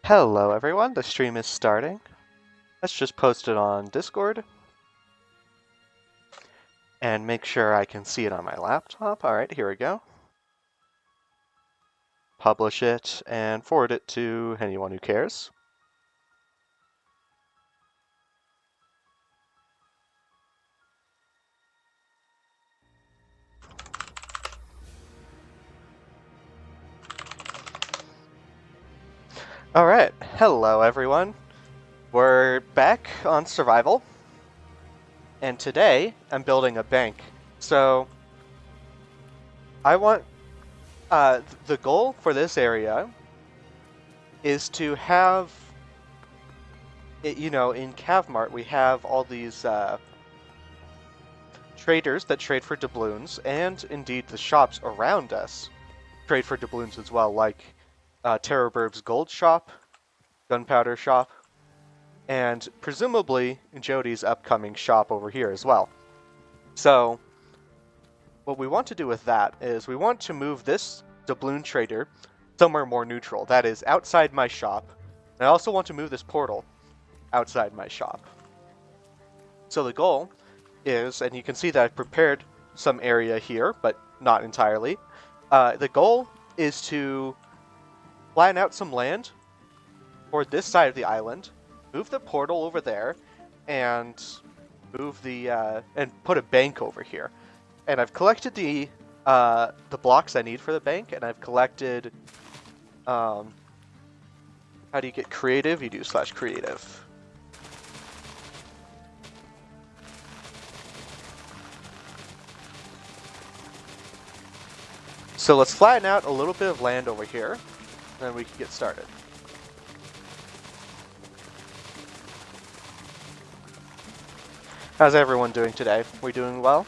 Hello everyone, the stream is starting. Let's just post it on Discord and make sure I can see it on my laptop. Alright, here we go. Publish it and forward it to anyone who cares. Alright, hello everyone. We're back on survival, and today I'm building a bank. So, I want, the goal for this area is to have, in Cavmart we have all these traders that trade for doubloons, and indeed the shops around us trade for doubloons as well, like Terrorburb's gold shop, gunpowder shop, and presumably Jody's upcoming shop over here as well. So what we want to do with that is we want to move this doubloon trader somewhere more neutral, that is outside my shop. And I also want to move this portal outside my shop. So the goal is, and you can see that I've prepared some area here, but not entirely. The goal is to plan out some land for this side of the island, move the portal over there, and move the and put a bank over here. And I've collected the blocks I need for the bank, and I've collected. How do you get creative? You do /creative. So let's flatten out a little bit of land over here, and then we can get started. How's everyone doing today? We doing well?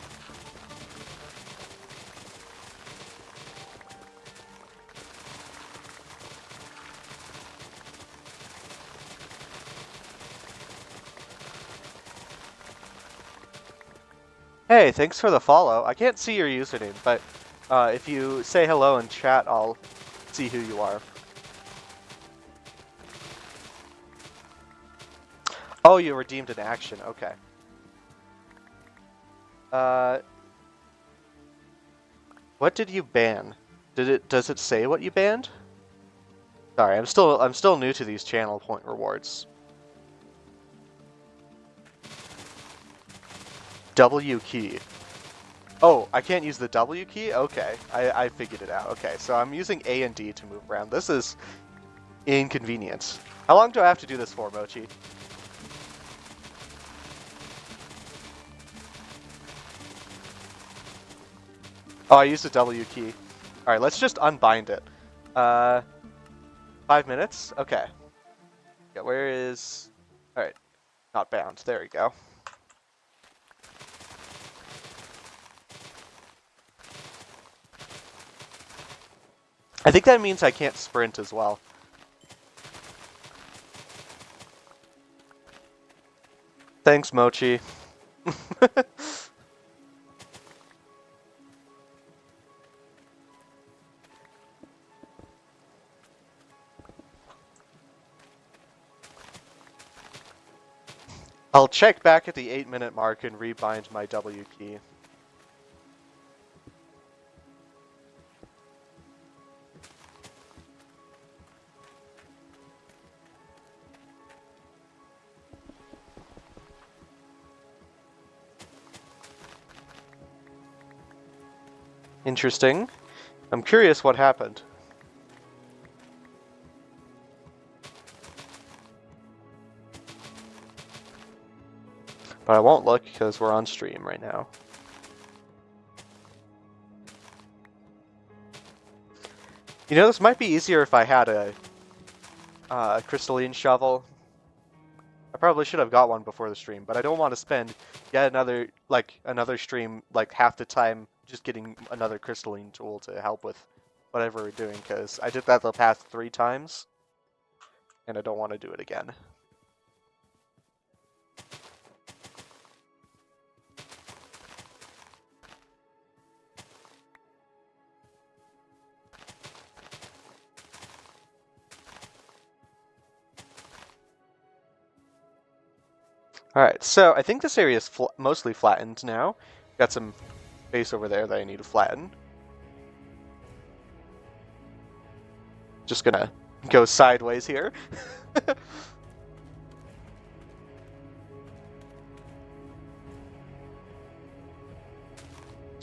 Hey, thanks for the follow. I can't see your username, but if you say hello in chat, I'll see who you are. Oh, you redeemed an action. Okay. What did you ban? Does it say what you banned? Sorry, I'm still new to these channel point rewards. W key. Oh, I can't use the W key? Okay, I figured it out. Okay, so I'm using A and D to move around. This is inconvenient. How long do I have to do this for, Mochi? Oh, I used the W key. Alright, let's just unbind it. 5 minutes? Okay. Yeah, where is... Alright, not bound. There we go. I think that means I can't sprint as well. Thanks, Mochi. I'll check back at the 8-minute mark and rebind my W key. Interesting. I'm curious what happened. But I won't look because we're on stream right now. You know, this might be easier if I had a crystalline shovel. I probably should have got one before the stream, but I don't want to spend yet another stream, like half the time just getting another crystalline tool to help with whatever we're doing, because I did that the past 3 times, and I don't want to do it again. Alright, so I think this area is mostly flattened now. Got some space over there that I need to flatten. Just gonna go sideways here.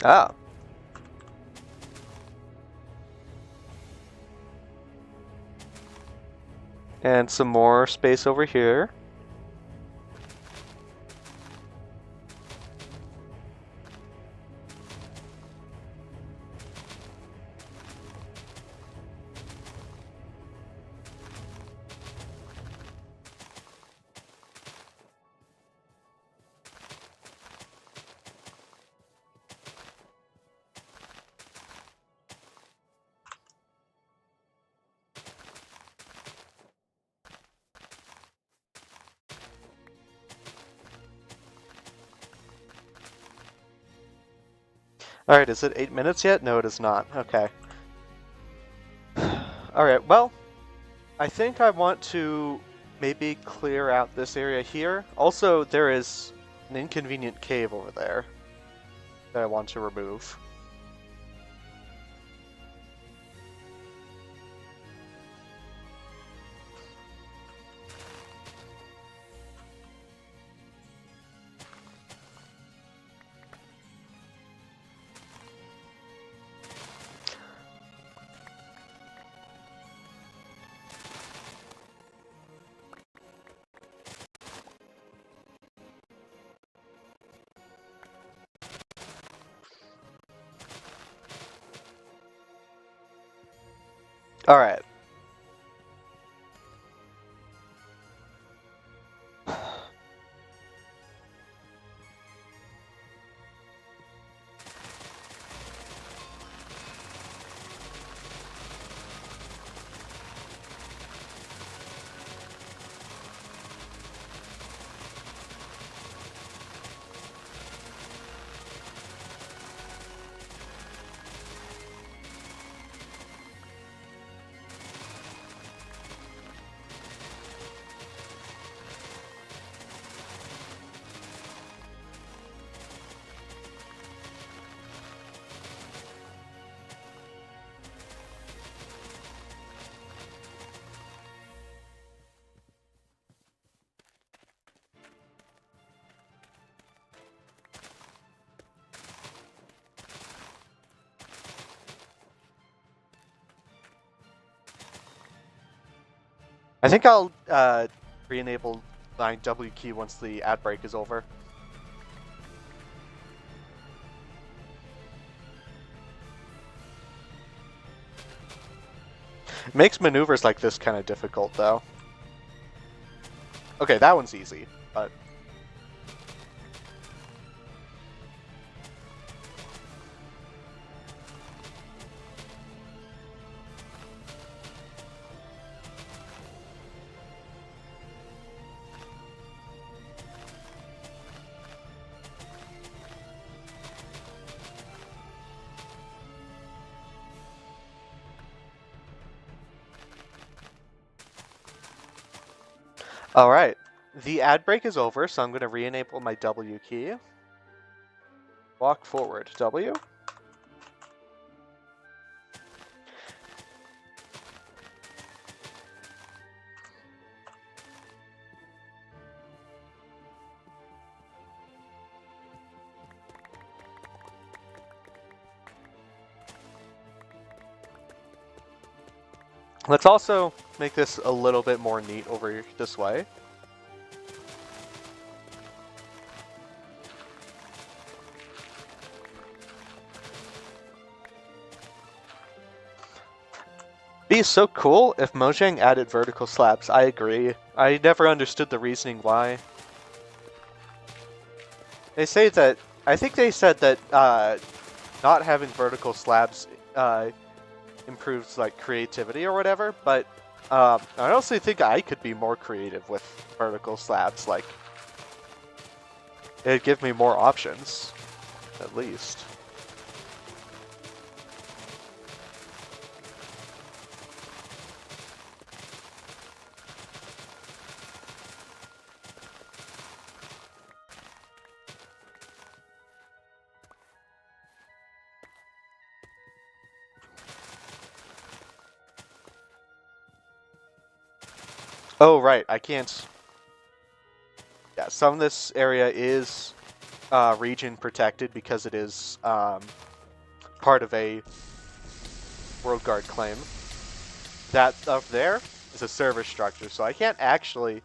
Ah. And some more space over here. Alright, is it 8 minutes yet? No, it is not. Okay. Alright, well, I think I want to maybe clear out this area here. Also, there is an inconvenient cave over there that I want to remove. Alright. I think I'll re-enable my W key once the ad break is over. It makes maneuvers like this kind of difficult, though. Okay, that one's easy, but... Alright, the ad break is over, so I'm going to re-enable my W key. Walk forward, W. Let's also make this a little bit more neat over this way. Be so cool if Mojang added vertical slabs. I agree. I never understood the reasoning why. They say that, I think they said that not having vertical slabs improves like creativity or whatever, but I honestly think I could be more creative with vertical slabs. Like, it'd give me more options, at least. Oh, right, I can't... Yeah, some of this area is region protected because it is part of a World Guard claim. That up there is a service structure, so I can't actually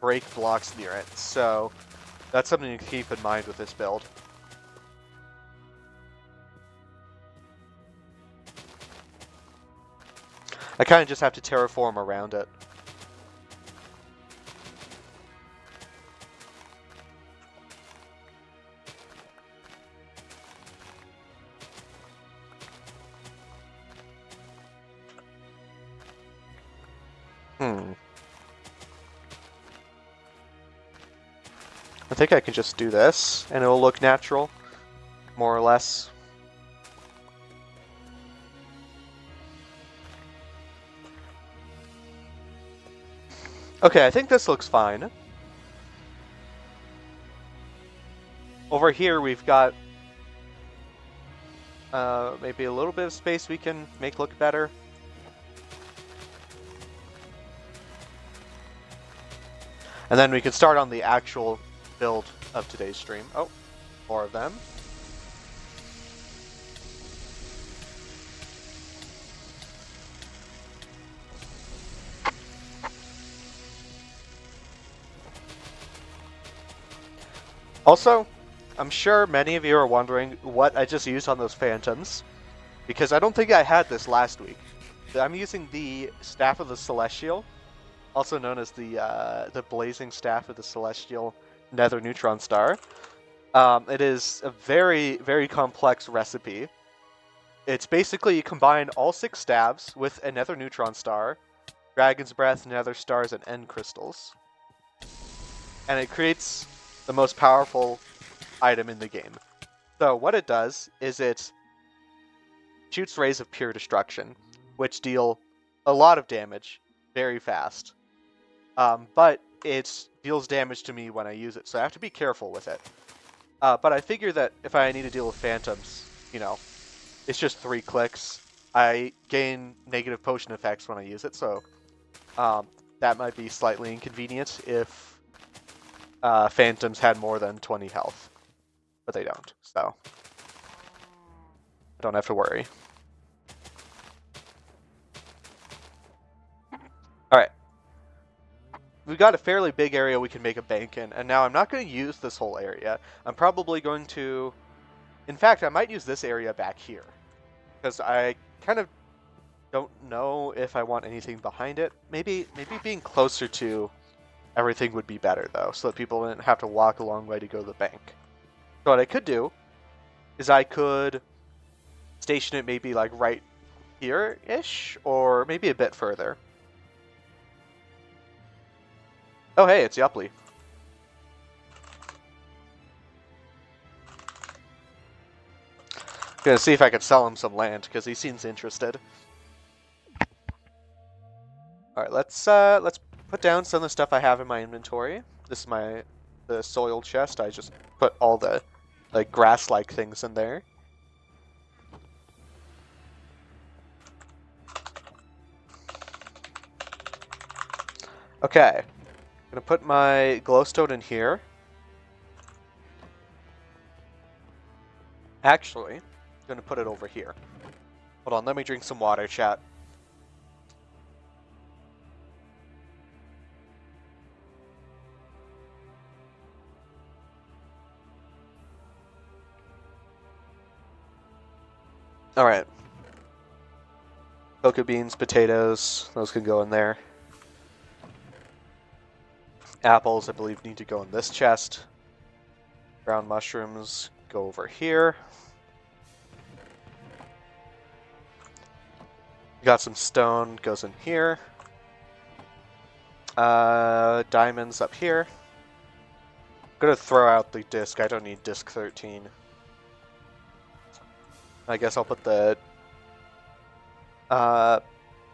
break blocks near it, so that's something to keep in mind with this build. I kind of just have to terraform around it. I think I can just do this, and it'll look natural, more or less. Okay, I think this looks fine. Over here we've got maybe a little bit of space we can make look better. And then we can start on the actual build of today's stream. Oh, more of them. Also, I'm sure many of you are wondering what I just used on those phantoms, because I don't think I had this last week. I'm using the Staff of the Celestial, also known as the Blazing Staff of the Celestial Nether Neutron Star. It is a very, very complex recipe. It's basically you combine all 6 staves with a Nether Neutron Star, Dragon's Breath, Nether Stars, and End Crystals. And it creates the most powerful item in the game. So what it does is it shoots rays of pure destruction, which deal a lot of damage very fast. But it deals damage to me when I use it, so I have to be careful with it. But I figure that if I need to deal with phantoms, you know, it's just 3 clicks. I gain negative potion effects when I use it, so that might be slightly inconvenient if phantoms had more than 20 health. But they don't, so I don't have to worry. Alright. We've got a fairly big area we can make a bank in, and now I'm not going to use this whole area. I'm probably going to... In fact, I might use this area back here, because I kind of don't know if I want anything behind it. Maybe being closer to everything would be better, though, so that people didn't have to walk a long way to go to the bank. So what I could do is I could station it maybe like right here-ish, or maybe a bit further. Oh hey, it's Yupley. Gonna see if I can sell him some land, because he seems interested. Alright, let's put down some of the stuff I have in my inventory. This is the soil chest. I just put all the like grass-like things in there. Okay. Gonna put my glowstone in here. Actually, gonna put it over here. Hold on, let me drink some water, chat. Alright. Cocoa beans, potatoes, those can go in there. Apples, I believe, need to go in this chest. Brown mushrooms go over here. Got some stone, goes in here. Diamonds up here. I'm gonna throw out the disc. I don't need disc 13. I guess I'll put the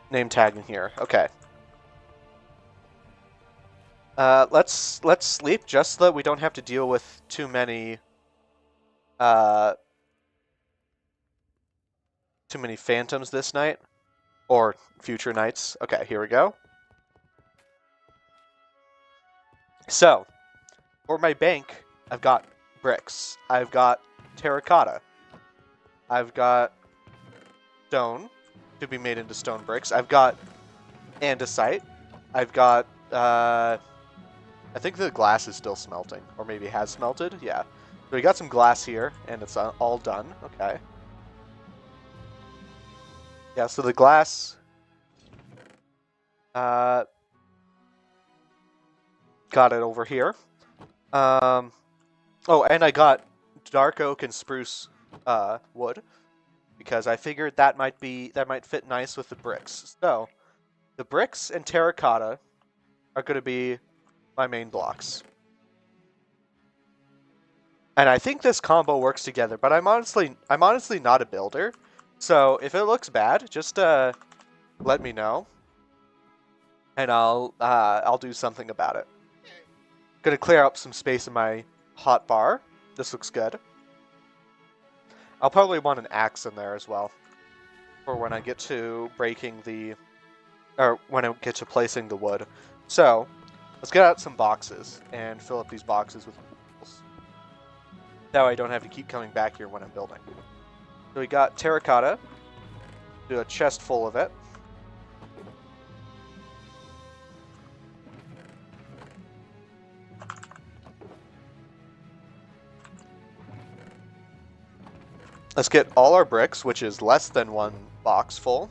name tag in here. Okay. Let's sleep just so that we don't have to deal with too many phantoms this night or future nights. Okay, here we go. So, for my bank, I've got bricks. I've got terracotta. I've got stone to be made into stone bricks. I've got andesite. I've got, I think the glass is still smelting, or maybe has smelted. Yeah. So we got some glass here, and it's all done. Okay. Yeah, so the glass, got it over here. Oh, and I got dark oak and spruce wood because I figured that might fit nice with the bricks. So the bricks and terracotta are going to be my main blocks. And I think this combo works together, but I'm honestly not a builder. So if it looks bad, just let me know, and I'll do something about it. Gonna clear up some space in my hot bar. This looks good. I'll probably want an axe in there as well, for when I get to when I get to placing the wood. So let's get out some boxes and fill up these boxes with tools. That way I don't have to keep coming back here when I'm building. So we got terracotta. Do a chest full of it. Let's get all our bricks, which is less than one box full.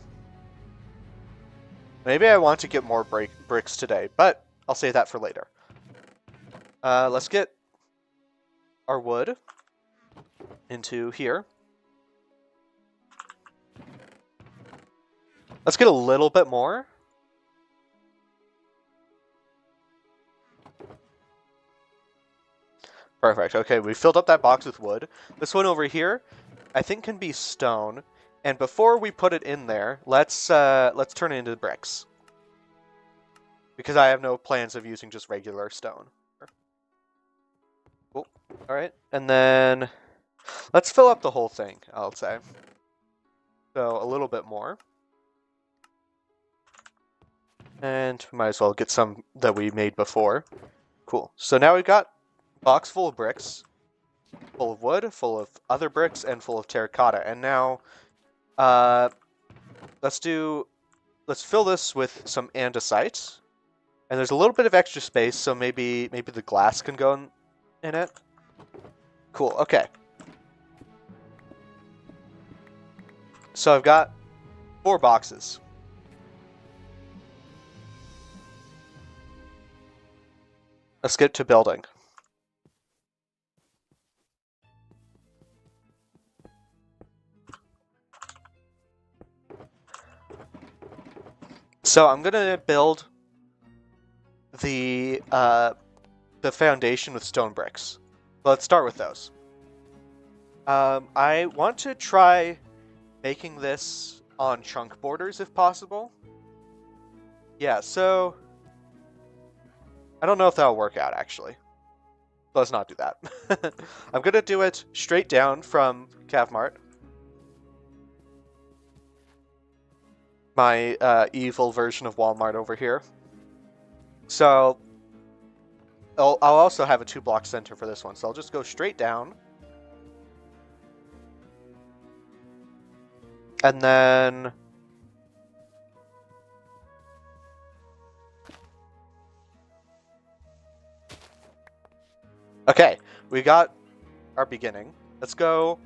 Maybe I want to get more bricks today, but I'll save that for later. Let's get our wood into here. Let's get a little bit more. Perfect. Okay, we filled up that box with wood. This one over here, I think, can be stone. And before we put it in there, let's turn it into bricks, because I have no plans of using just regular stone. Cool. All right, and then let's fill up the whole thing. I'll say so, a little bit more, and we might as well get some that we made before. Cool. So now we've got a box full of bricks, full of wood, full of other bricks, and full of terracotta. And now, let's fill this with some andesite. And there's a little bit of extra space, so maybe the glass can go in it. Cool. Okay. So I've got 4 boxes. Let's get to building. So I'm gonna build the foundation with stone bricks. Let's start with those. I want to try making this on chunk borders if possible. Yeah, so I don't know if that'll work out actually. Let's not do that. I'm gonna do it straight down from CavMart. My evil version of Walmart over here. So I'll also have a 2-block center for this one. So I'll just go straight down. And then okay, we got our beginning. Let's go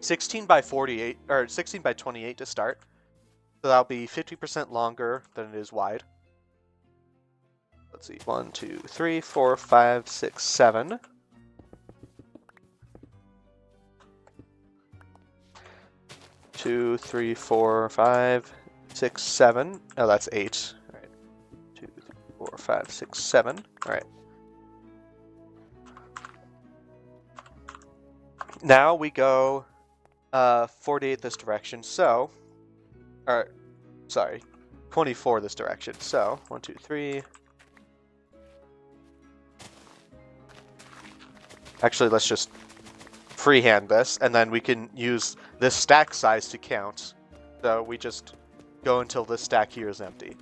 16 by 48 or 16 by 28 to start. So that'll be 50% longer than it is wide. Let's see, 1, 2, 3, 4, 5, 6, 7. Two, 3, 4, 5, 6, 7. Oh, that's 8. All right. 2, 3, 4, 5, 6, 7. All right. Now we go 48 this direction. So, or sorry, 24 this direction. So 1, 2, 3. Actually, let's just freehand this, and then we can use this stack size to count. So we just go until this stack here is empty.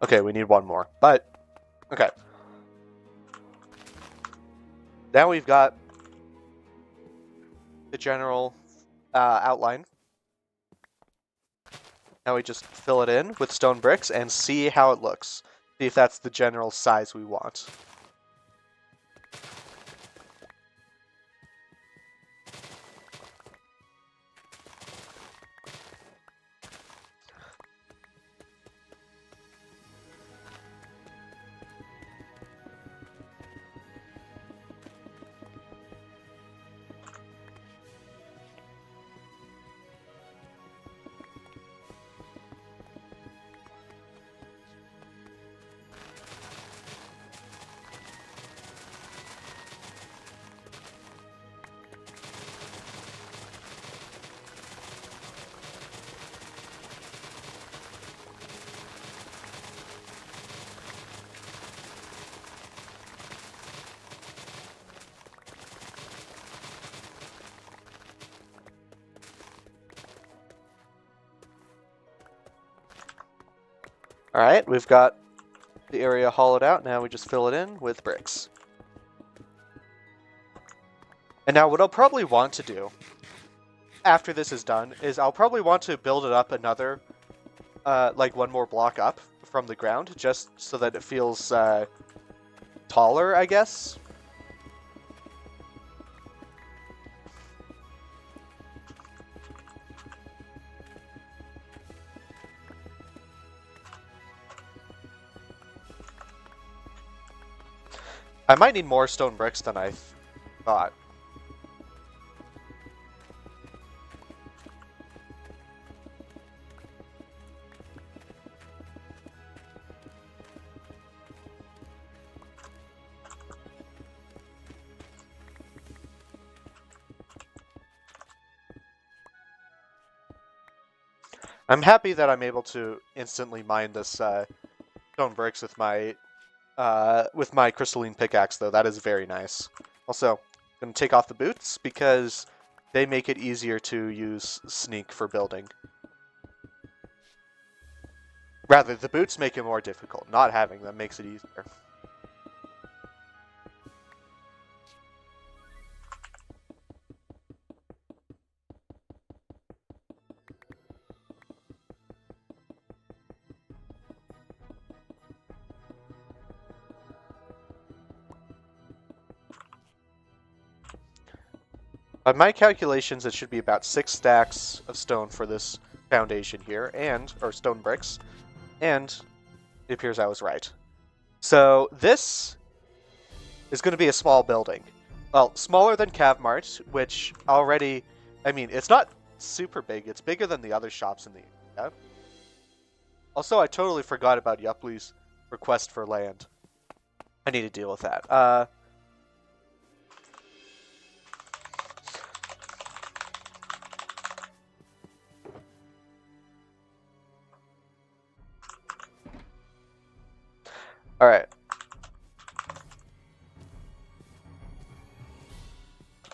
Okay, we need one more, but okay. Now we've got the general outline. Now we just fill it in with stone bricks and see how it looks. See if that's the general size we want. Alright, we've got the area hollowed out. Now we just fill it in with bricks. And now what I'll probably want to do after this is done is I'll probably want to build it up another, like one more block up from the ground, just so that it feels taller, I guess. I might need more stone bricks than I thought. I'm happy that I'm able to instantly mine this stone bricks with my crystalline pickaxe, though. That is very nice. Also, I'm going to take off the boots because they make it easier to use sneak for building. Rather, the boots make it more difficult. Not having them makes it easier. By my calculations, it should be about 6 stacks of stone for this foundation here, or stone bricks, and it appears I was right. So this is going to be a small building. Well, smaller than Cavmart, which already, I mean, it's not super big. It's bigger than the other shops in the area. Also, I totally forgot about Yupli's request for land. I need to deal with that. All right.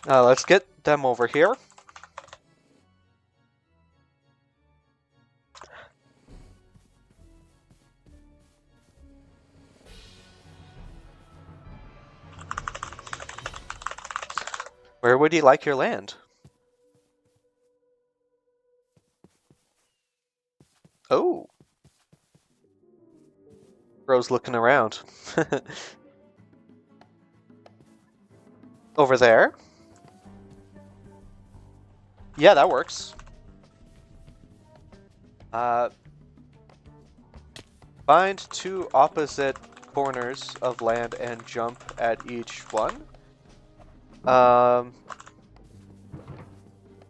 Let's get them over here. Where would you like your land? Oh. Bro's looking around. Over there? Yeah, that works. Find 2 opposite corners of land and jump at each one.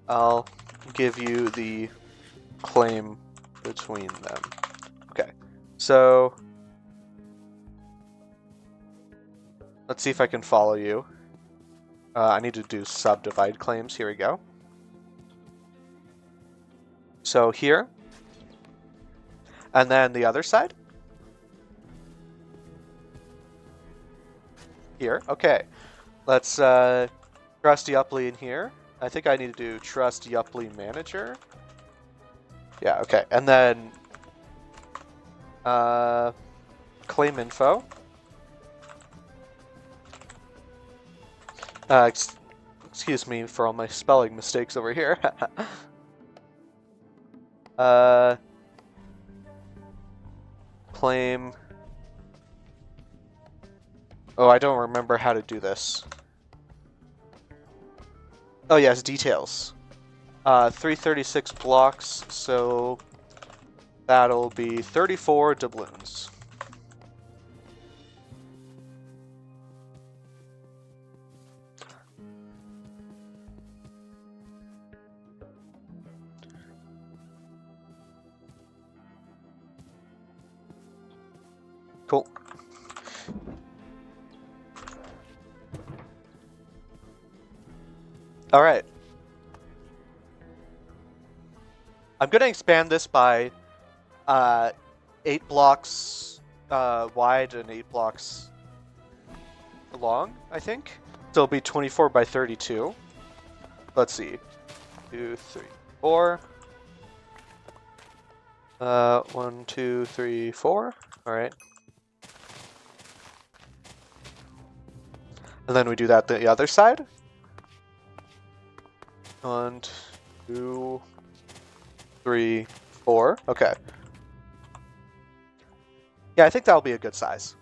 I'll give you the claim between them. Okay, so let's see if I can follow you. I need to do subdivide claims. Here we go. So here, and then the other side. Here, okay. Let's trust Yupli in here. I think I need to do trust Yupli manager. Yeah, okay. And then claim info. Excuse me for all my spelling mistakes over here. Claim. Oh, I don't remember how to do this. Oh yes, details. 336 blocks, so that'll be 34 doubloons. Cool. All right. I'm going to expand this by 8 blocks wide and 8 blocks long, I think. So it'll be 24 by 32. Let's see. 2, 3, 4. 1, 2, 3, 4. All right. And then we do that the other side. 1, 2, 3, 4. Okay. Yeah, I think that'll be a good size.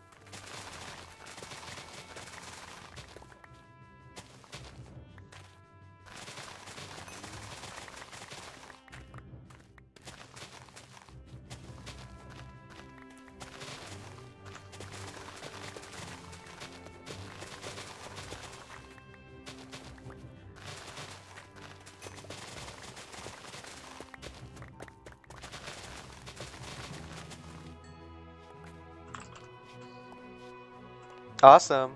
Awesome.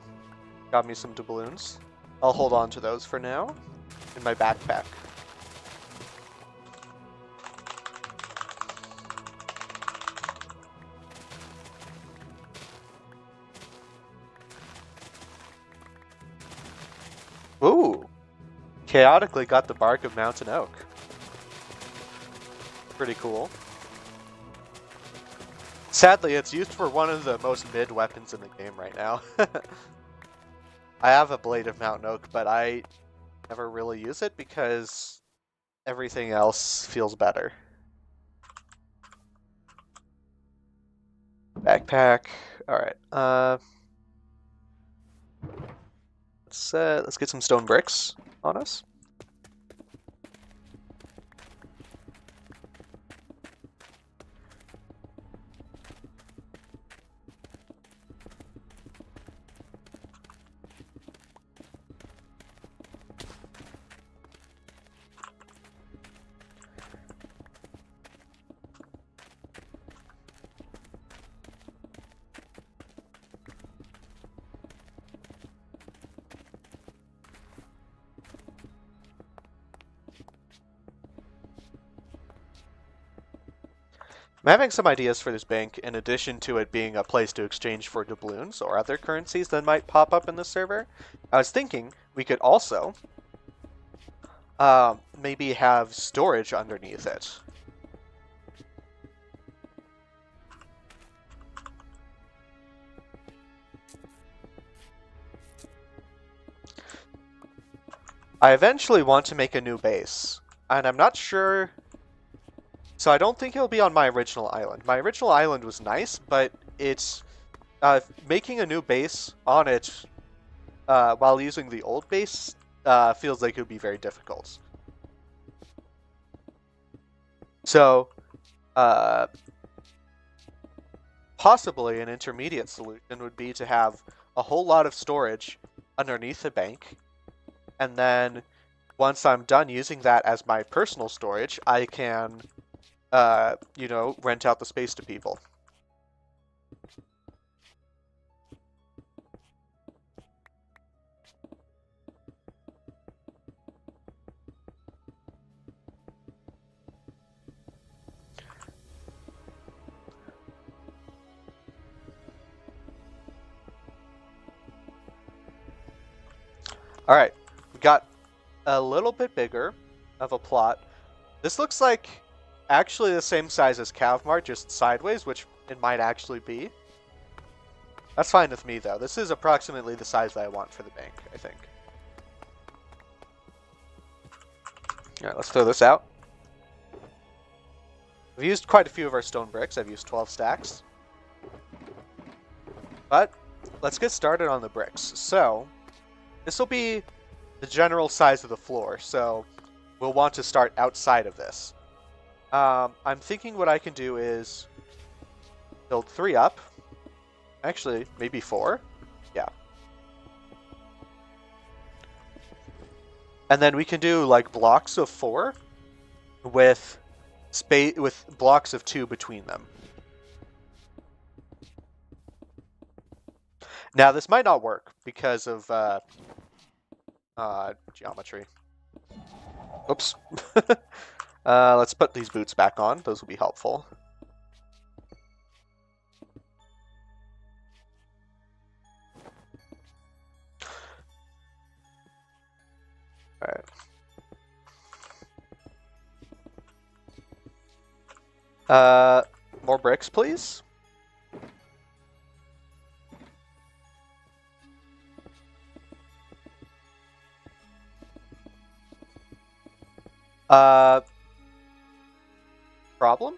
Got me some doubloons. I'll hold on to those for now in my backpack. Ooh! Chaotically got the bark of mountain oak. Pretty cool. Sadly, it's used for one of the most mid weapons in the game right now. I have a blade of mountain oak, but I never really use it because everything else feels better. Backpack. All right. Let's get some stone bricks on us. I'm having some ideas for this bank in addition to it being a place to exchange for doubloons or other currencies that might pop up in the server. I was thinking we could also maybe have storage underneath it. I eventually want to make a new base, and I'm not sure. So I don't think it'll be on my original island. My original island was nice, but it's making a new base on it while using the old base feels like it would be very difficult. So possibly an intermediate solution would be to have a whole lot of storage underneath the bank, and then once I'm done using that as my personal storage, I can you know, rent out the space to people. All right, we got a little bit bigger of a plot. This looks like actually the same size as Cavmart, just sideways, which it might actually be. That's fine with me, though. This is approximately the size that I want for the bank, I think. Alright, let's throw this out. We've used quite a few of our stone bricks. I've used 12 stacks. But let's get started on the bricks. So, this will be the general size of the floor, so we'll want to start outside of this. I'm thinking what I can do is build 3 up. Actually, maybe 4. Yeah. And then we can do like blocks of 4 with blocks of 2 between them. Now this might not work because of geometry. Oops. Let's put these boots back on. Those will be helpful. Alright. More bricks, please. Problem?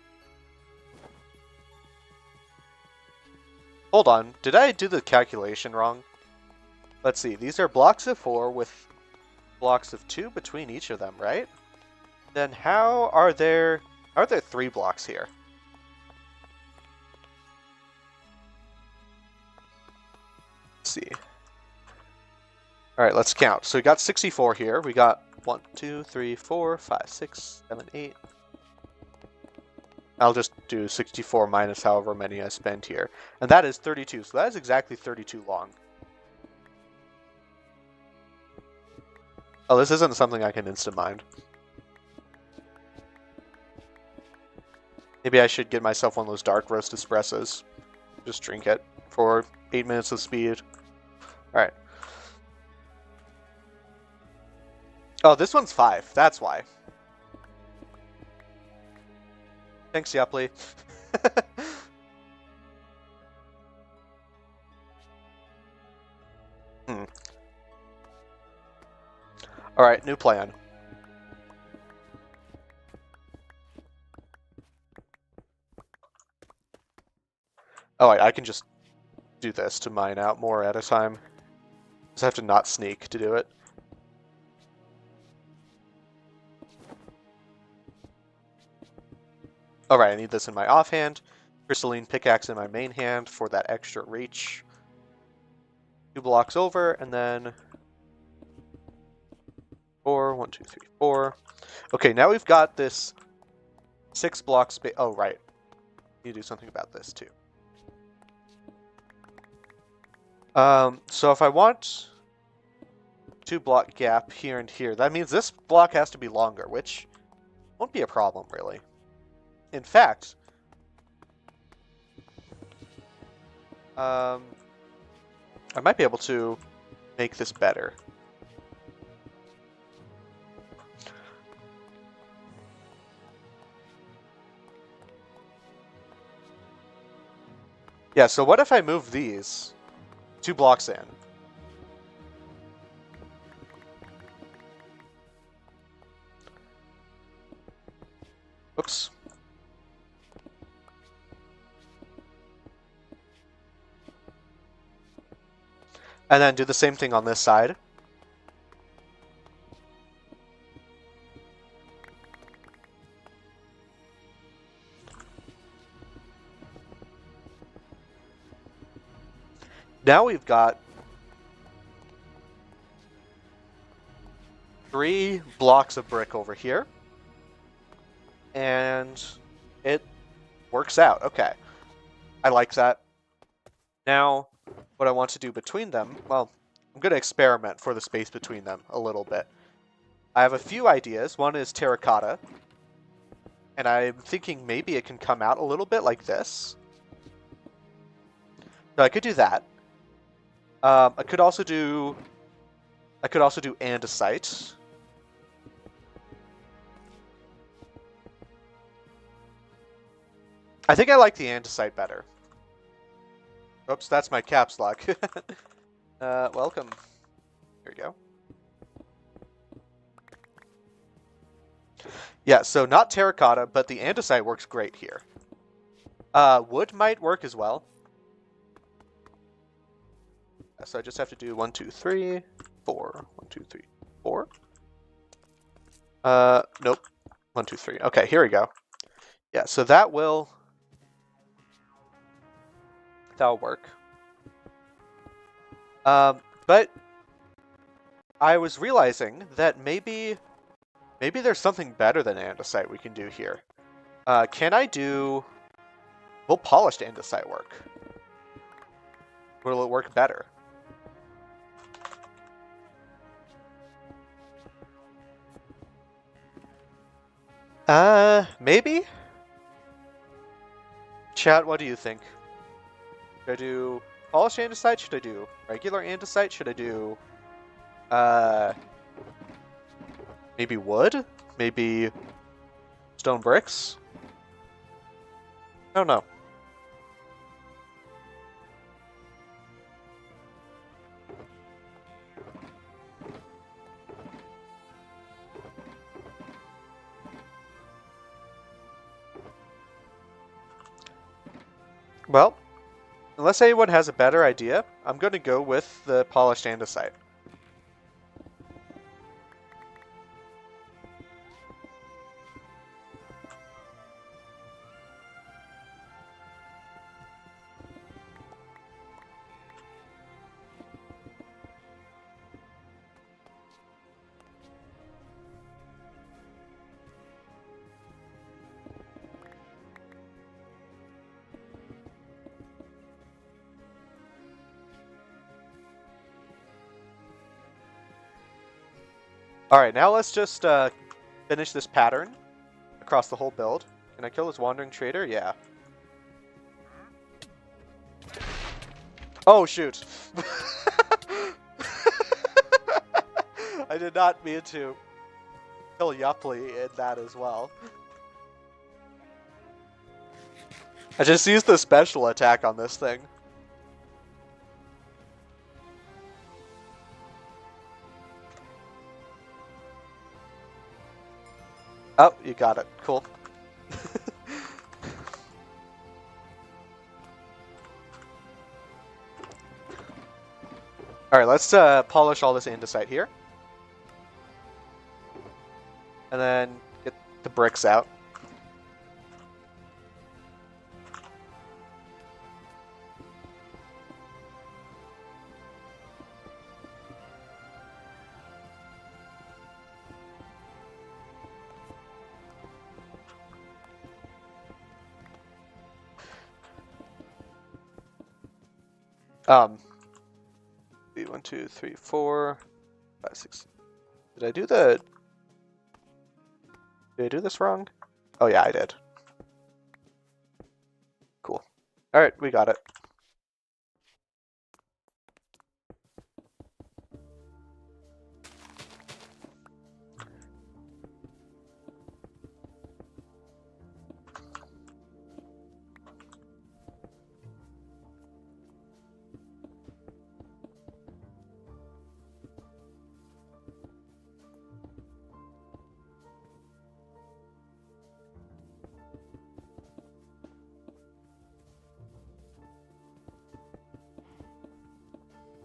Hold on, did I do the calculation wrong? Let's see, these are blocks of 4 with blocks of 2 between each of them, right? Then how are there 3 blocks here? Let's see. Alright, let's count. So we got 64 here. We got 1, 2, 3, 4, 5, 6, 7, 8. I'll just do 64 minus however many I spend here. And that is 32, so that is exactly 32 long. Oh, this isn't something I can instant mind. Maybe I should get myself one of those dark roast espressos. Just drink it for 8 minutes of speed. Alright. Oh, this one's 5. That's why. Thanks, Yupley. Alright, new plan. Oh, I can just do this to mine out more at a time. Just have to not sneak to do it. Alright, I need this in my offhand. Crystalline pickaxe in my main hand for that extra reach. 2 blocks over, and then 4. 1, 2, 3, 4. Okay, now we've got this 6 block space. Oh, right. Need to do something about this too. So if I want 2 block gap here and here, that means this block has to be longer, which won't be a problem, really. In fact, I might be able to make this better. Yeah, so what if I move these 2 blocks in? Oops. And then do the same thing on this side. Now we've got 3 blocks of brick over here. And it works out. Okay. I like that. Now, what I want to do between them, well, I'm going to experiment for the space between them a little bit. I have a few ideas. One is terracotta. And I'm thinking maybe it can come out a little bit like this. So I could do that. I could also do andesite. I think I like the andesite better. Oops, that's my caps lock. Welcome. Here we go. Yeah, so not terracotta, but the andesite works great here. Wood might work as well. So I just have to do 1, 2, 3, 4. 1, 2, 3, 4. Nope. 1, 2, 3. Okay, here we go. Yeah, so that'll work. But I was realizing that maybe there's something better than andesite we can do here. Can I do... Will polished andesite work? Will it work better? Maybe? Chat, what do you think? Should I do polished andesite? Should I do regular andesite? Should I do, maybe wood? Maybe stone bricks? I don't know. Well, unless anyone has a better idea, I'm going to go with the polished andesite. Alright, now let's just finish this pattern across the whole build. Can I kill this wandering trader? Yeah. Oh, shoot. I did not mean to kill Yupply in that as well. I just used the special attack on this thing. Oh, you got it. Cool. Alright, let's polish all this andesite here. And then get the bricks out. Um, 1, 2, 3, 4, 5, 6. Did I do this wrong? Oh yeah, I did. Cool. Alright, we got it.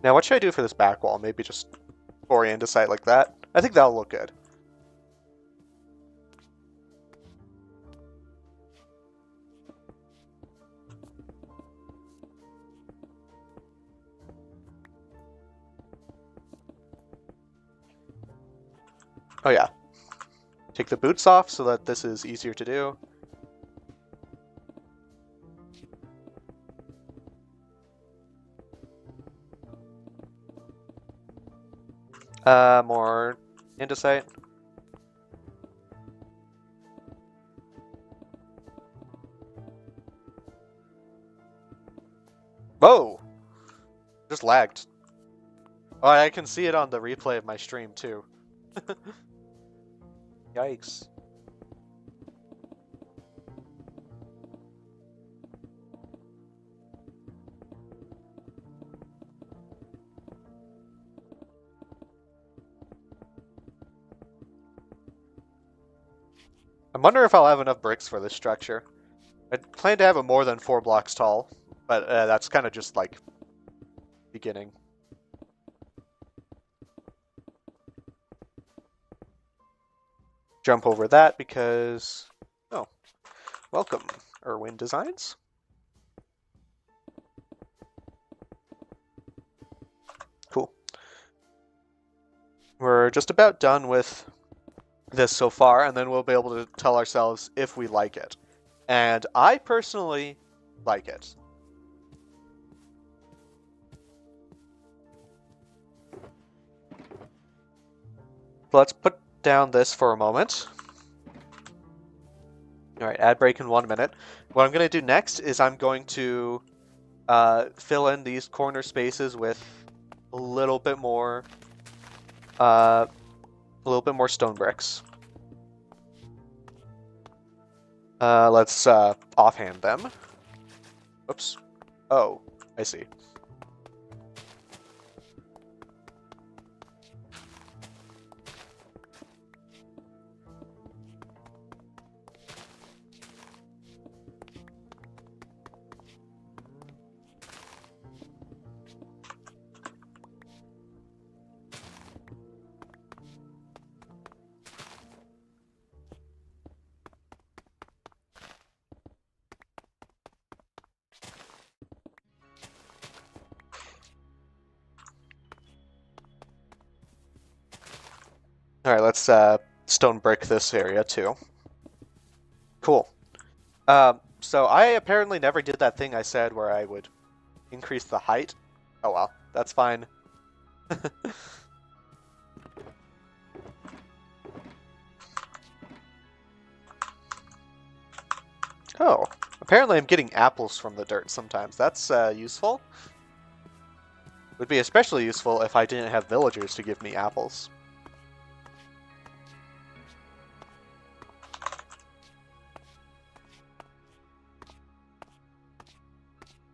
Now, what should I do for this back wall? Maybe just pour andesite like that? I think that'll look good. Oh yeah. Take the boots off so that this is easier to do. More andesite. Whoa! Just lagged. Oh, I can see it on the replay of my stream too. Yikes. I wonder if I'll have enough bricks for this structure. I plan to have it more than 4 blocks tall, but that's kind of just like beginning. Jump over that because... Oh, welcome, Irwin Designs. Cool. We're just about done with this so far, and then we'll be able to tell ourselves if we like it. And I personally like it. Let's put down this for a moment. Alright, ad break in 1 minute. What I'm going to do next is I'm going to fill in these corner spaces with a little bit more stone bricks. Let's offhand them. Oops. Oh, I see. Alright, let's stone brick this area too. Cool. So I apparently never did that thing I said where I would increase the height. Oh well, that's fine. Oh, apparently I'm getting apples from the dirt sometimes. That's useful. Would be especially useful if I didn't have villagers to give me apples.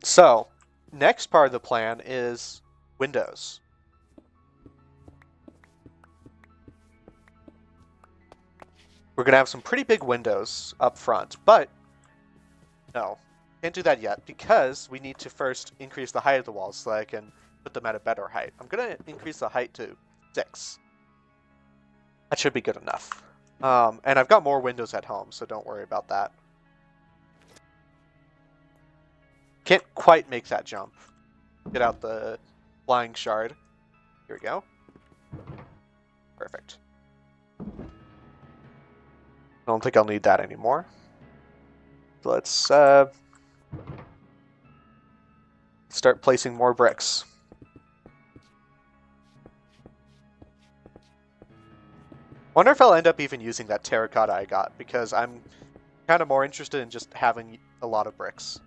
So, next part of the plan is windows. We're going to have some pretty big windows up front, but no, can't do that yet because we need to first increase the height of the walls so I can put them at a better height. I'm going to increase the height to 6. That should be good enough. And I've got more windows at home, so don't worry about that. Can't quite make that jump. Get out the flying shard. Here we go. Perfect. I don't think I'll need that anymore. Let's start placing more bricks. Wonder if I'll end up even using that terracotta I got, because I'm kind of more interested in just having a lot of bricks.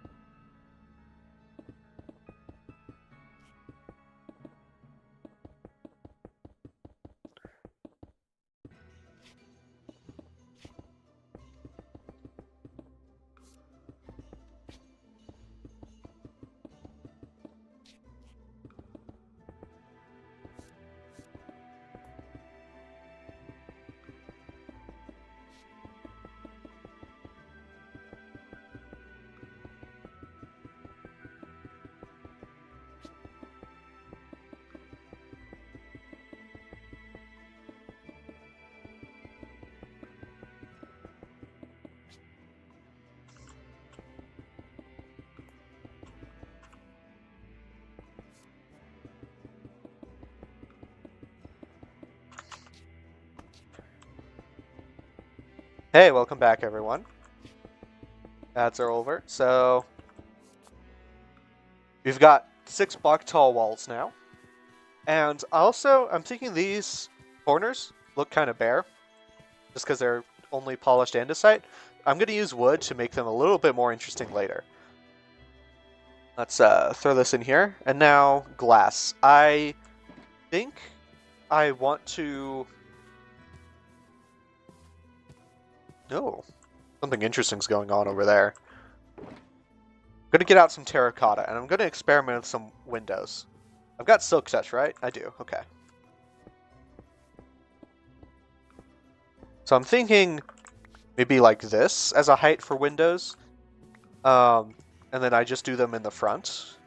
Hey, welcome back, everyone. Ads are over. So we've got 6 block tall walls now. And also, I'm thinking these corners look kind of bare, just because they're only polished andesite. I'm going to use wood to make them a little bit more interesting later. Let's throw this in here. And now glass. I think I want to... Oh, something interesting's going on over there. I'm going to get out some terracotta, and I'm going to experiment with some windows. I've got silk touch, right? I do. Okay. So I'm thinking maybe like this as a height for windows. And then I just do them in the front.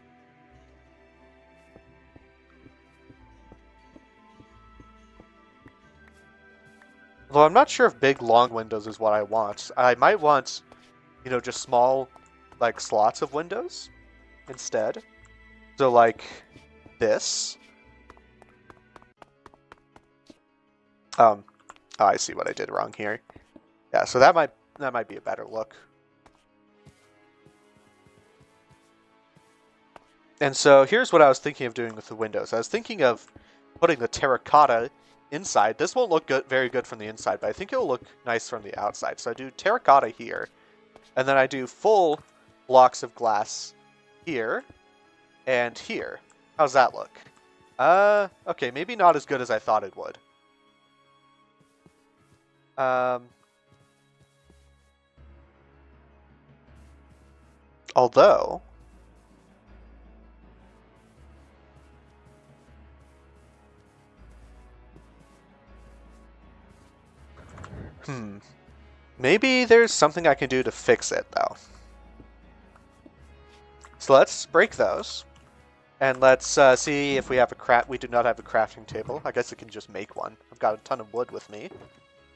Although I'm not sure if big long windows is what I want. I might want, you know, just small, like, slots of windows instead. So like this. Oh, I see what I did wrong here. Yeah, so that might be a better look. And so here's what I was thinking of doing with the windows. I was thinking of putting the terracotta inside. This won't look very good from the inside, but I think it'll look nice from the outside. So I do terracotta here, and then I do full blocks of glass here and here. How's that look? Okay, maybe not as good as I thought it would. Although, maybe there's something I can do to fix it, though. So let's break those, and let's see if we have a craft. We do not have a crafting table. I guess I can just make one. I've got a ton of wood with me.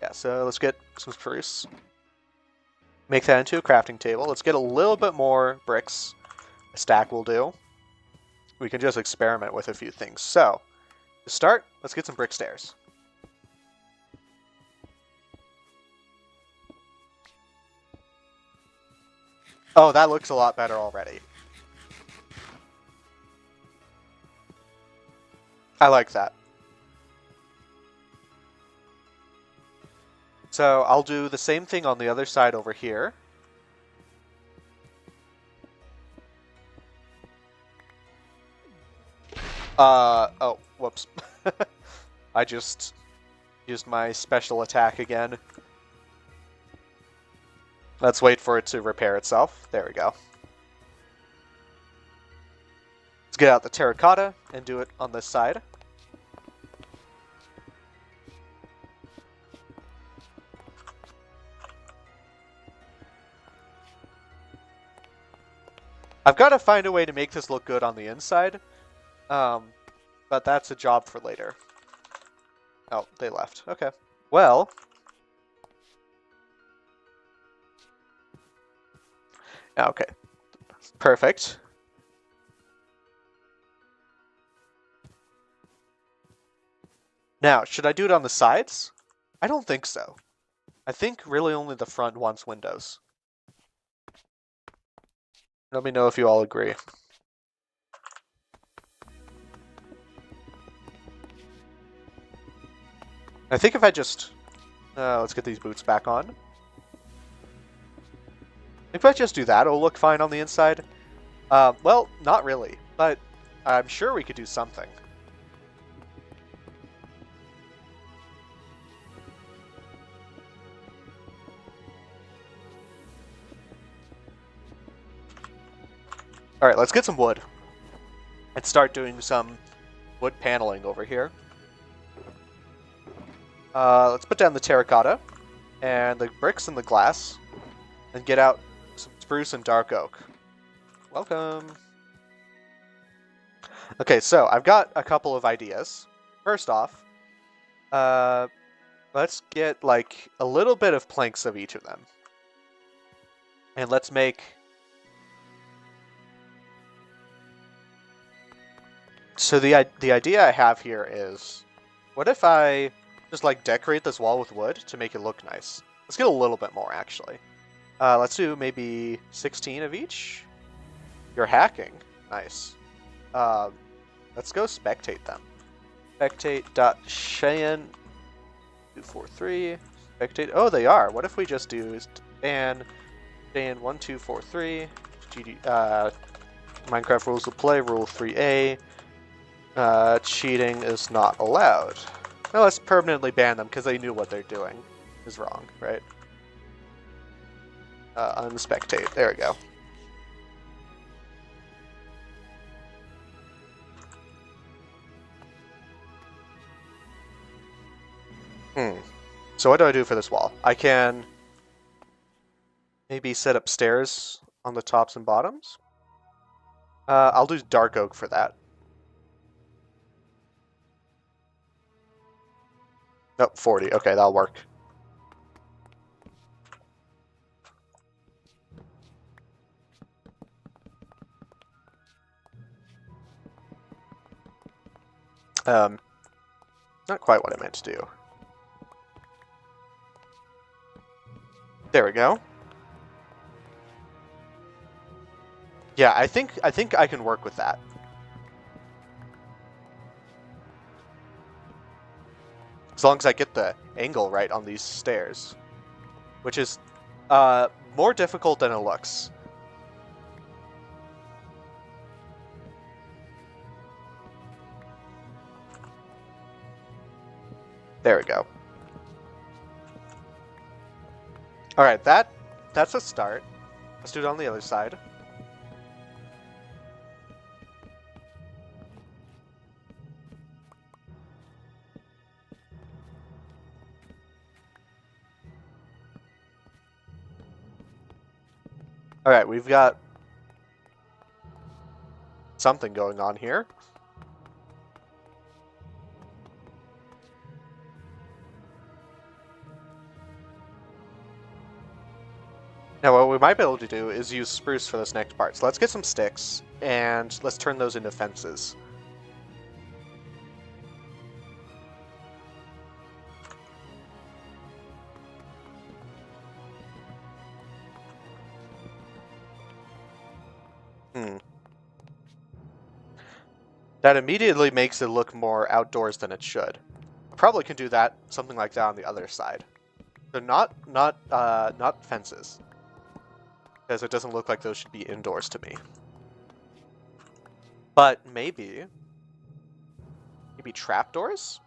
Yeah, so let's get some spruce. Make that into a crafting table. Let's get a little bit more bricks. A stack will do. We can just experiment with a few things. So, to start, let's get some brick stairs. Oh, that looks a lot better already. I like that. So I'll do the same thing on the other side over here. Oh, whoops. I just used my special attack again. Let's wait for it to repair itself. There we go. Let's get out the terracotta and do it on this side. I've got to find a way to make this look good on the inside, but that's a job for later. Oh, they left. Okay. Well, okay. Perfect. Now, should I do it on the sides? I don't think so. I think really only the front wants windows. Let me know if you all agree. I think if I just... let's get these boots back on. If I just do that, it'll look fine on the inside. Well, not really, but I'm sure we could do something. Alright, let's get some wood. And start doing some wood paneling over here. Let's put down the terracotta, and the bricks and the glass, and get out some spruce and dark oak. Welcome! Okay, so I've got a couple of ideas. First off, let's get like a little bit of planks of each of them. And let's make... So the idea I have here is, what if I just like decorate this wall with wood to make it look nice? Let's get a little bit more actually. Let's do maybe 16 of each. You're hacking. Nice. Let's go spectate them. Spectate.Cheyenne243. Spectate. Oh, they are. What if we just do Cheyenne1243. Minecraft rules of play, rule 3A. Cheating is not allowed. Now let's permanently ban them because they knew what they're doing is wrong, right? Unspectate. There we go. So what do I do for this wall? I can Maybe set up stairs on the tops and bottoms. I'll do dark oak for that. Nope, 40. Okay, that'll work. Not quite what I meant to do. There we go. Yeah, I think I can work with that. As long as I get the angle right on these stairs, which is more difficult than it looks. There we go. All right, that's a start. Let's do it on the other side. All right, we've got something going on here. Now, what we might be able to do is use spruce for this next part. So let's get some sticks, and let's turn those into fences. That immediately makes it look more outdoors than it should. I probably can do that, something like that on the other side. So not fences, because it doesn't look like those should be indoors to me. But maybe trapdoors?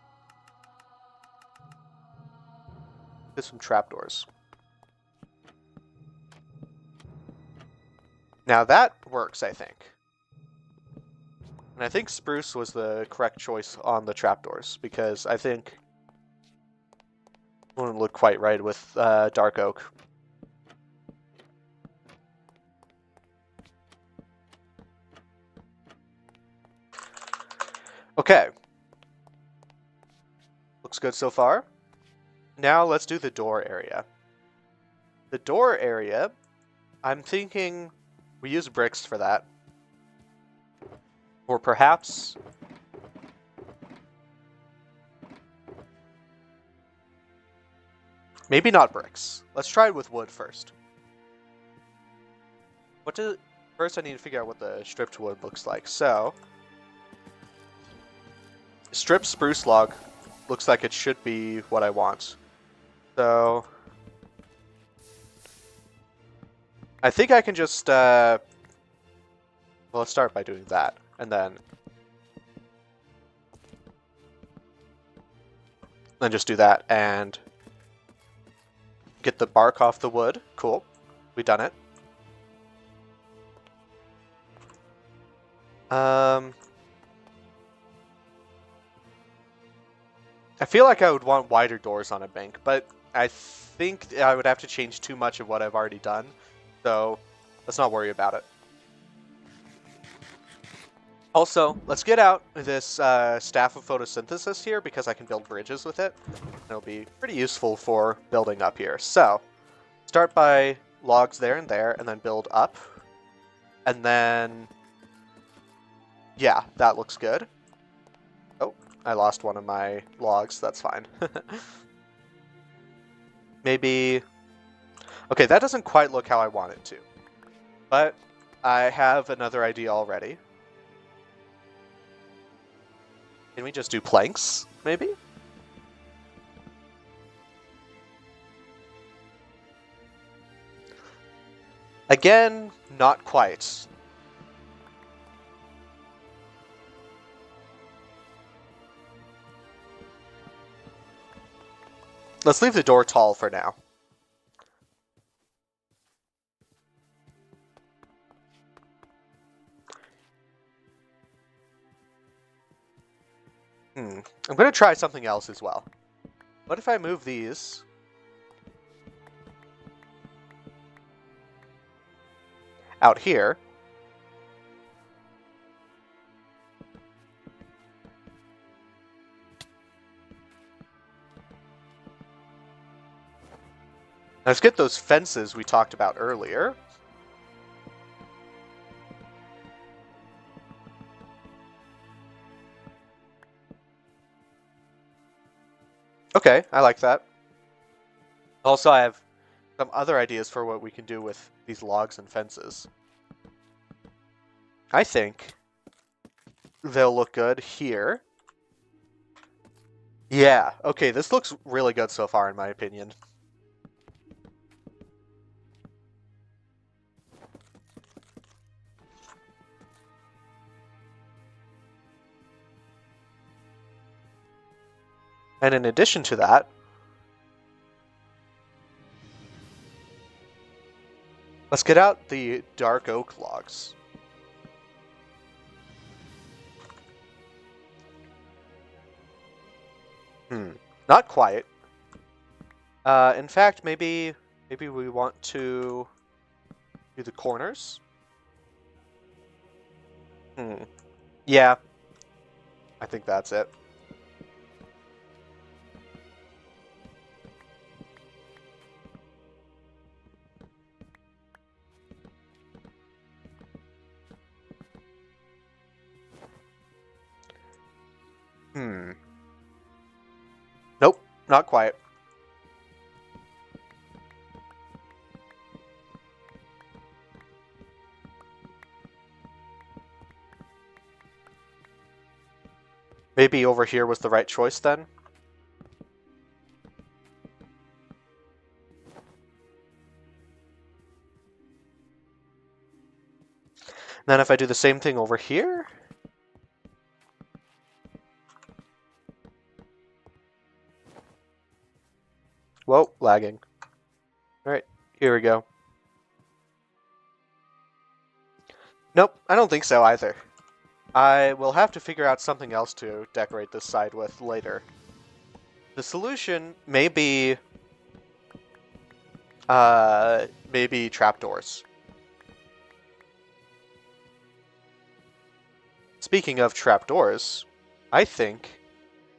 There's some trapdoors. Now that works, I think. And I think spruce was the correct choice on the trapdoors, because I think it wouldn't look quite right with dark oak. Okay. Looks good so far. Now let's do the door area. The door area, I'm thinking we use bricks for that. Or perhaps maybe not bricks. Let's try it with wood first. First I need to figure out what the stripped wood looks like. So, stripped spruce log looks like it should be what I want. So, I think I can just, well, let's start by doing that. And then just do that and get the bark off the wood. Cool. We've done it. I feel like I would want wider doors on a bank, but I think I would have to change too much of what I've already done. So let's not worry about it. Also, let's get out this staff of photosynthesis here because I can build bridges with it. It'll be pretty useful for building up here. So, start by logs there, and then build up. And then, yeah, that looks good. Oh, I lost one of my logs. That's fine. Maybe... Okay, that doesn't quite look how I want it to. But I have another idea already. Can we just do planks, maybe? Again, not quite. Let's leave the door tall for now. I'm going to try something else as well. What if I move these out here. Let's get those fences we talked about earlier. Okay, I like that. Also, I have some other ideas for what we can do with these logs and fences. I think they'll look good here. Yeah, okay, this looks really good so far, in my opinion. And in addition to that, let's get out the dark oak logs. Not quite. In fact, maybe we want to do the corners. Yeah, I think that's it. Nope, not quite. Maybe over here was the right choice then? Then if I do the same thing over here? Whoa, lagging. Alright, here we go. Nope, I don't think so either. I will have to figure out something else to decorate this side with later. The solution may be... maybe trapdoors. Speaking of trapdoors, I think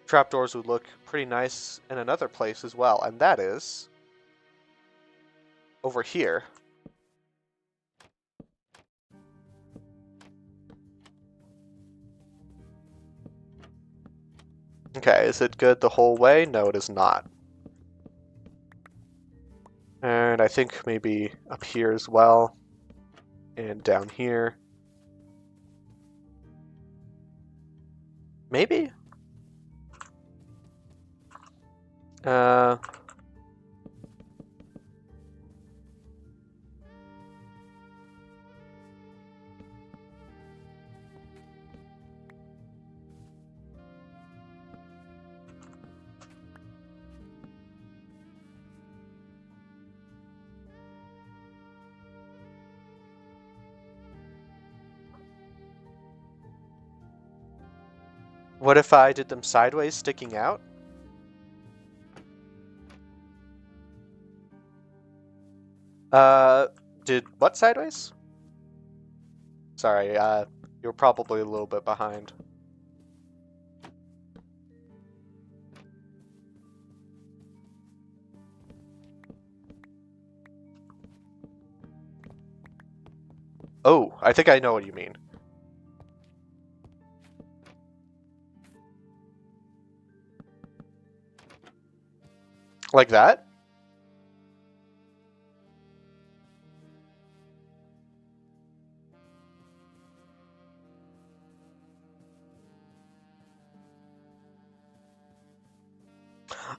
trapdoors would look pretty nice in another place as well, and that is over here. Okay, is it good the whole way? No, it is not. And I think maybe up here as well, and down here. Maybe? What if I did them sideways, sticking out? Did what sideways? Sorry, you're probably a little bit behind. Oh, I think I know what you mean. Like that?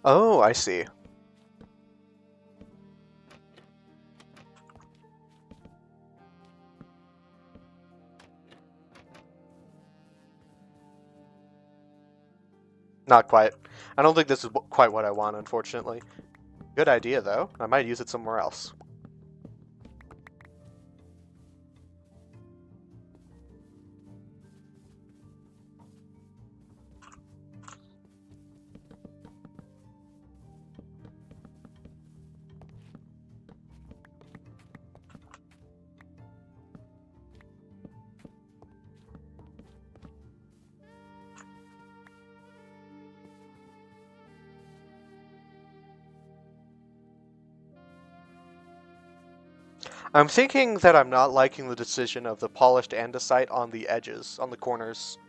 Oh, I see. Not quite. I don't think this is quite what I want, unfortunately. Good idea, though. I might use it somewhere else. I'm thinking that I'm not liking the decision of the polished andesite on the edges, on the corners.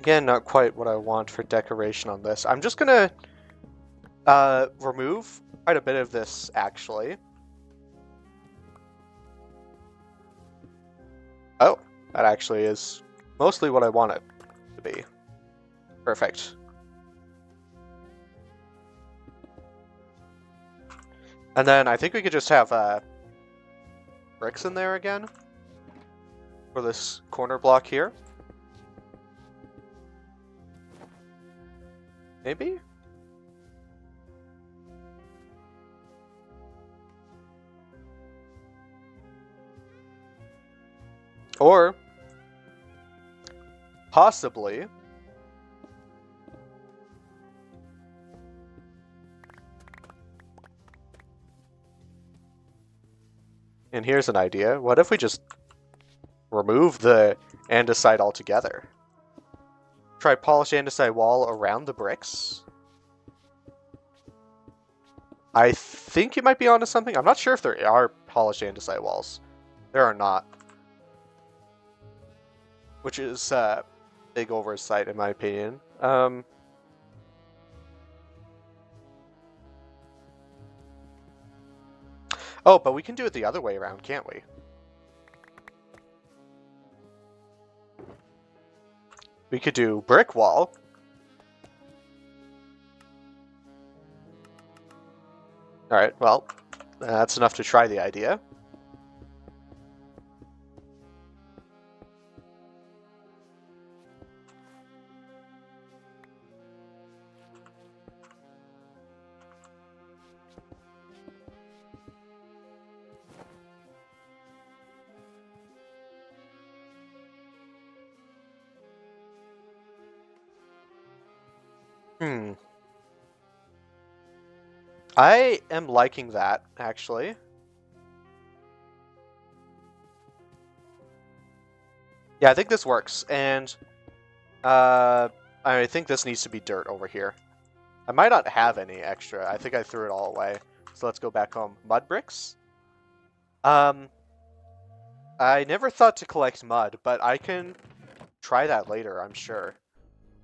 Again, not quite what I want for decoration on this. I'm just gonna remove quite a bit of this, actually. Oh, that actually is mostly what I want it to be. Perfect. And then I think we could just have bricks in there again for this corner block here. Maybe? Or possibly and here's an idea. What if we just remove the andesite altogether? Try polish andesite wall around the bricks. I think you might be onto something. I'm not sure if there are polished andesite walls. There are not. Which is a big oversight in my opinion. Oh, but we can do it the other way around, can't we? We could do brick wall. Alright, well, that's enough to try the idea. I am liking that, actually. Yeah, I think this works, and I think this needs to be dirt over here. I might not have any extra. I think I threw it all away. So let's go back home. Mud bricks? I never thought to collect mud, but I can try that later, I'm sure.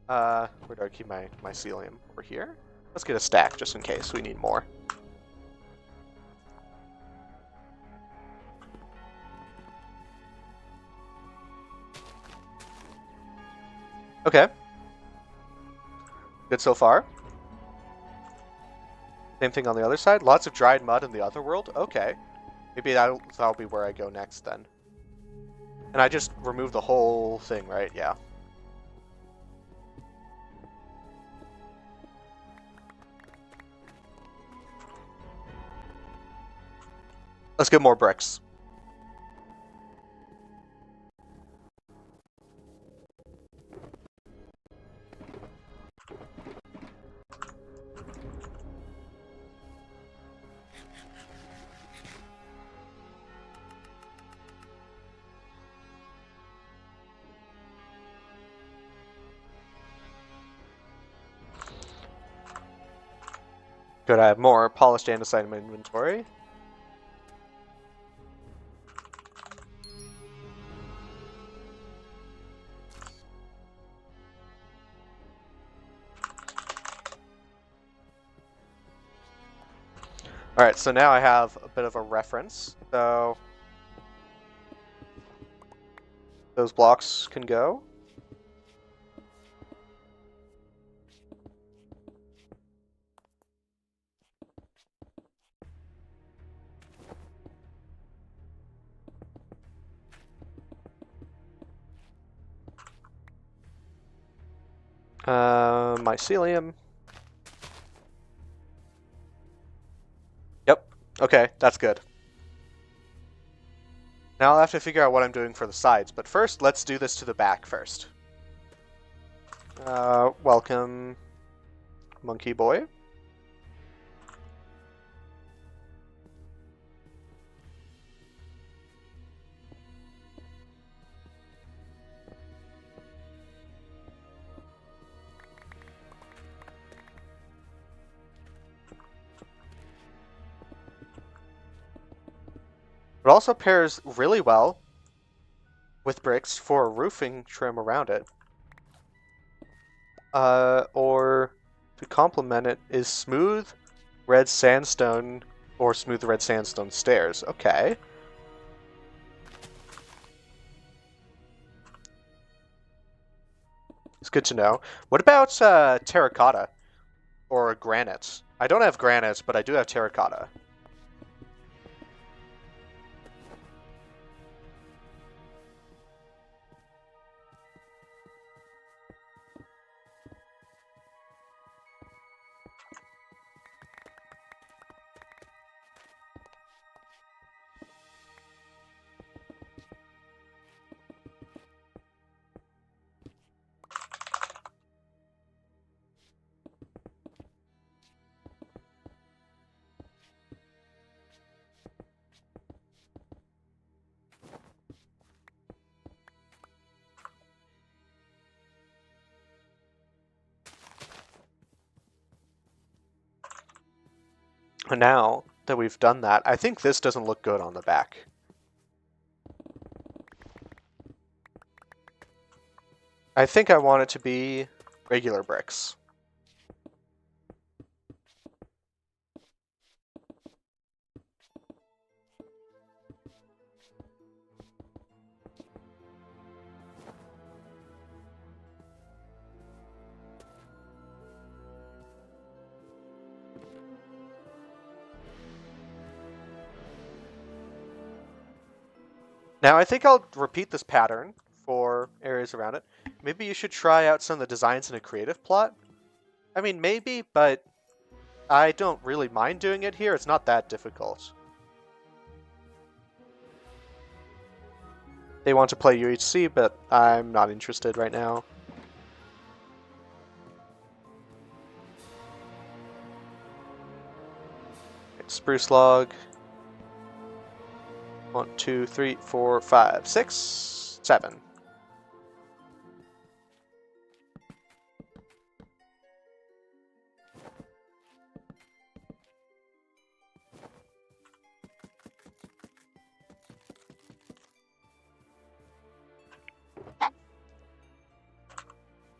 Where do I keep my mycelium? Over here? Let's get a stack, just in case we need more. Okay. Good so far. Same thing on the other side. Lots of dried mud in the other world. Okay. Maybe that'll be where I go next then. And I just remove the whole thing, right? Yeah. Let's get more bricks. Good, I have more polished andesite in my inventory. Alright, so now I have a bit of a reference. So those blocks can go. Mycelium. Yep. Okay, that's good. Now I'll have to figure out what I'm doing for the sides, but first, let's do this to the back first. Welcome, monkey boy. It also pairs really well with bricks for roofing trim around it. Or to complement it is smooth red sandstone or smooth red sandstone stairs. Okay. It's good to know. What about terracotta or granite? I don't have granite, but I do have terracotta. Now that we've done that, I think this doesn't look good on the back. I think I want it to be regular bricks. Now I think I'll repeat this pattern for areas around it. Maybe you should try out some of the designs in a creative plot. I mean, maybe, but I don't really mind doing it here. It's not that difficult. They want to play UHC, but I'm not interested right now. Spruce log. 1, 2, 3, 4, 5, 6, 7.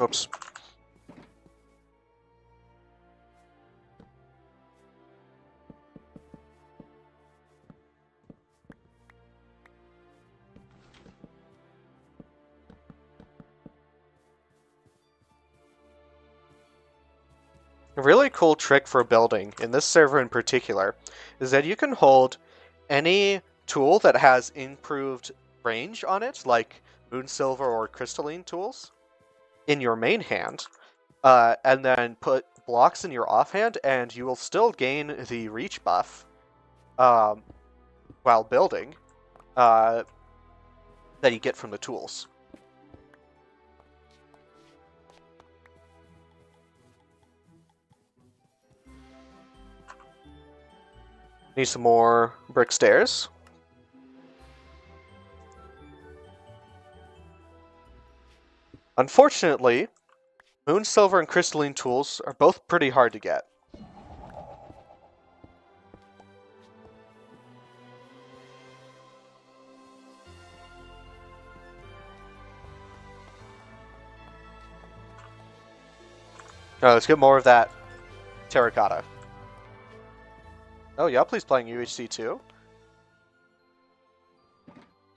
Oops. A really cool trick for building, in this server in particular, is that you can hold any tool that has improved range on it, like moon silver or crystalline tools, in your main hand, and then put blocks in your offhand, and you will still gain the reach buff while building that you get from the tools. Need some more brick stairs. Unfortunately, moon silver and crystalline tools are both pretty hard to get. Let's get more of that terracotta. Oh, yeah, please playing UHC too.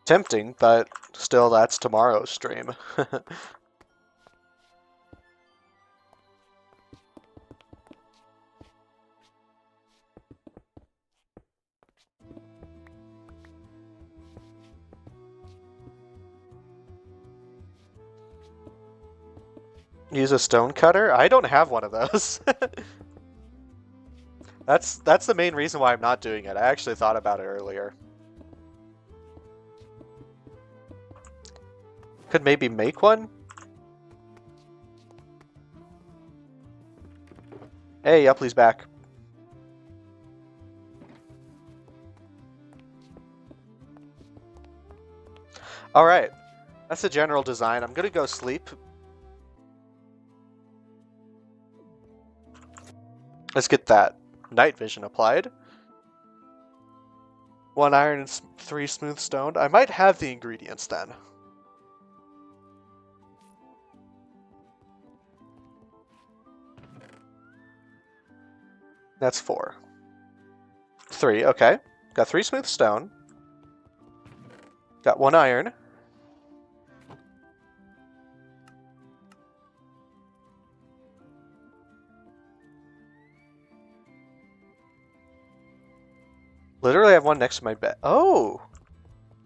Tempting, but Still, that's tomorrow's stream. Use a stone cutter? I don't have one of those. That's the main reason why I'm not doing it. I actually thought about it earlier. Could maybe make one? Hey, Yupply's back. Alright, that's the general design. I'm gonna go sleep. Let's get that night vision applied. 1 iron and 3 smooth stone. I might have the ingredients then. That's 4. 3, okay. Got 3 smooth stone. Got 1 iron. Literally, I have one next to my bed. Oh!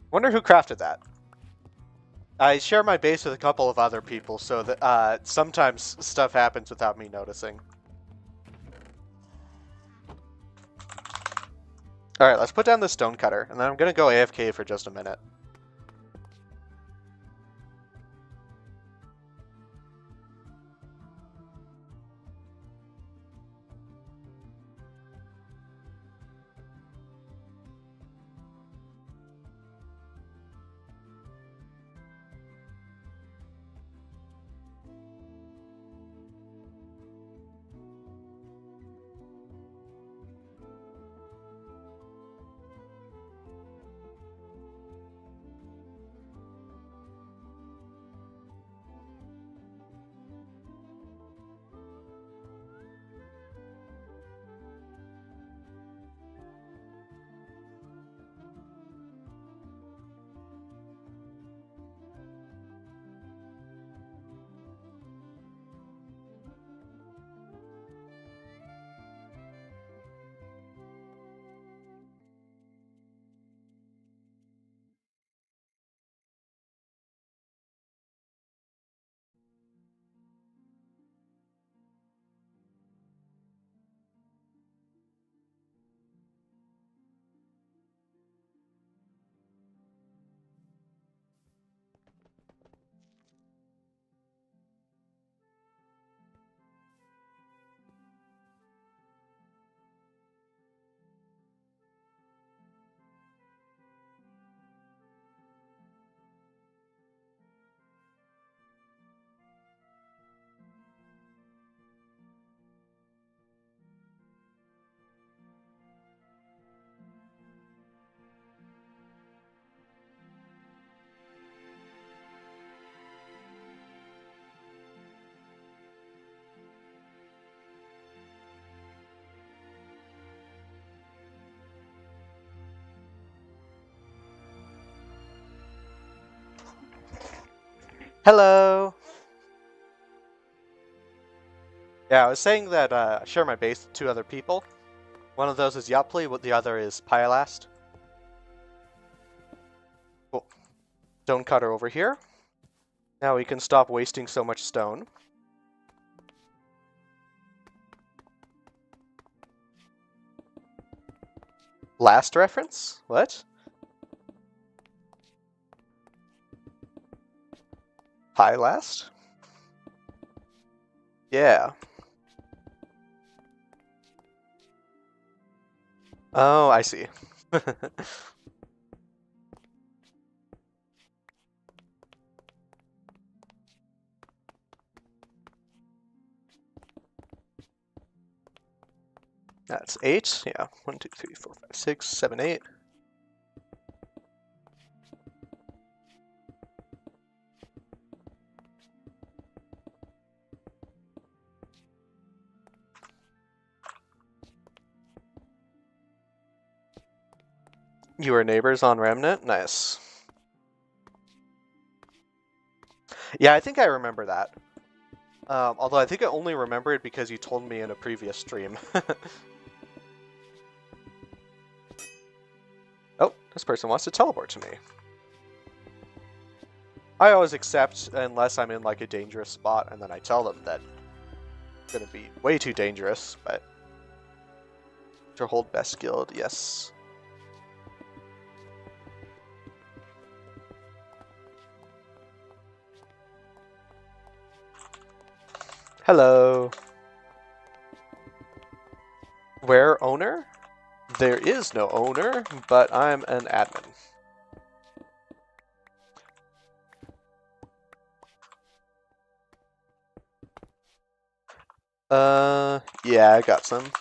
Wonder who crafted that. I share my base with a couple of other people, so that sometimes stuff happens without me noticing. Alright, let's put down the stone cutter, and then I'm gonna go AFK for just a minute. Hello! Yeah, I was saying that I share my base with 2 other people. One of those is Yupply, the other is Pylast. Cool. Stone cutter over here. Now we can stop wasting so much stone. Last reference? What? Pylast? Yeah. Oh, I see. That's 8. Yeah. 1, 2, 3, 4, 5, 6, 7, 8. You are neighbors on Remnant? Nice. Yeah, I think I remember that. Although I think I only remember it because you told me in a previous stream. Oh, this person wants to teleport to me. I always accept unless I'm in like a dangerous spot, and then I tell them that it's gonna be way too dangerous, but to hold best guild, yes. Hello. Where owner? There is no owner, but I'm an admin. Yeah, I got some.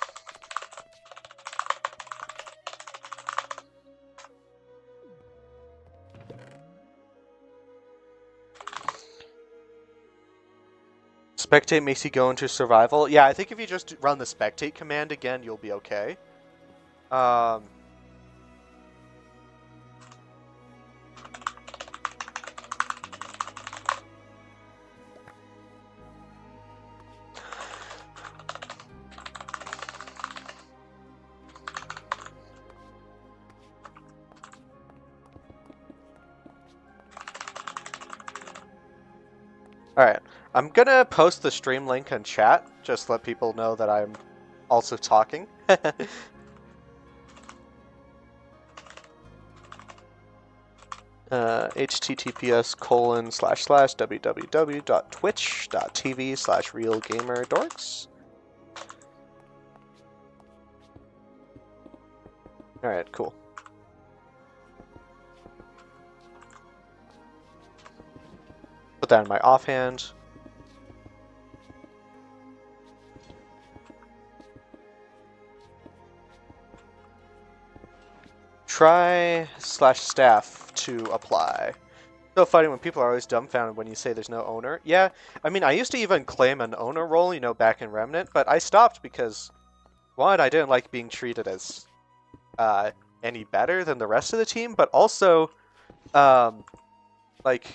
Spectate makes you go into survival. Yeah, I think if you just run the spectate command again, you'll be okay. Alright, I'm gonna post the stream link in chat, just let people know that I'm also talking. https://www.twitch.tv/realgamerdorks. Alright, cool. Put that in my offhand. Try/staff to apply. So funny when people are always dumbfounded when you say there's no owner. Yeah, I mean, I used to even claim an owner role, you know, back in Remnant, but I stopped because, one, I didn't like being treated as any better than the rest of the team, but also, like,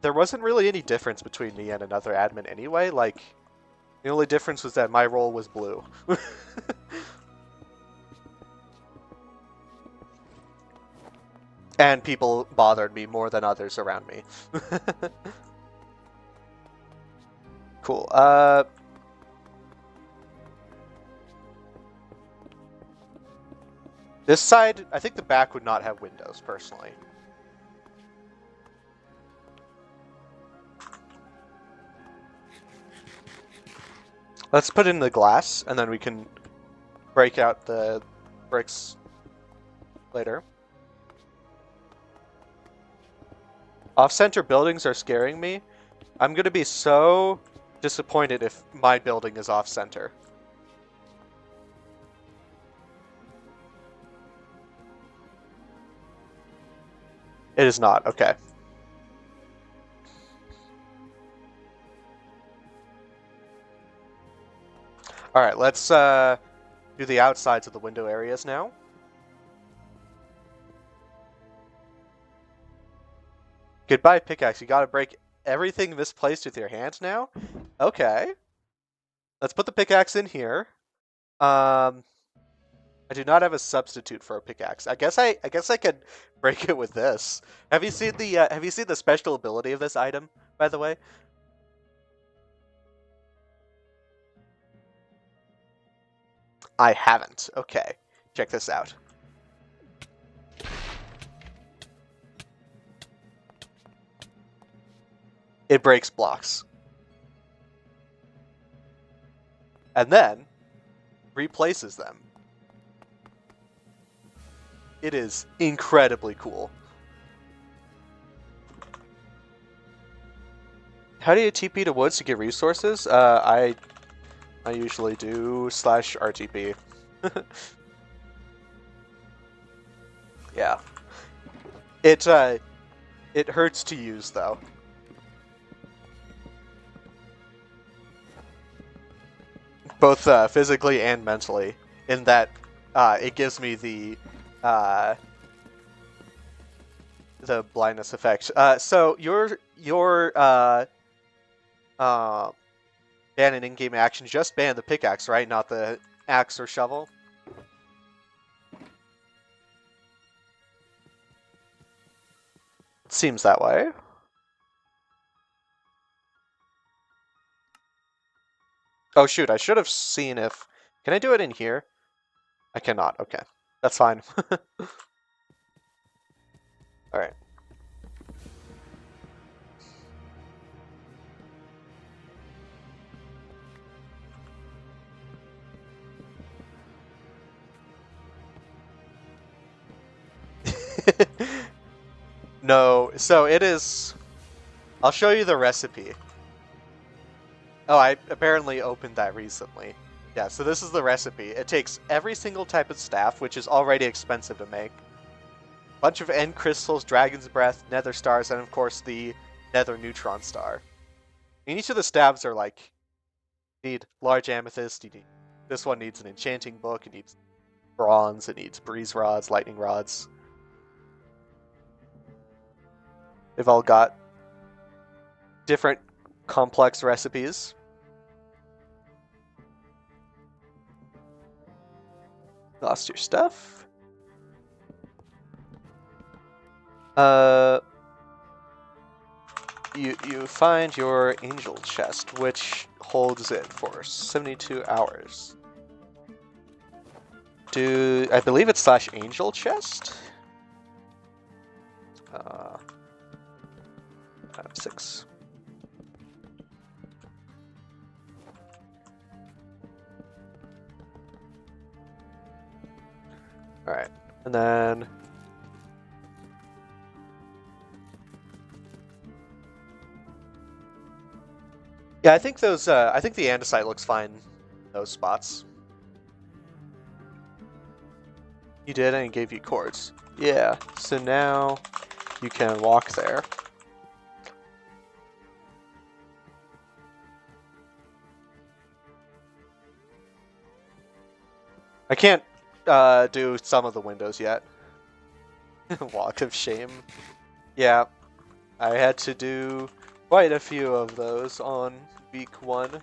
there wasn't really any difference between me and another admin anyway. Like, the only difference was that my role was blue. And people bothered me more than others around me. Cool. This side, I think the back would not have windows, personally. Let's put in the glass, and then we can break out the bricks later. Off-center buildings are scaring me. I'm gonna be so disappointed if my building is off-center. It is not, okay. Alright, let's do the outsides of the window areas now. Goodbye, pickaxe. You gotta break everything misplaced with your hands now? Okay. Let's put the pickaxe in here. I do not have a substitute for a pickaxe. I guess I could break it with this. Have you seen the special ability of this item, by the way? I haven't. Okay. Check this out. It breaks blocks. And then replaces them. It is incredibly cool. How do you TP to woods to get resources? I usually do /RTP. Yeah. It hurts to use though. Both physically and mentally, in that it gives me the the blindness effect. So your ban an in-game action just ban the pickaxe, right? Not the axe or shovel. It seems that way. Oh shoot, I should have seen if... Can I do it in here? I cannot, okay. That's fine. Alright. No, so it is... I'll show you the recipe. Oh, I apparently opened that recently. Yeah, so this is the recipe. It takes every single type of staff, which is already expensive to make. Bunch of end crystals, dragon's breath, nether stars, and of course the nether neutron star. And each of the staves are like, you need large amethyst, this one needs an enchanting book, it needs bronze, it needs breeze rods, lightning rods. They've all got different complex recipes. Lost your stuff. You find your angel chest, which holds it for 72 hours. I believe it's /angel chest? 6. Alright, and then... Yeah, I think those, I think the andesite looks fine in those spots. You did, and it gave you cords. Yeah, so now you can walk there. I can't do some of the windows yet. Walk of shame. Yeah, I had to do quite a few of those on week 1.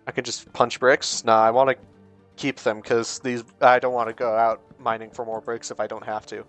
I could just punch bricks. Nah, I want to keep them because I don't want to go out mining for more bricks if I don't have to.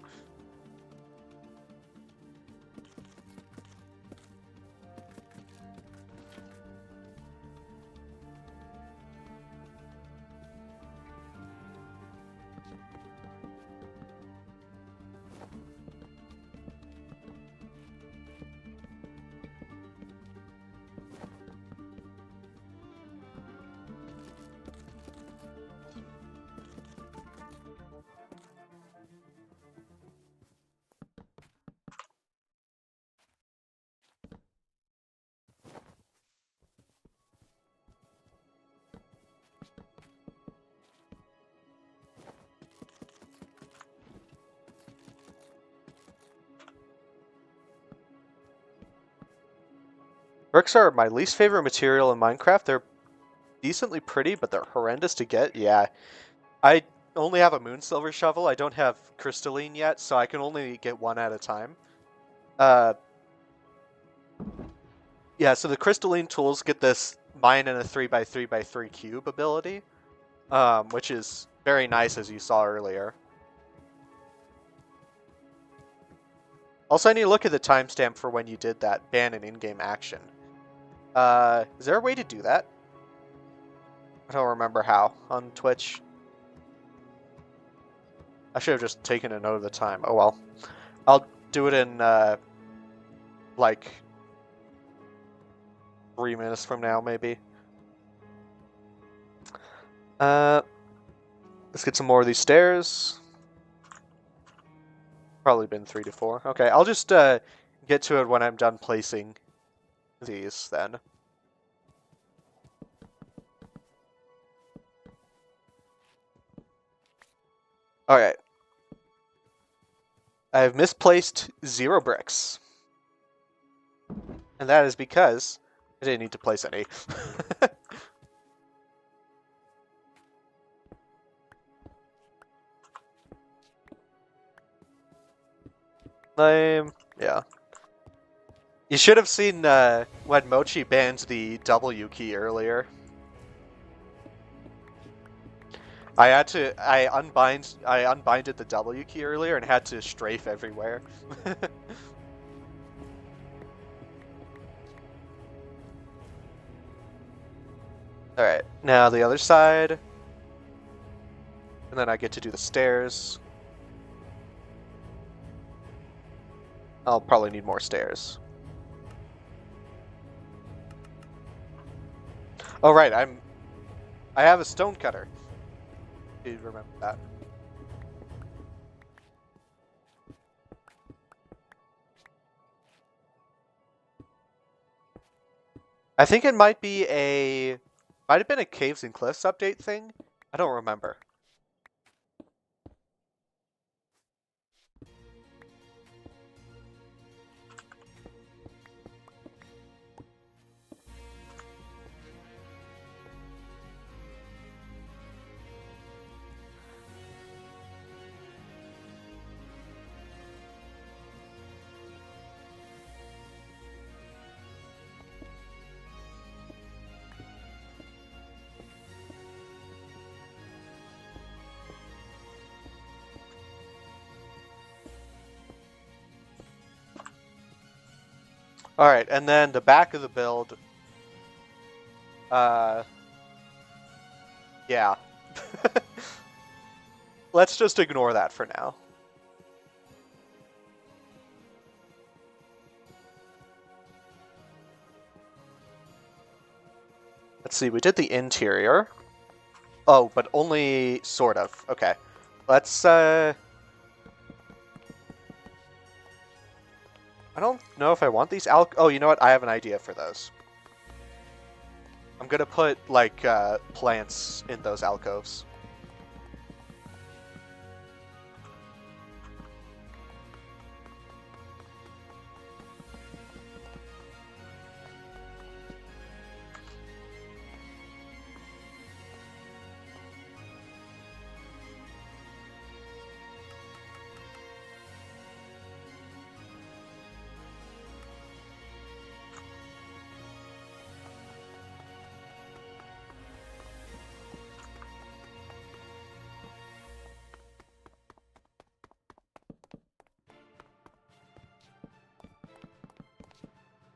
Bricks are my least favorite material in Minecraft. They're decently pretty, but they're horrendous to get. Yeah, I only have a moon silver shovel. I don't have crystalline yet, so I can only get one at a time. Yeah, so the crystalline tools get this mine in a 3x3x3 cube ability, which is very nice, as you saw earlier. Also, I need to look at the timestamp for when you did that ban an in-game action. Is there a way to do that? I don't remember how on Twitch. I should have just taken a note of the time. Oh well. I'll do it in, like, 3 minutes from now, maybe. Let's get some more of these stairs. Probably been 3 to 4. Okay, I'll just, get to it when I'm done placing these, then. Alright. I have misplaced 0 bricks. And that is because I didn't need to place any. Lame. Yeah. You should have seen when Mochi banned the W key earlier. I unbinded the W key earlier and had to strafe everywhere. Alright, now the other side. And then I get to do the stairs. I'll probably need more stairs. Oh right, I have a stone cutter. Do you remember that? I think it might have been a Caves and Cliffs update thing. I don't remember. Alright, and then the back of the build. Yeah. Let's just ignore that for now. Let's see, we did the interior. Oh, but only sort of. Okay. Let's, I don't know if I want these oh, you know what? I have an idea for those. I'm gonna put, like, plants in those alcoves.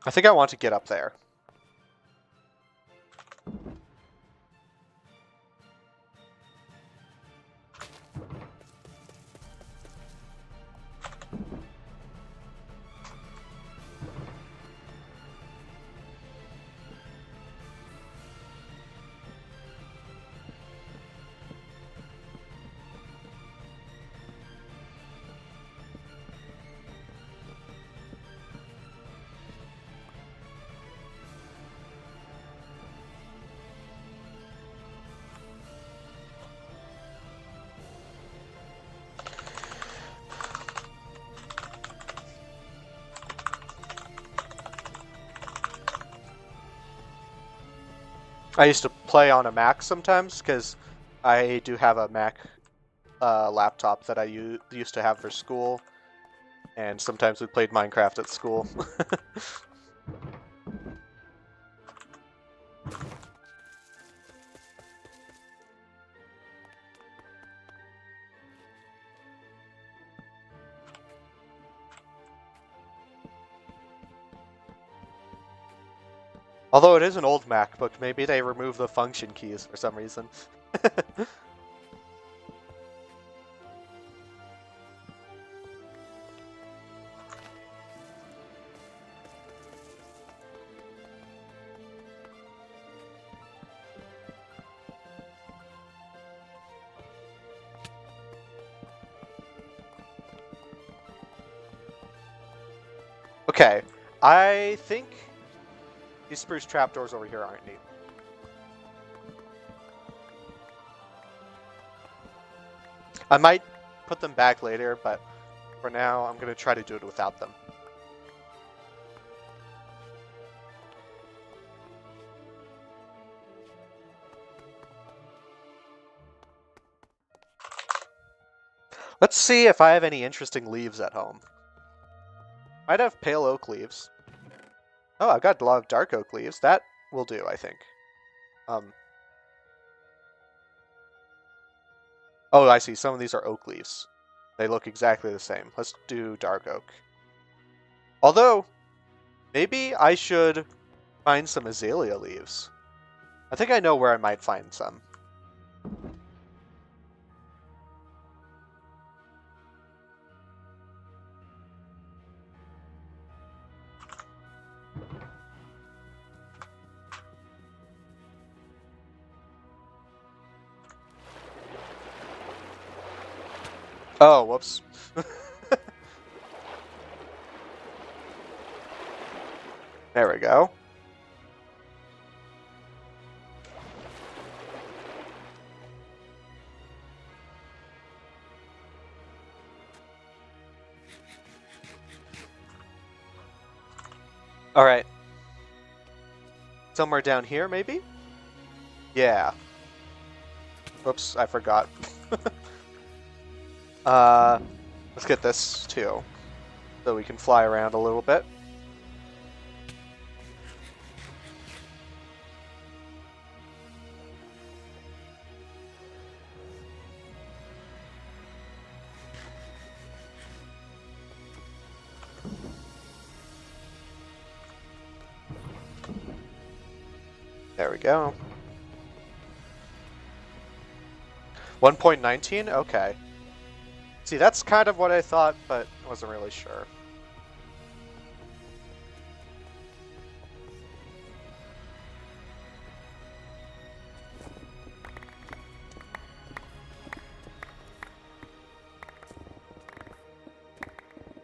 I think I want to get up there. I used to play on a Mac sometimes, because I do have a Mac laptop that I used to have for school, and sometimes we played Minecraft at school. Although it is an old MacBook, maybe they remove the function keys for some reason. Okay, I think these spruce trapdoors over here aren't neat. I might put them back later, but for now I'm going to try to do it without them. Let's see if I have any interesting leaves at home. Might have pale oak leaves. Oh, I've got a lot of dark oak leaves. That will do, I think. Oh, I see. Some of these are oak leaves. They look exactly the same. Let's do dark oak. Although, maybe I should find some azalea leaves. I think I know where I might find some. Oh, whoops. There we go. Alright. Somewhere down here, maybe? Yeah. Whoops, I forgot. Let's get this, too. So we can fly around a little bit. There we go. 1.19? Okay. See, that's kind of what I thought, but I wasn't really sure.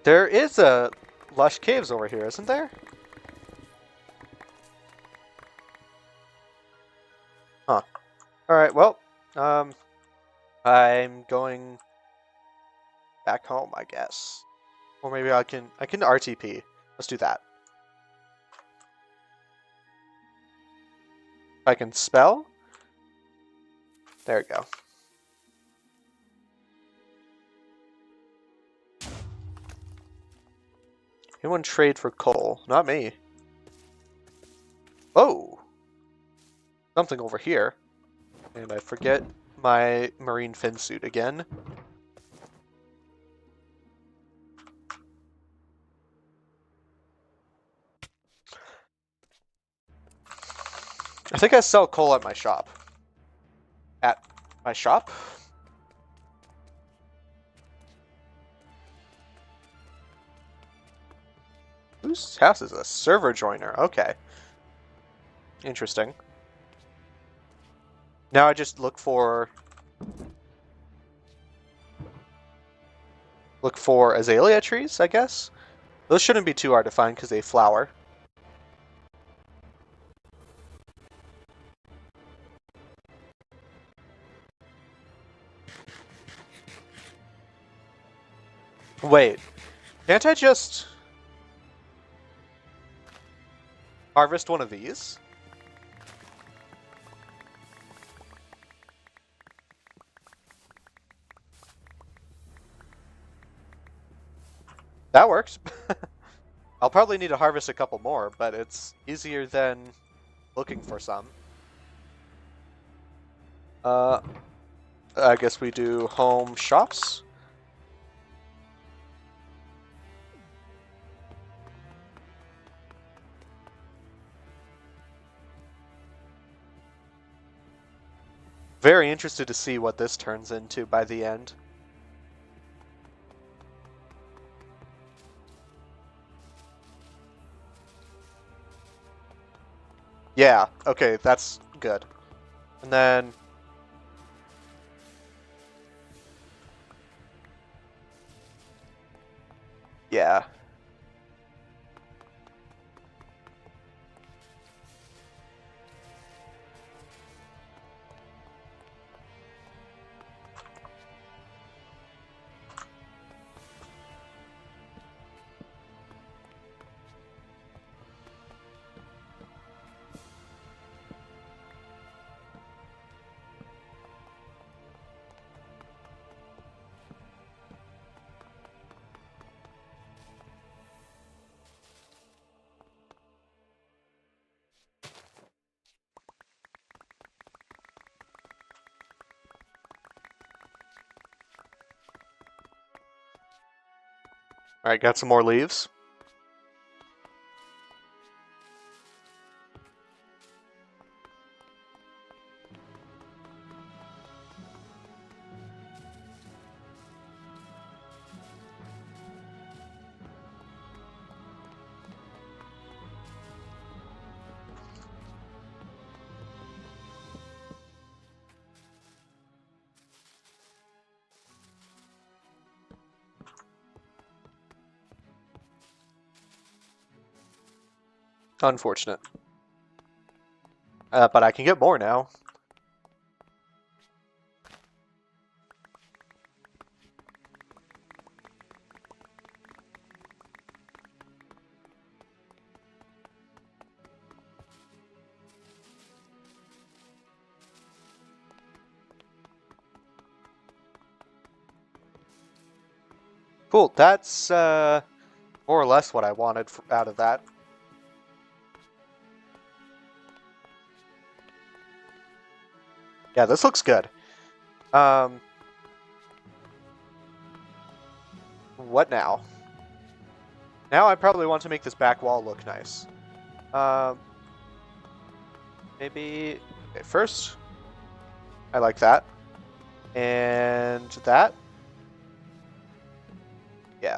There is a lush caves over here, isn't there? Huh. Alright, well, I'm going back home, I guess. Or maybe I can RTP. Let's do that. If I can spell? There we go. Anyone trade for coal? Not me. Oh! Something over here. And I forget my marine fin suit again. I think I sell coal at my shop. At my shop? Whose house is this? Server joiner. Okay. Interesting. Now I just look for azalea trees, I guess. Those shouldn't be too hard to find because they flower. Wait, can't I just harvest one of these? That works. I'll probably need to harvest a couple more, but it's easier than looking for some. I guess we do home shops. Very interested to see what this turns into by the end. Yeah, okay, that's good. And then... yeah. Alright, got some more leaves. Unfortunate. But I can get more now. Cool, that's more or less what I wanted out of that. Yeah, this looks good. What now? Now I probably want to make this back wall look nice. Maybe... Okay, first, I like that. And that. Yeah.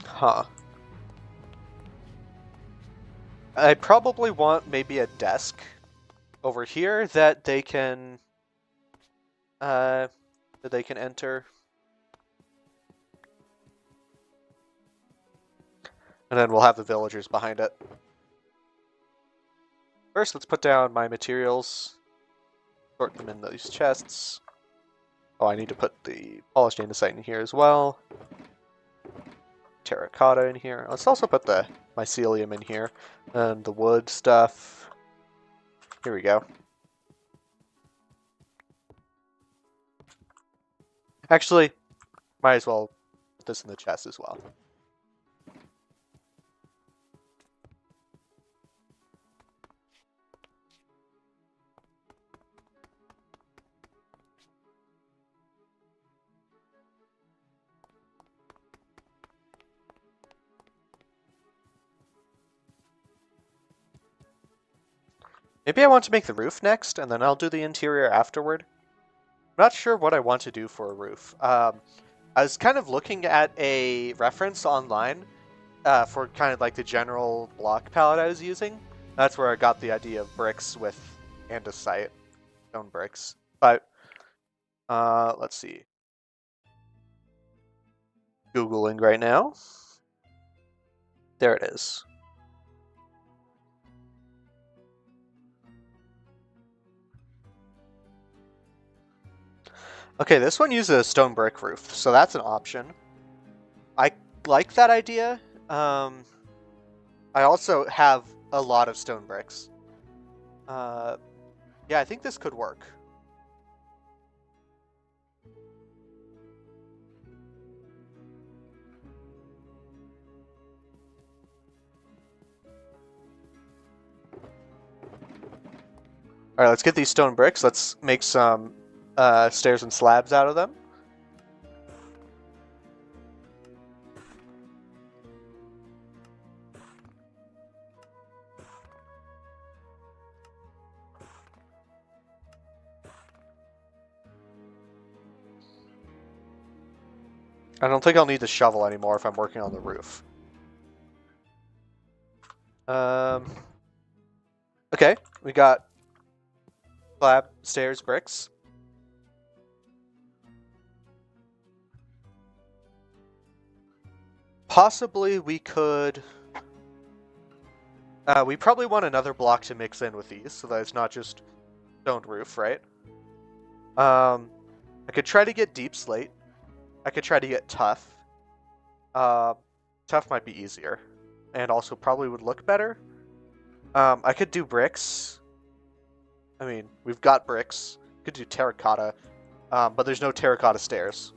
Huh. I probably want maybe a desk over here that they can enter. And then we'll have the villagers behind it. First, let's put down my materials. Sort them in these chests. Oh, I need to put the polished andesite in here as well. Terracotta in here. Let's also put the mycelium in here. And the wood stuff. Here we go. Actually, might as well put this in the chest as well. Maybe I want to make the roof next, and then I'll do the interior afterward. I'm not sure what I want to do for a roof. I was kind of looking at a reference online for kind of like the general block palette I was using. That's where I got the idea of bricks with andesite, stone bricks. But let's see. Googling right now. There it is. Okay, this one uses a stone brick roof, so that's an option. I like that idea. I also have a lot of stone bricks. Yeah, I think this could work. Alright, let's get these stone bricks. Let's make some stairs and slabs out of them. I don't think I'll need the shovel anymore if I'm working on the roof. Okay, we got slab, stairs, bricks. Possibly we could... we probably want another block to mix in with these, so that it's not just stone roof, right? I could try to get deep slate. I could try to get tough. Tough might be easier, and also probably would look better. I could do bricks. I mean, we've got bricks. Could do terracotta, but there's no terracotta stairs.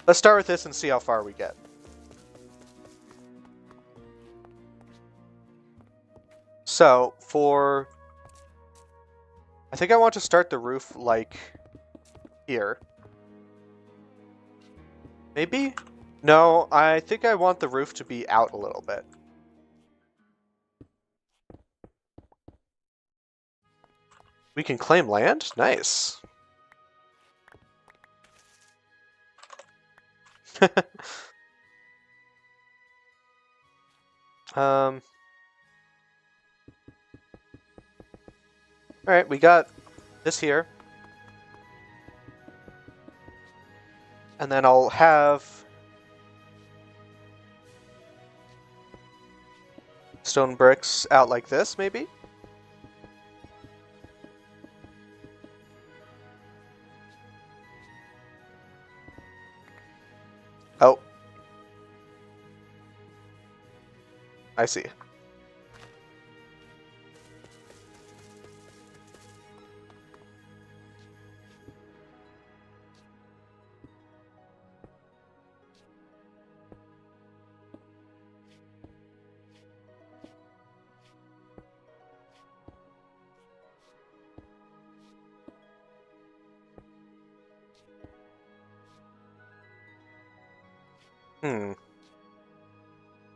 Let's start with this and see how far we get. So, I think I want to start the roof, like, here. Maybe? No, I think I want the roof to be out a little bit. We can claim land? Nice. Alright, we got this here. And then I'll have stone bricks out like this, maybe? Oh. I see.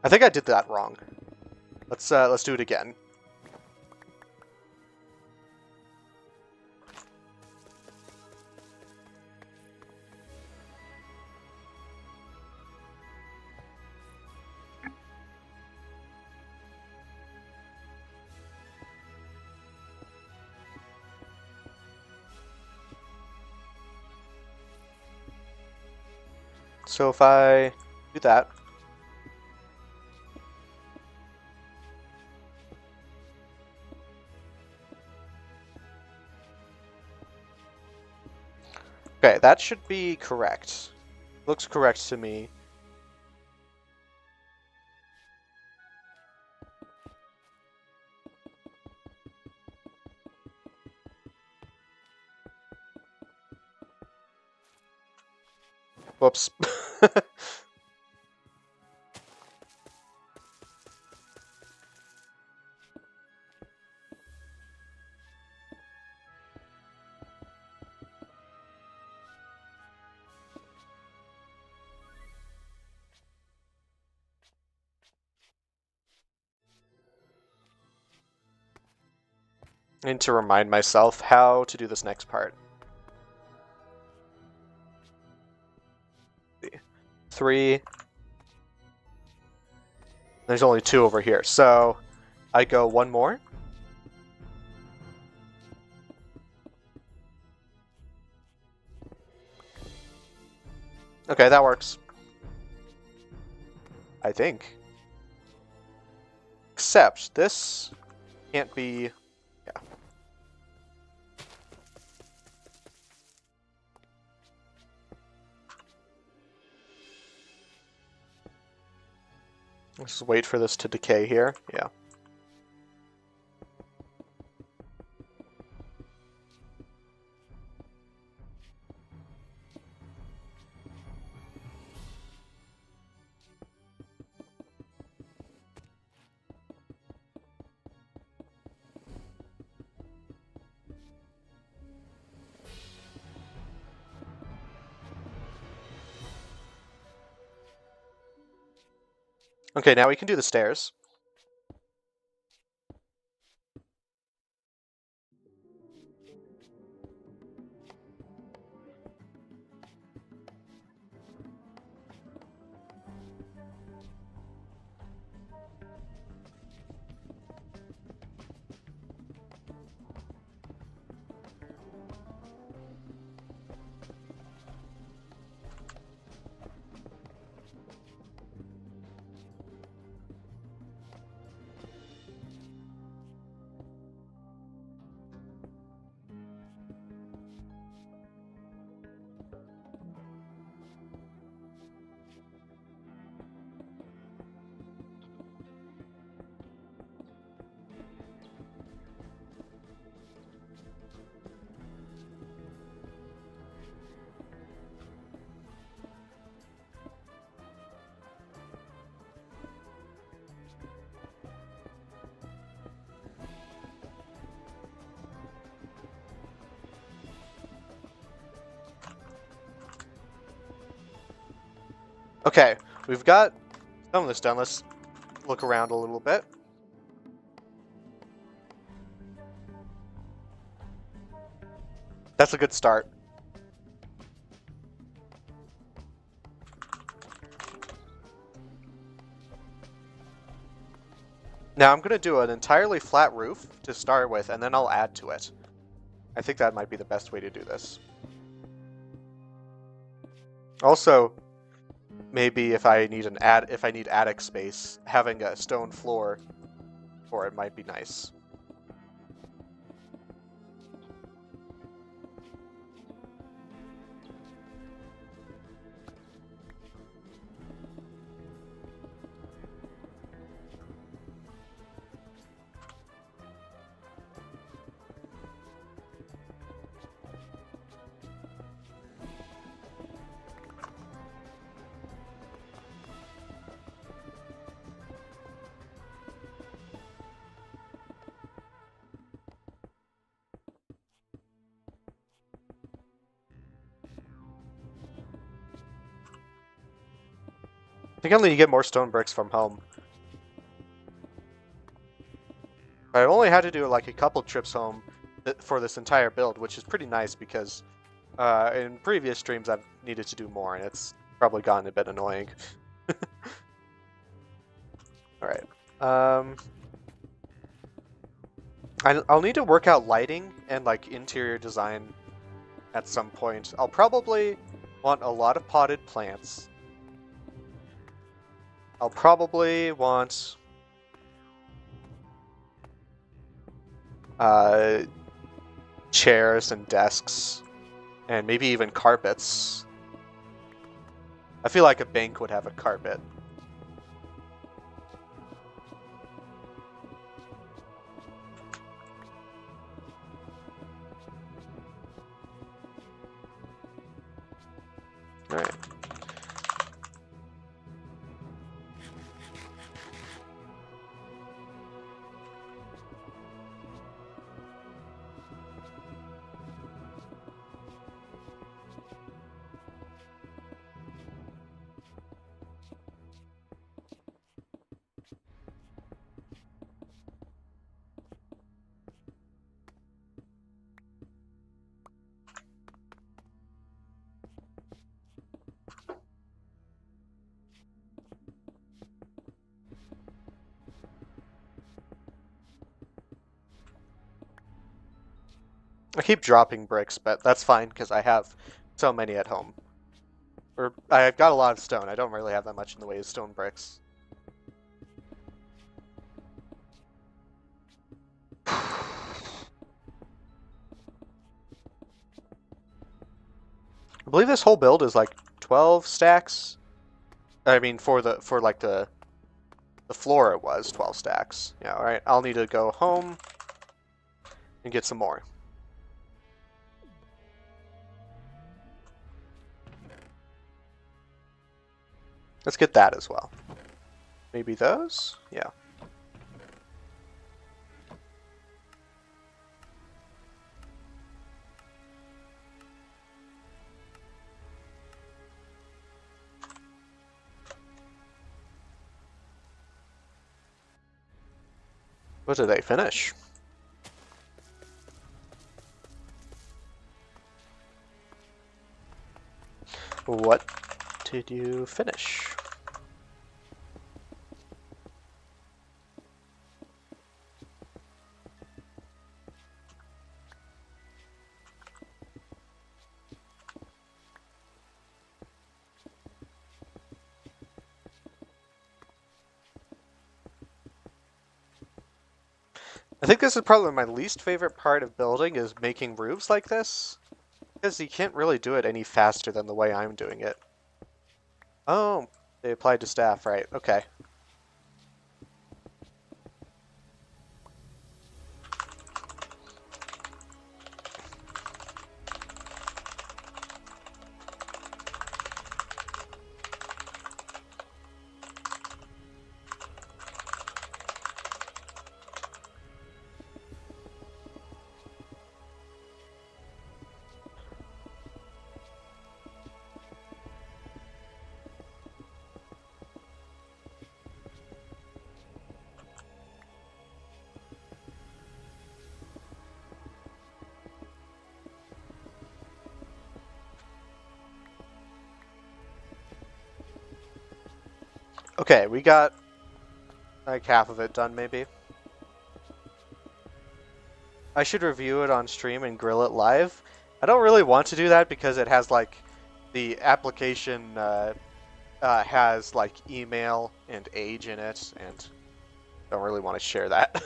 I think I did that wrong. Let's do it again. So if I do that, okay, that should be correct. Looks correct to me. Whoops. I need to remind myself how to do this next part. 3. There's only 2 over here, so I go 1 more. Okay, that works. I think. Except this can't be... Yeah. Let's just wait for this to decay here. Yeah. Okay, now we can do the stairs. Okay, we've got some of this done. Let's look around a little bit. That's a good start. Now I'm going to do an entirely flat roof to start with, and then I'll add to it. I think that might be the best way to do this. Also, maybe if I need attic space, having a stone floor for it might be nice. I think only you get more stone bricks from home. I only had to do like a couple trips home for this entire build, which is pretty nice because in previous streams I've needed to do more, and it's probably gotten a bit annoying. Alright. I'll need to work out lighting and like interior design at some point. I'll probably want a lot of potted plants. I'll probably want chairs and desks, and maybe even carpets. I feel like a bank would have a carpet. Alright. I keep dropping bricks, but that's fine because I have so many at home. Or I've got a lot of stone. I don't really have that much in the way of stone bricks. I believe this whole build is like 12 stacks. I mean, for the floor it was 12 stacks. Yeah, all right. I'll need to go home and get some more. Let's get that as well. Maybe those? Yeah. What did they finish? What did you finish? I think this is probably my least favorite part of building is making roofs like this. Because you can't really do it any faster than the way I'm doing it. Oh, they applied to staff, right, okay. Okay, we got like half of it done, maybe. I should review it on stream and grill it live. I don't really want to do that because it has like the application has like email and age in it, and don't really want to share that.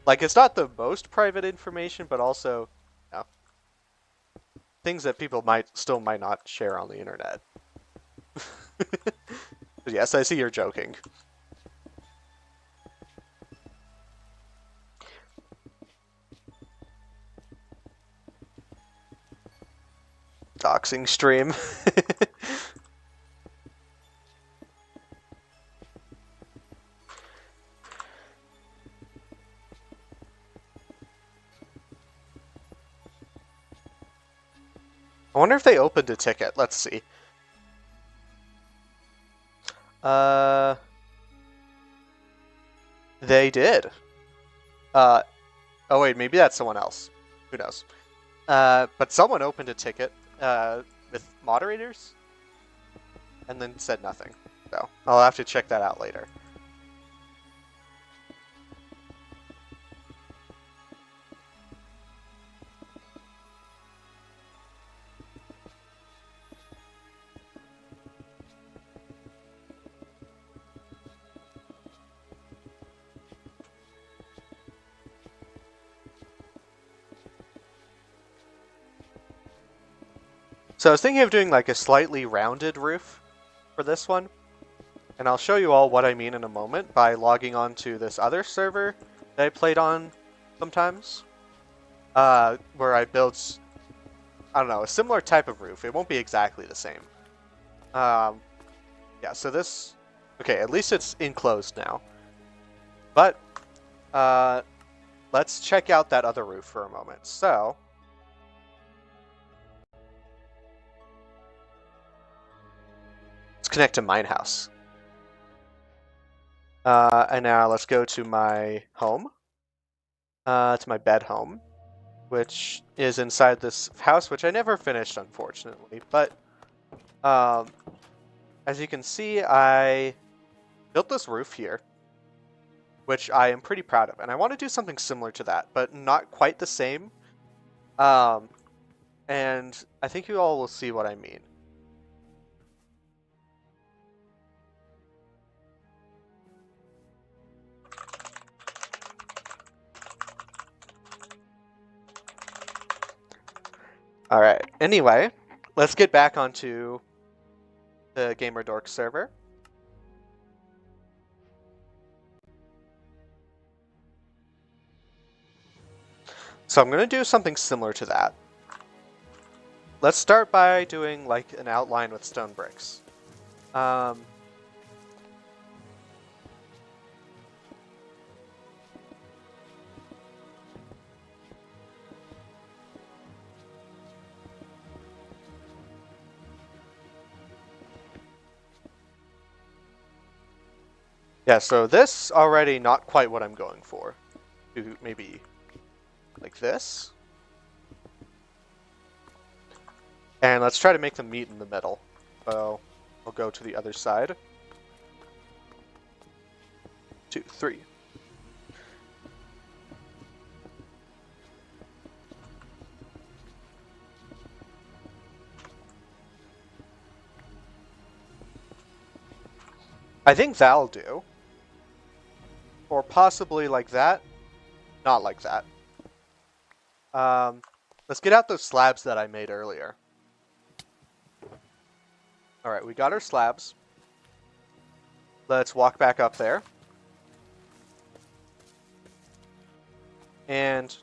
Like, it's not the most private information, but also, you know, things that people might not share on the internet. Yes, I see you're joking. Doxing stream. I wonder if they opened a ticket. Let's see. They did. Oh wait, maybe that's someone else. Who knows? But someone opened a ticket with moderators and then said nothing. So I'll have to check that out later. So I was thinking of doing like a slightly rounded roof for this one, and I'll show you all what I mean in a moment by logging on to this other server that I played on sometimes, where I built, I don't know, a similar type of roof. It won't be exactly the same. Yeah, so this, okay, at least it's enclosed now. But let's check out that other roof for a moment. So let's connect to Mine House. And now let's go to my home, to my bed home, which is inside this house, which I never finished, unfortunately. But as you can see, I built this roof here, which I am pretty proud of. And I want to do something similar to that, but not quite the same. And I think you all will see what I mean. All right. Anyway, let's get back onto the Gamer Dorks server. So I'm going to do something similar to that. Let's start by doing like an outline with stone bricks. Yeah, so this already not quite what I'm going for. Maybe like this. And let's try to make them meet in the middle. So I'll go to the other side. 2, 3. I think that'll do. Or possibly like that. Not like that. Let's get out those slabs that I made earlier. Alright, we got our slabs. Let's walk back up there. And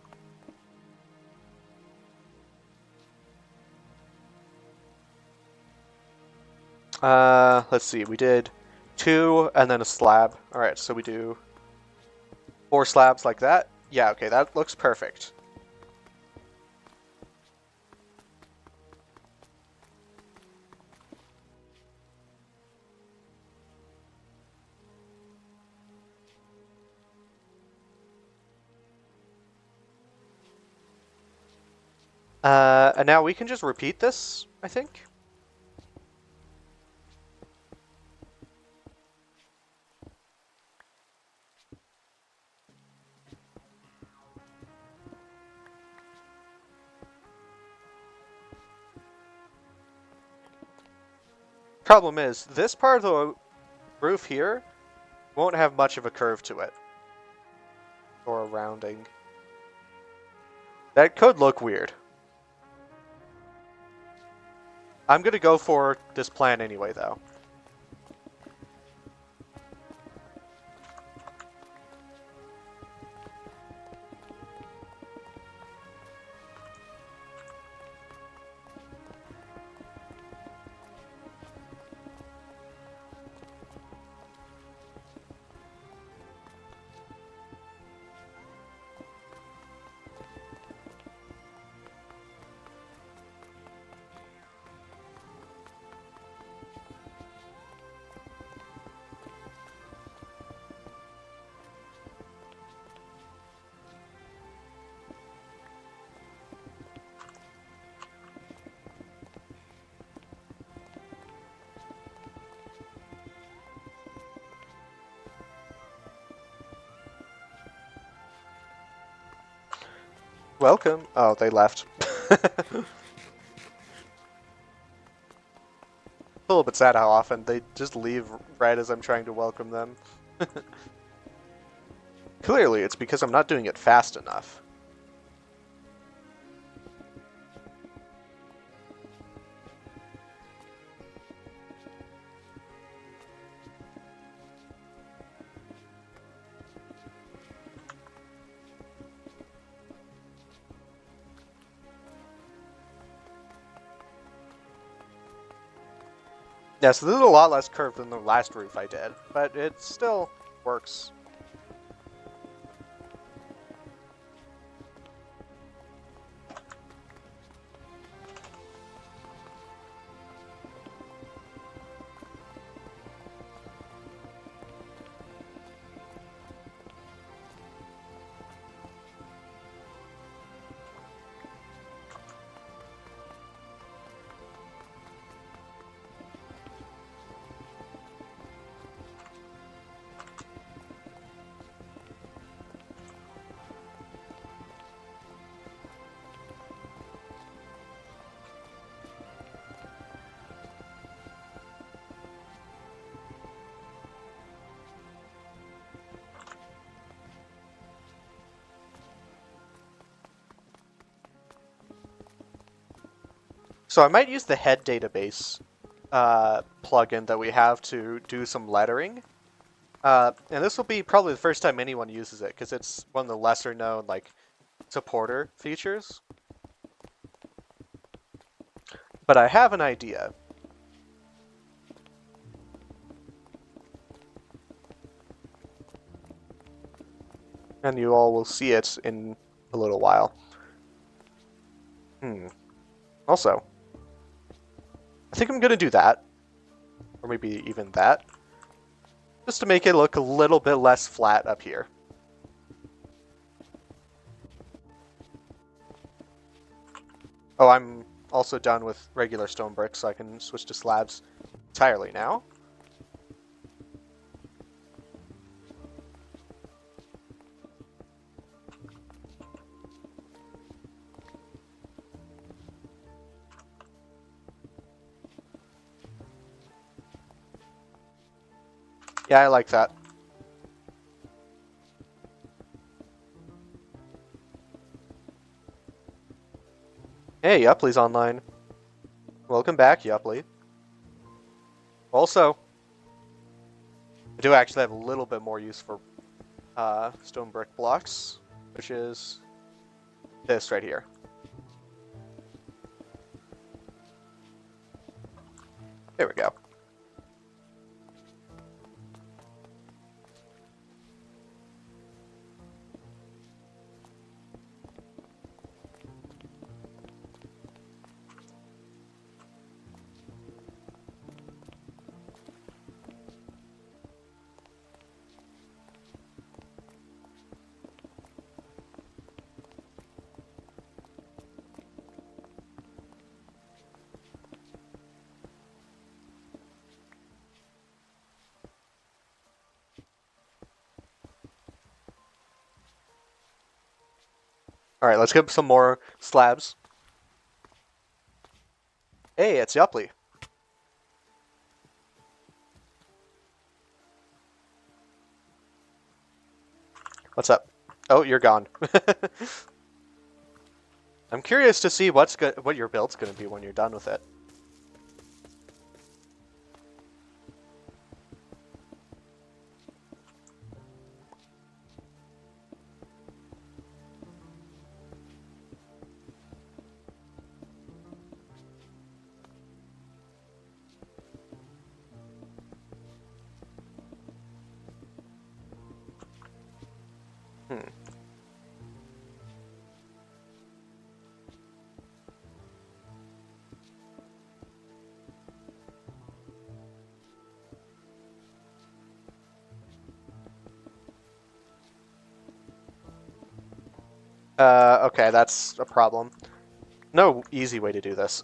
let's see, we did 2 and then a slab. Alright, so we do 4 slabs like that. Yeah, okay, that looks perfect. And now we can just repeat this, I think. Problem is, this part of the roof here won't have much of a curve to it. Or a rounding. That could look weird. I'm gonna go for this plan anyway, though. Welcome. Oh, they left. A little bit sad how often they just leave right as I'm trying to welcome them. Clearly, it's because I'm not doing it fast enough. Yeah, so this is a lot less curved than the last roof I did, but it still works. So I might use the head database plugin that we have to do some lettering. And this will be probably the first time anyone uses it, because it's one of the lesser known, like, supporter features. But I have an idea. And you all will see it in a little while. Also, I think I'm going to do that. Or maybe even that. Just to make it look a little bit less flat up here. Oh, I'm also done with regular stone bricks, so I can switch to slabs entirely now. Yeah, I like that. Hey, Yupley's online. Welcome back, Yupley. Also, I do actually have a little bit more use for stone brick blocks, which is this right here. There we go. Alright, let's get some more slabs. Hey, it's Yupley. What's up? Oh, you're gone. I'm curious to see what your build's gonna be when you're done with it. Hmm. Okay, that's a problem. No easy way to do this.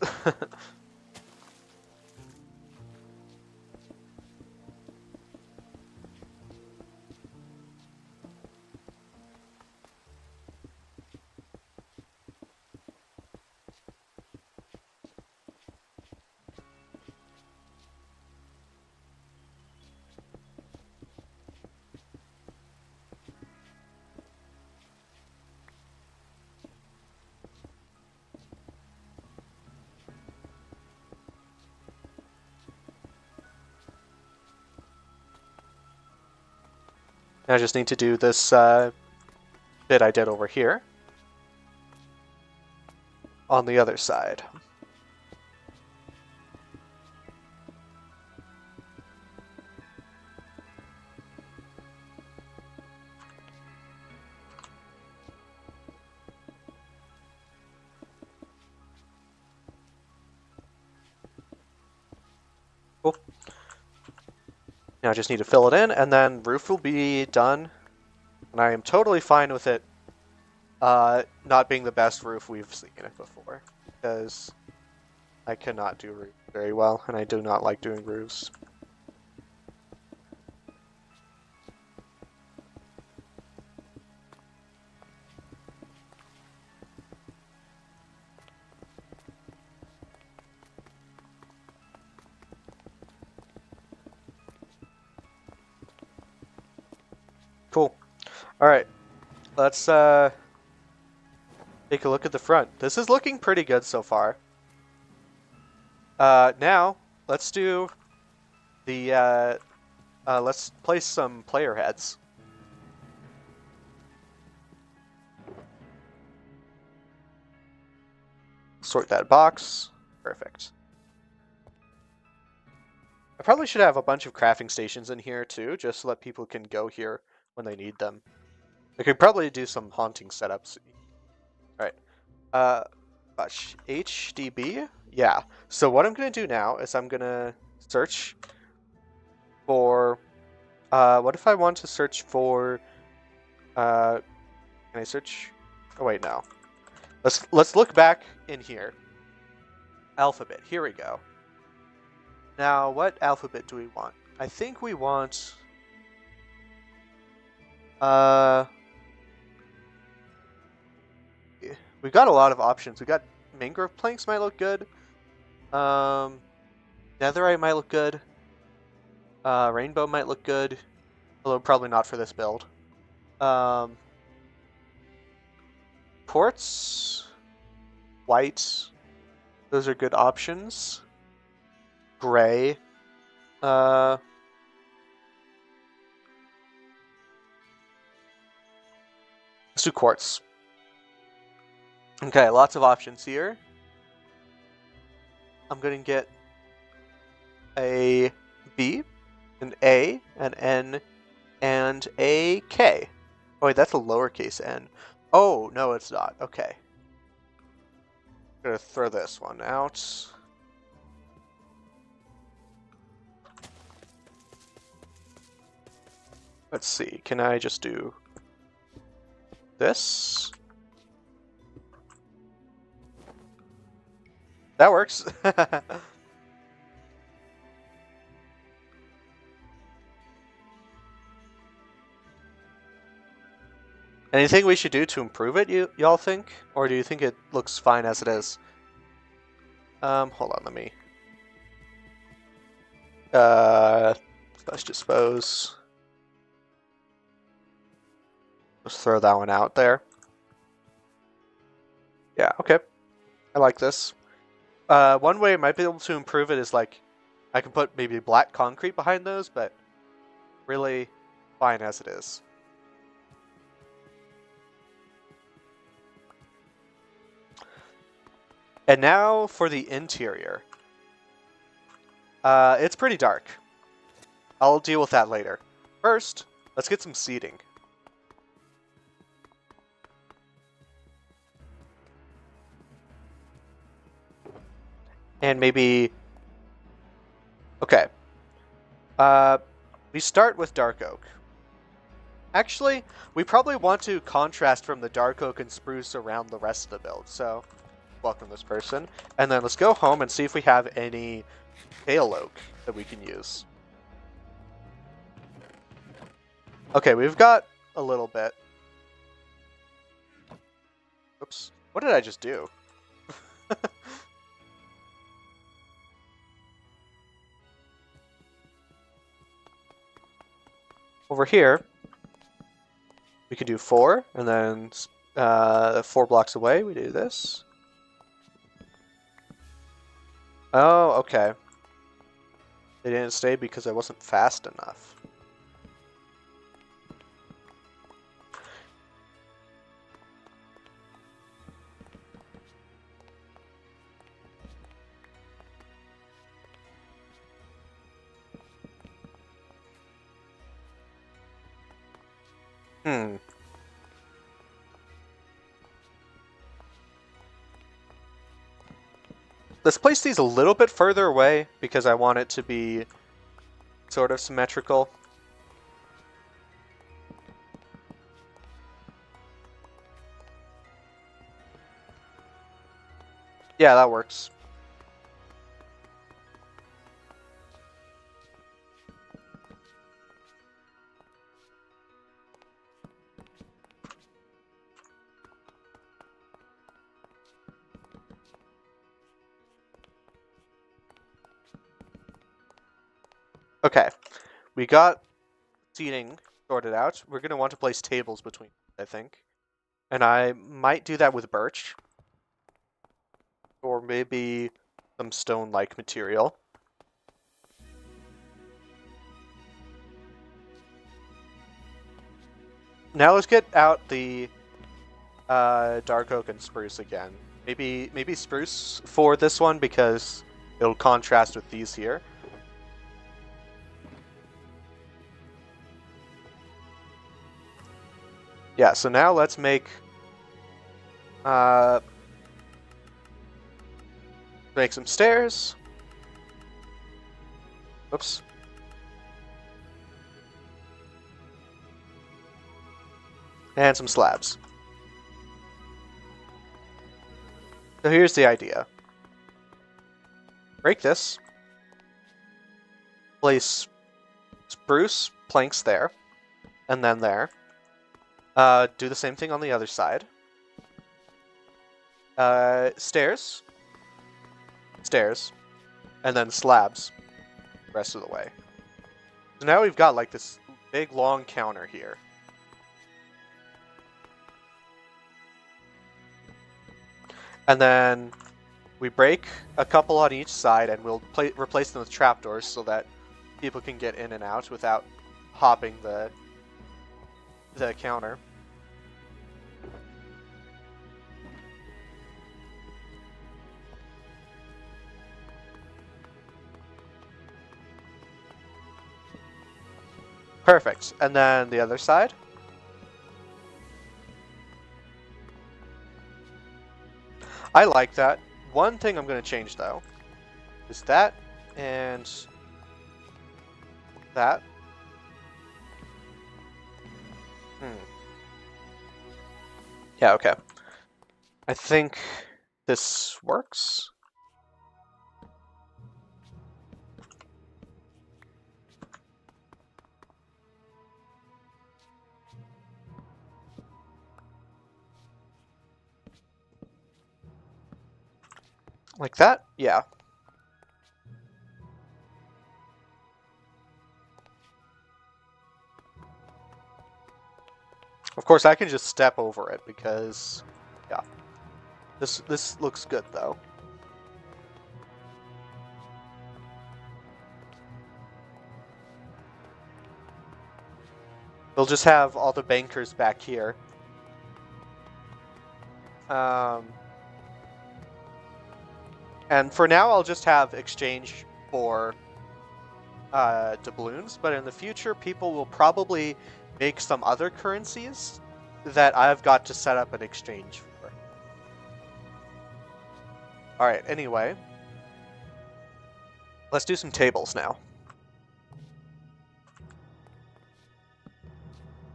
I just need to do this bit I did over here on the other side. Cool. Now I just need to fill it in, and then roof will be done. And I am totally fine with it not being the best roof we've seen it before, because I cannot do roofs very well, and I do not like doing roofs. Cool. All right, let's take a look at the front. This is looking pretty good so far. Now let's do the let's place some player heads. Sort that box. Perfect. I probably should have a bunch of crafting stations in here too, just so that people can go here when they need them. I could probably do some haunting setups. All right. Gosh, HDB? Yeah. So what I'm gonna do now is I'm gonna search for. What if I want to search for? Can I search? Oh wait, no. Let's look back in here. Alphabet. Here we go. Now, what alphabet do we want? I think we want. We've got a lot of options. We got mangrove planks might look good. Netherite might look good. Rainbow might look good, although probably not for this build. Quartz, white, those are good options. Gray. Let's do quartz. Okay, lots of options here. I'm going to get a B, an A, an N, and a K. Oh wait, that's a lowercase n. Oh, no it's not. Okay. I'm going to throw this one out. Let's see, can I just do this? That works. Anything we should do to improve it, y'all think? Or do you think it looks fine as it is? Hold on, let me... let's dispose. Just throw that one out there. Yeah, okay. I like this. One way I might be able to improve it is like, I can put maybe black concrete behind those, but really fine as it is. And now for the interior. It's pretty dark. I'll deal with that later. First, let's get some seating. And maybe... Okay. We start with dark oak. Actually, we probably want to contrast from the dark oak and spruce around the rest of the build, so welcome this person. And then let's go home and see if we have any pale oak that we can use. Okay, we've got a little bit. Oops. What did I just do? Over here, we could do 4, and then 4 blocks away, we do this. Oh, okay. They didn't stay because I wasn't fast enough. Let's place these a little bit further away because I want it to be sort of symmetrical. Yeah, that works. Okay, we got seating sorted out. We're going to want to place tables between, I think. And I might do that with birch. Or maybe some stone-like material. Now let's get out the dark oak and spruce again. Maybe spruce for this one because it'll contrast with these here. Yeah, so now let's make some stairs. Oops. And some slabs. So here's the idea. Break this. Place spruce planks there. And then there. Do the same thing on the other side. Stairs. Stairs. And then slabs the rest of the way. So now we've got like this big long counter here. And then we break a couple on each side and we'll replace them with trapdoors so that people can get in and out without hopping the counter. Perfect. And then the other side. I like that. One thing I'm going to change, though, is that and that. Yeah, okay. I think this works. Like that? Yeah. Of course, I can just step over it because, yeah. This looks good, though. We'll just have all the bankers back here. And for now, I'll just have exchange for doubloons, but in the future, people will probably make some other currencies that I've got to set up an exchange for. Alright, anyway. Let's do some tables now.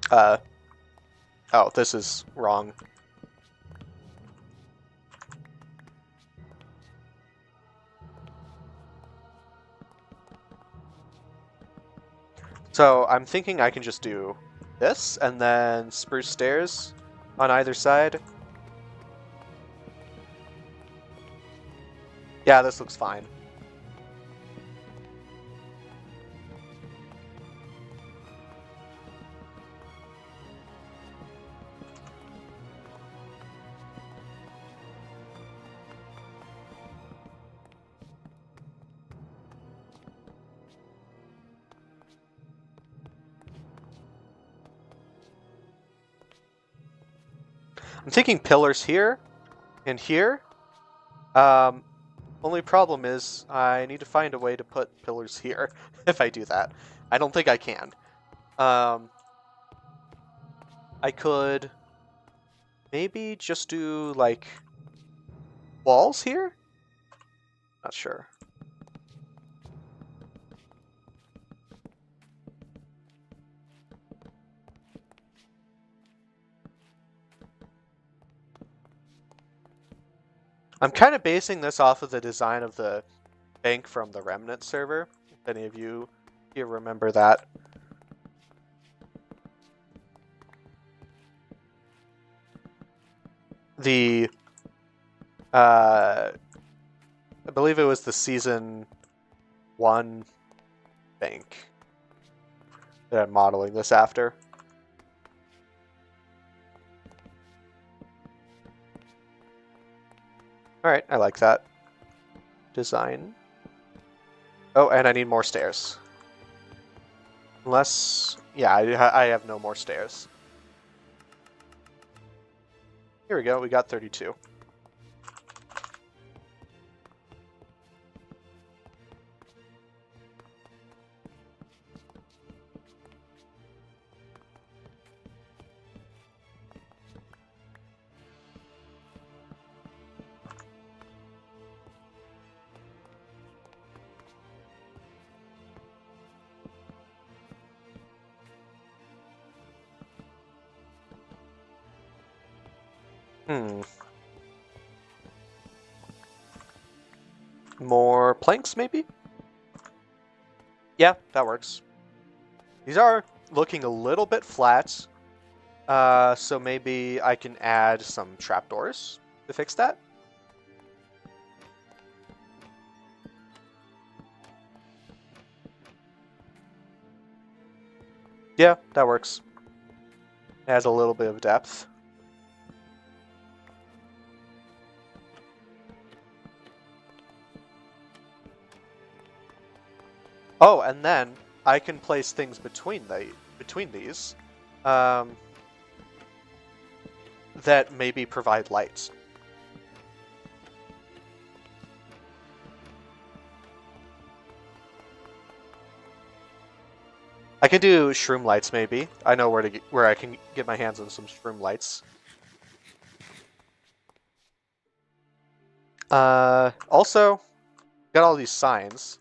Oh, this is wrong. So I'm thinking I can just do this, and then spruce stairs on either side. Yeah, this looks fine. I'm thinking pillars here and here. Only problem is I need to find a way to put pillars here if I do that. I don't think I can. I could maybe just do like walls here? Not sure. I'm kind of basing this off of the design of the bank from the Remnant server. If any of you remember that. I believe it was the season 1 bank that I'm modeling this after. Alright, I like that design. Oh, and I need more stairs. Unless... yeah, I have no more stairs. Here we go, we got 32. More planks, maybe? Yeah, that works. These are looking a little bit flat, so maybe I can add some trapdoors to fix that. Yeah, that works. Adds a little bit of depth. Oh, and then I can place things between these that maybe provide light. I can do shroom lights maybe. I know where I can get my hands on some shroom lights. Also, got all these signs.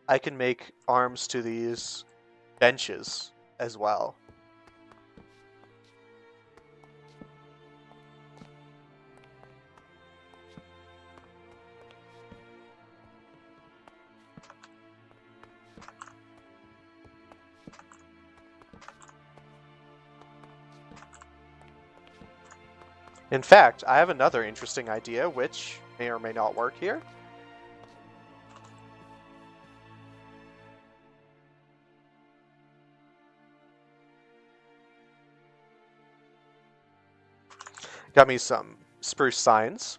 I can make arms to these benches as well. In fact, I have another interesting idea which may or may not work here. Got me some spruce signs.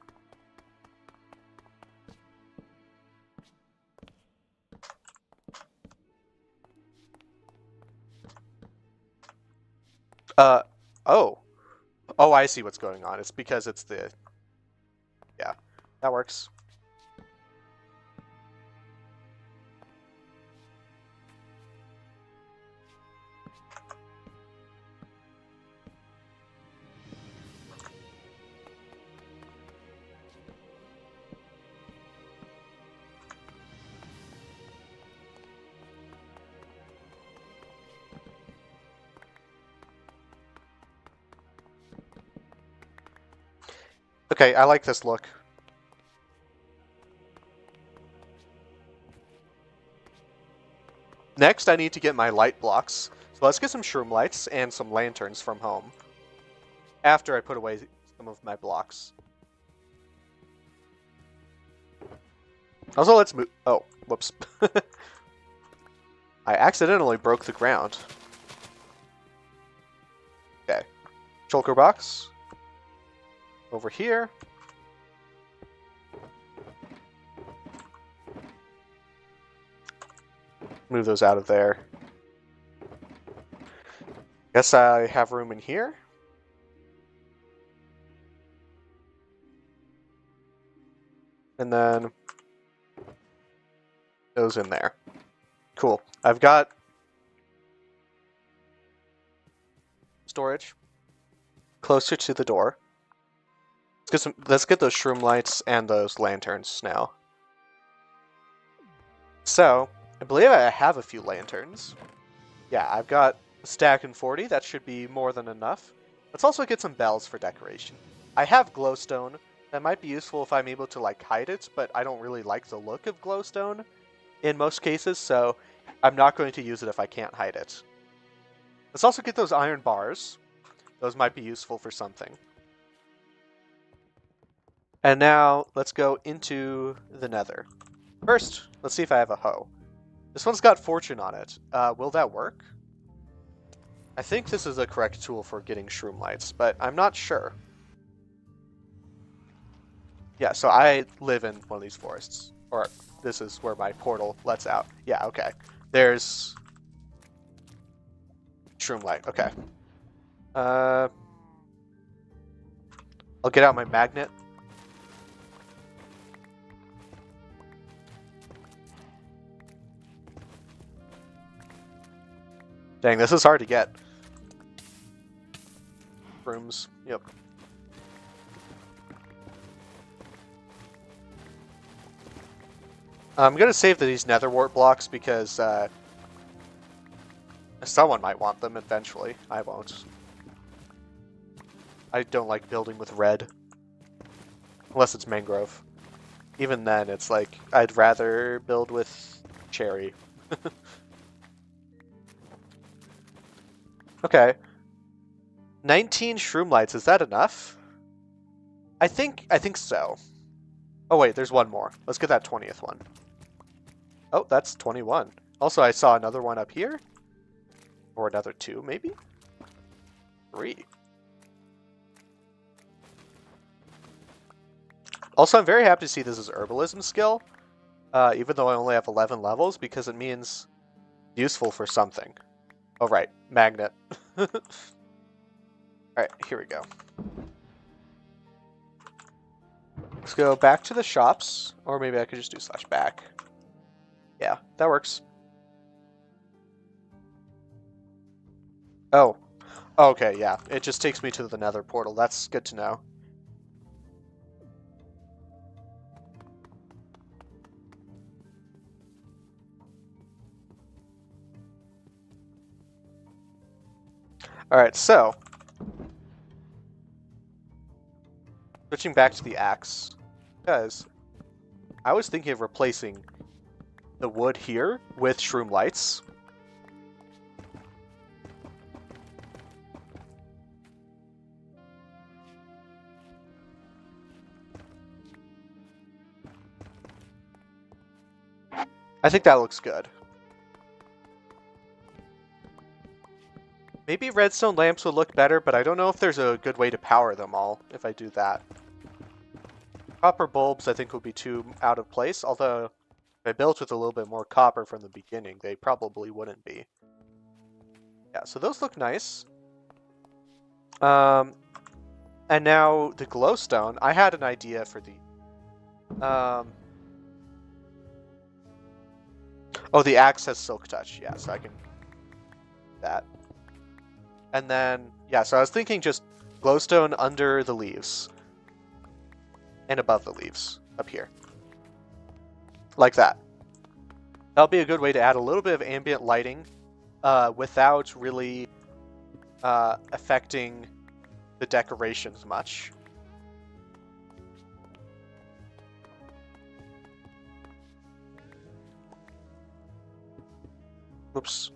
Uh, oh. Oh, I see what's going on. It's because it's the... Yeah, that works. Okay, I like this look. Next, I need to get my light blocks. So let's get some shroom lights and some lanterns from home. After I put away some of my blocks. Also, let's move... Oh, whoops. I accidentally broke the ground. Okay. Shulker box. Over here. Move those out of there. Guess I have room in here. And then those in there. Cool. I've got storage closer to the door. Let's get those shroom lights and those lanterns now. So, I believe I have a few lanterns. Yeah, I've got a stack and 40. That should be more than enough. Let's also get some bells for decoration. I have glowstone. That might be useful if I'm able to, like, hide it, but I don't really like the look of glowstone in most cases, so I'm not going to use it if I can't hide it. Let's also get those iron bars. Those might be useful for something. And now, let's go into the nether. First, let's see if I have a hoe. This one's got fortune on it. Will that work? I think this is the correct tool for getting shroom lights, but I'm not sure. Yeah, so I live in one of these forests. Or, this is where my portal lets out. Yeah, okay. There's... shroom light, okay. I'll get out my magnet. Dang, this is hard to get. Rooms, yep. I'm gonna save these nether wart blocks because someone might want them eventually. I won't. I don't like building with red. Unless it's mangrove. Even then, it's like, I'd rather build with cherry. Okay. 19 shroom lights, is that enough? I think so. Oh wait, there's one more. Let's get that 20th one. Oh, that's 21. Also, I saw another one up here. Or another 2, maybe? 3. Also, I'm very happy to see this is herbalism skill. Even though I only have 11 levels, because it means useful for something. Oh, right. Magnet. Alright, here we go. Let's go back to the shops. Or maybe I could just do /back. Yeah, that works. Oh. Okay, yeah. It just takes me to the nether portal. That's good to know. Alright, so... switching back to the axe. Because I was thinking of replacing the wood here with shroom lights. I think that looks good. Maybe redstone lamps would look better, but I don't know if there's a good way to power them all if I do that. Copper bulbs I think would be too out of place, although if I built with a little bit more copper from the beginning, they probably wouldn't be. Yeah, so those look nice. And now the glowstone, I had an idea for the... oh, the axe has silk touch, yeah, so I can do that. And then, yeah, so I was thinking just glowstone under the leaves. And above the leaves, up here. Like that. That'll be a good way to add a little bit of ambient lighting without really affecting the decorations much. Oops.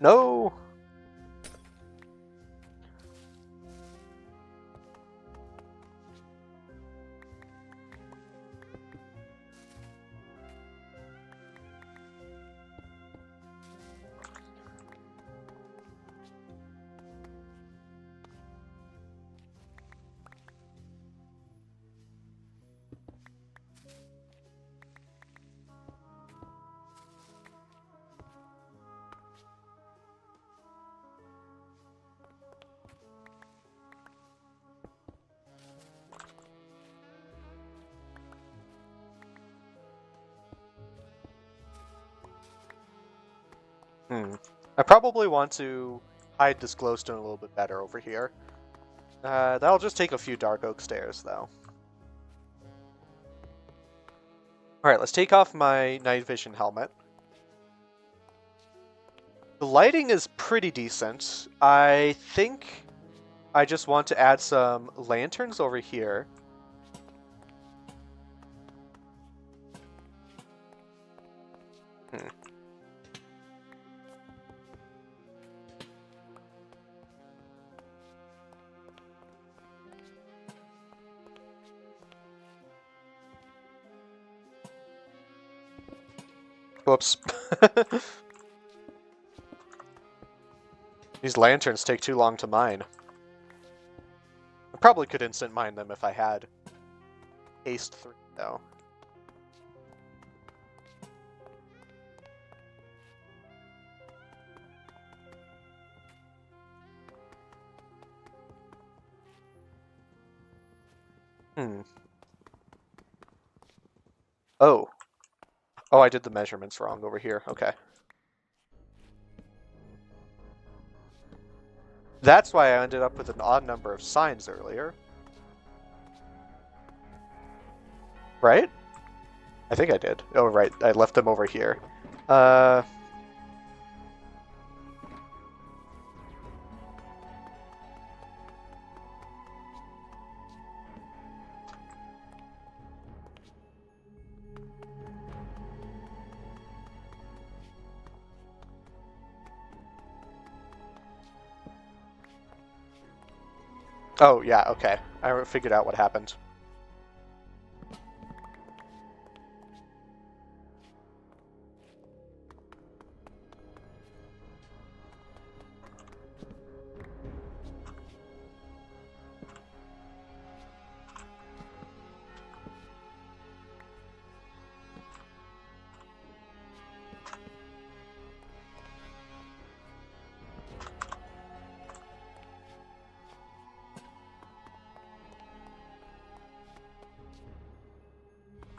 No! I probably want to hide this glowstone a little bit better over here. That'll just take a few dark oak stairs, though. Alright, let's take off my night vision helmet. The lighting is pretty decent. I think I just want to add some lanterns over here. Whoops. These lanterns take too long to mine. I probably could instant mine them if I had haste 3, though. Oh. Oh, I did the measurements wrong over here. Okay. That's why I ended up with an odd number of signs earlier. Right? I think I did. Oh, right. I left them over here. Oh, yeah, okay. I figured out what happened.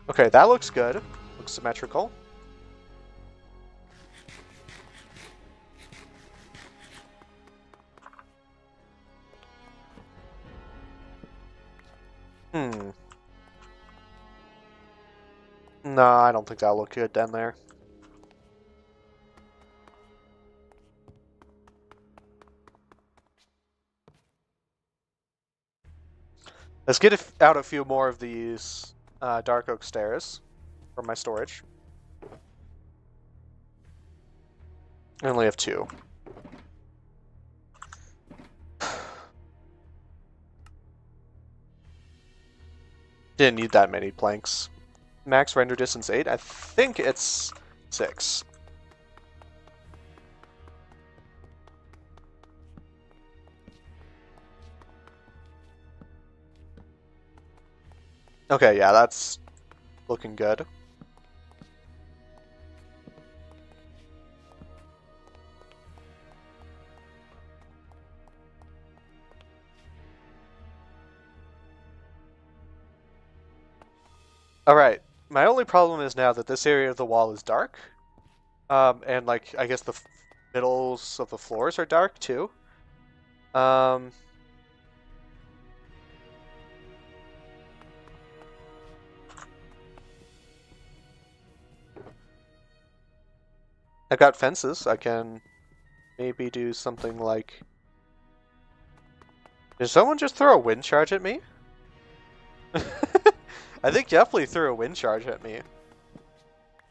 Okay, that looks good. Looks symmetrical. No, I don't think that'll look good down there. Let's get out a few more of these dark oak stairs from my storage. I only have 2. Didn't need that many planks. Max render distance 8? I think it's 6. Okay, yeah, that's looking good. Alright, my only problem is now that this area of the wall is dark. And like, I guess the middles of the floors are dark too. I got fences. I can maybe do something like... Did someone just throw a wind charge at me? I think definitely threw a wind charge at me.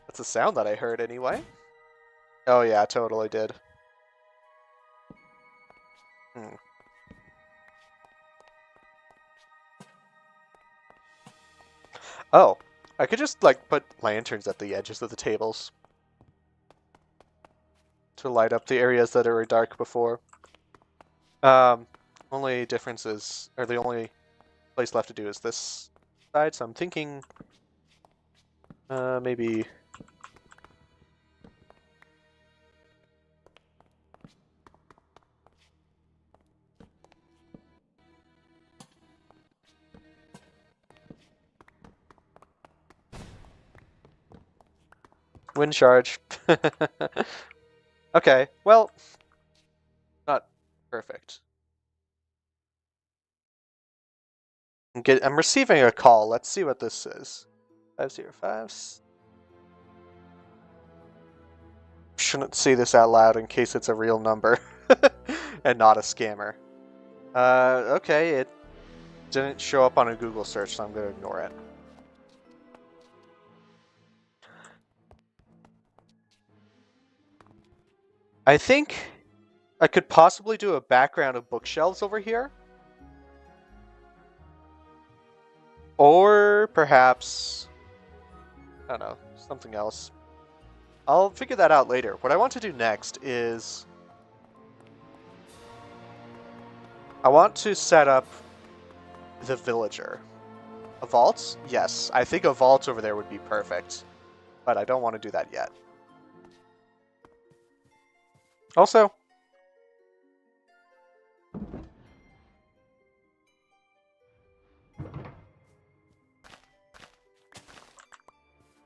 That's the sound that I heard anyway. Oh yeah, totally did. Oh, I could just like put lanterns at the edges of the tables to light up the areas that were dark before. Only difference is, or the only place left to do is this side, so I'm thinking maybe... Wind charge. Okay, well, not perfect. I'm receiving a call. Let's see what this is. 505. Shouldn't say this out loud in case it's a real number and not a scammer. Okay, it didn't show up on a Google search, so I'm going to ignore it. I think I could possibly do a background of bookshelves over here. Or perhaps, I don't know, something else. I'll figure that out later. What I want to do next is I want to set up the villager. A vault? Yes, I think a vault over there would be perfect. But I don't want to do that yet. Also,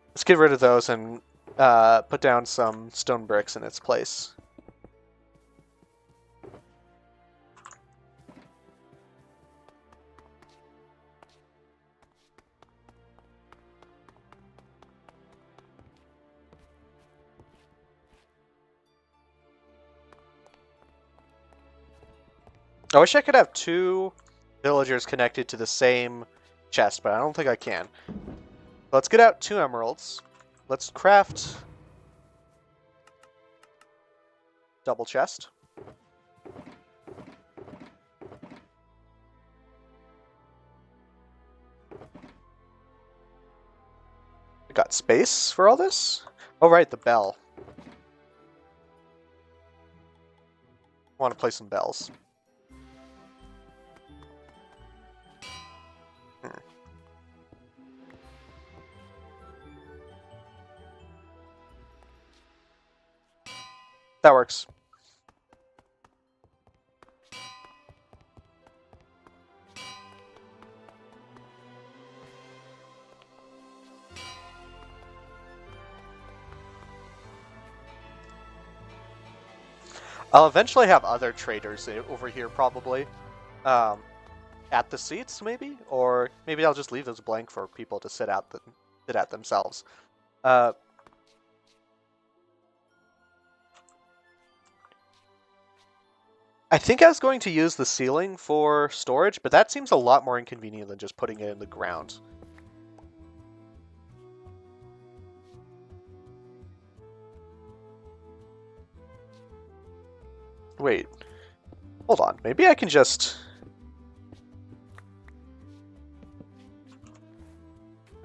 let's get rid of those and put down some stone bricks in its place. I wish I could have 2 villagers connected to the same chest, but I don't think I can. Let's get out 2 emeralds. Let's craft double chest. We got space for all this? Oh right, the bell. I want to play some bells. That works. I'll eventually have other traders over here, probably. At the seats, maybe? Or maybe I'll just leave those blank for people to sit at themselves. I think I was going to use the ceiling for storage, but that seems a lot more inconvenient than just putting it in the ground. Wait, hold on. Maybe I can just...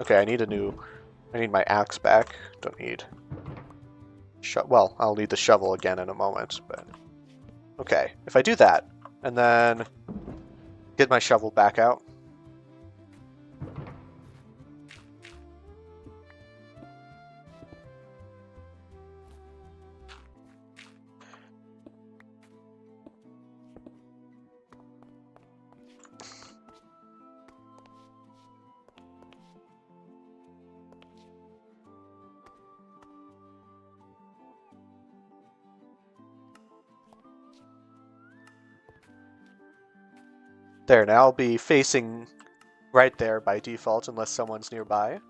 Okay, I need my axe back. Don't need... Well, I'll need the shovel again in a moment, but... Okay, if I do that, and then get my shovel back out. There, now I'll be facing right there by default unless someone's nearby.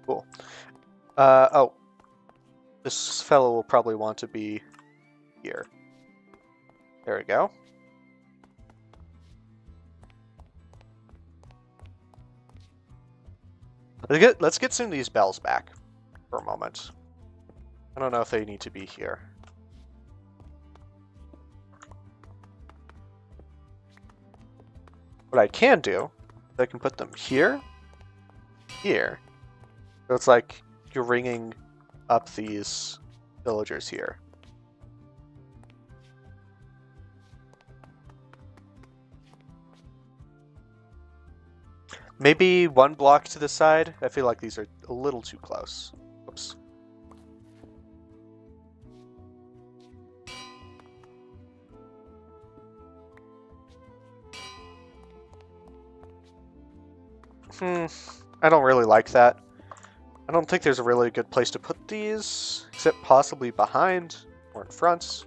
Cool. Oh. This fellow will probably want to be here. There we go. Let's get some of these bells back for a moment. I don't know if they need to be here. What I can do, I can put them here, here. So it's like you're ringing up these villagers here. Maybe one block to the side. I feel like these are a little too close. Oops. I don't really like that. I don't think there's a really good place to put these, except possibly behind or in front.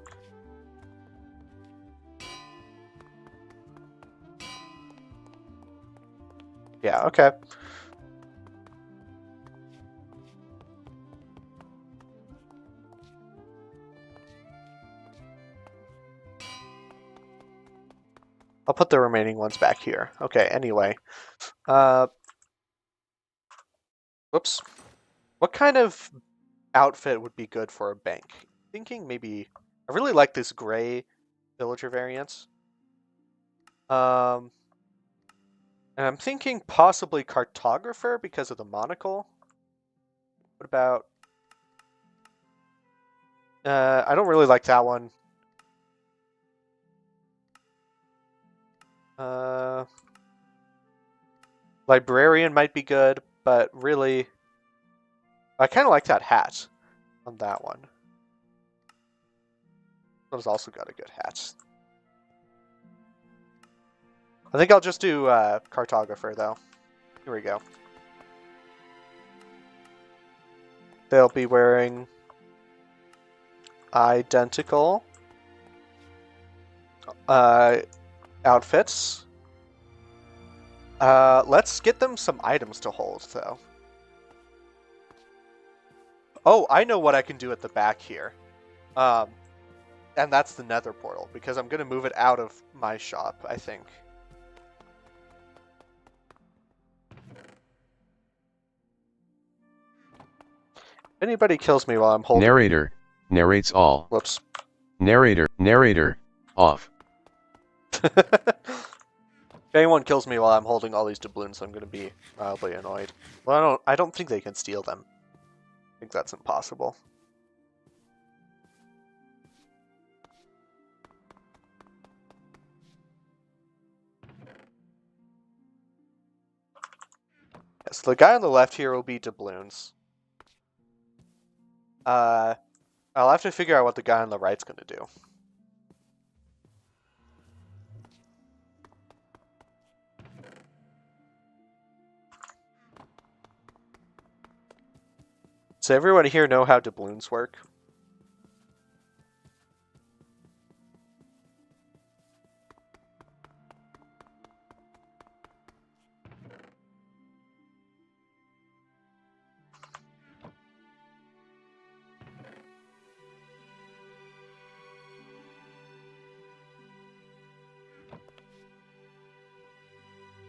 Yeah, okay. I'll put the remaining ones back here. Okay, anyway. Whoops. What kind of outfit would be good for a bank? Thinking maybe... I really like this gray villager variant. And I'm thinking possibly cartographer because of the monocle. What about... I don't really like that one. Librarian might be good, but really... I kind of like that hat on that one. That also got a good hat. I think I'll just do cartographer, though. Here we go. They'll be wearing identical outfits. Let's get them some items to hold, though. Oh, I know what I can do at the back here. And that's the nether portal, because I'm going to move it out of my shop, I think. If anybody kills me while I'm holding... Narrator. Narrates all. Whoops. Narrator. Off. If anyone kills me while I'm holding all these doubloons, I'm going to be mildly annoyed. Well, I don't think they can steal them. I think that's impossible. Yes, the guy on the left here will be doubloons. I'll have to figure out what the guy on the right's going to do. Does everyone here know how doubloons work?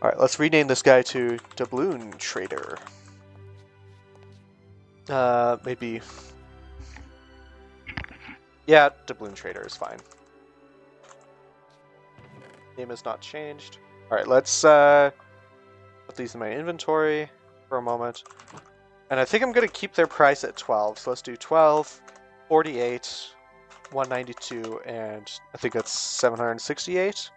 Alright, let's rename this guy to Doubloon Trader. Maybe... Yeah, Doubloon Trader is fine. Name has not changed. Alright, let's put these in my inventory for a moment. And I think I'm going to keep their price at 12. So let's do 12, 48, 192, and I think that's 768.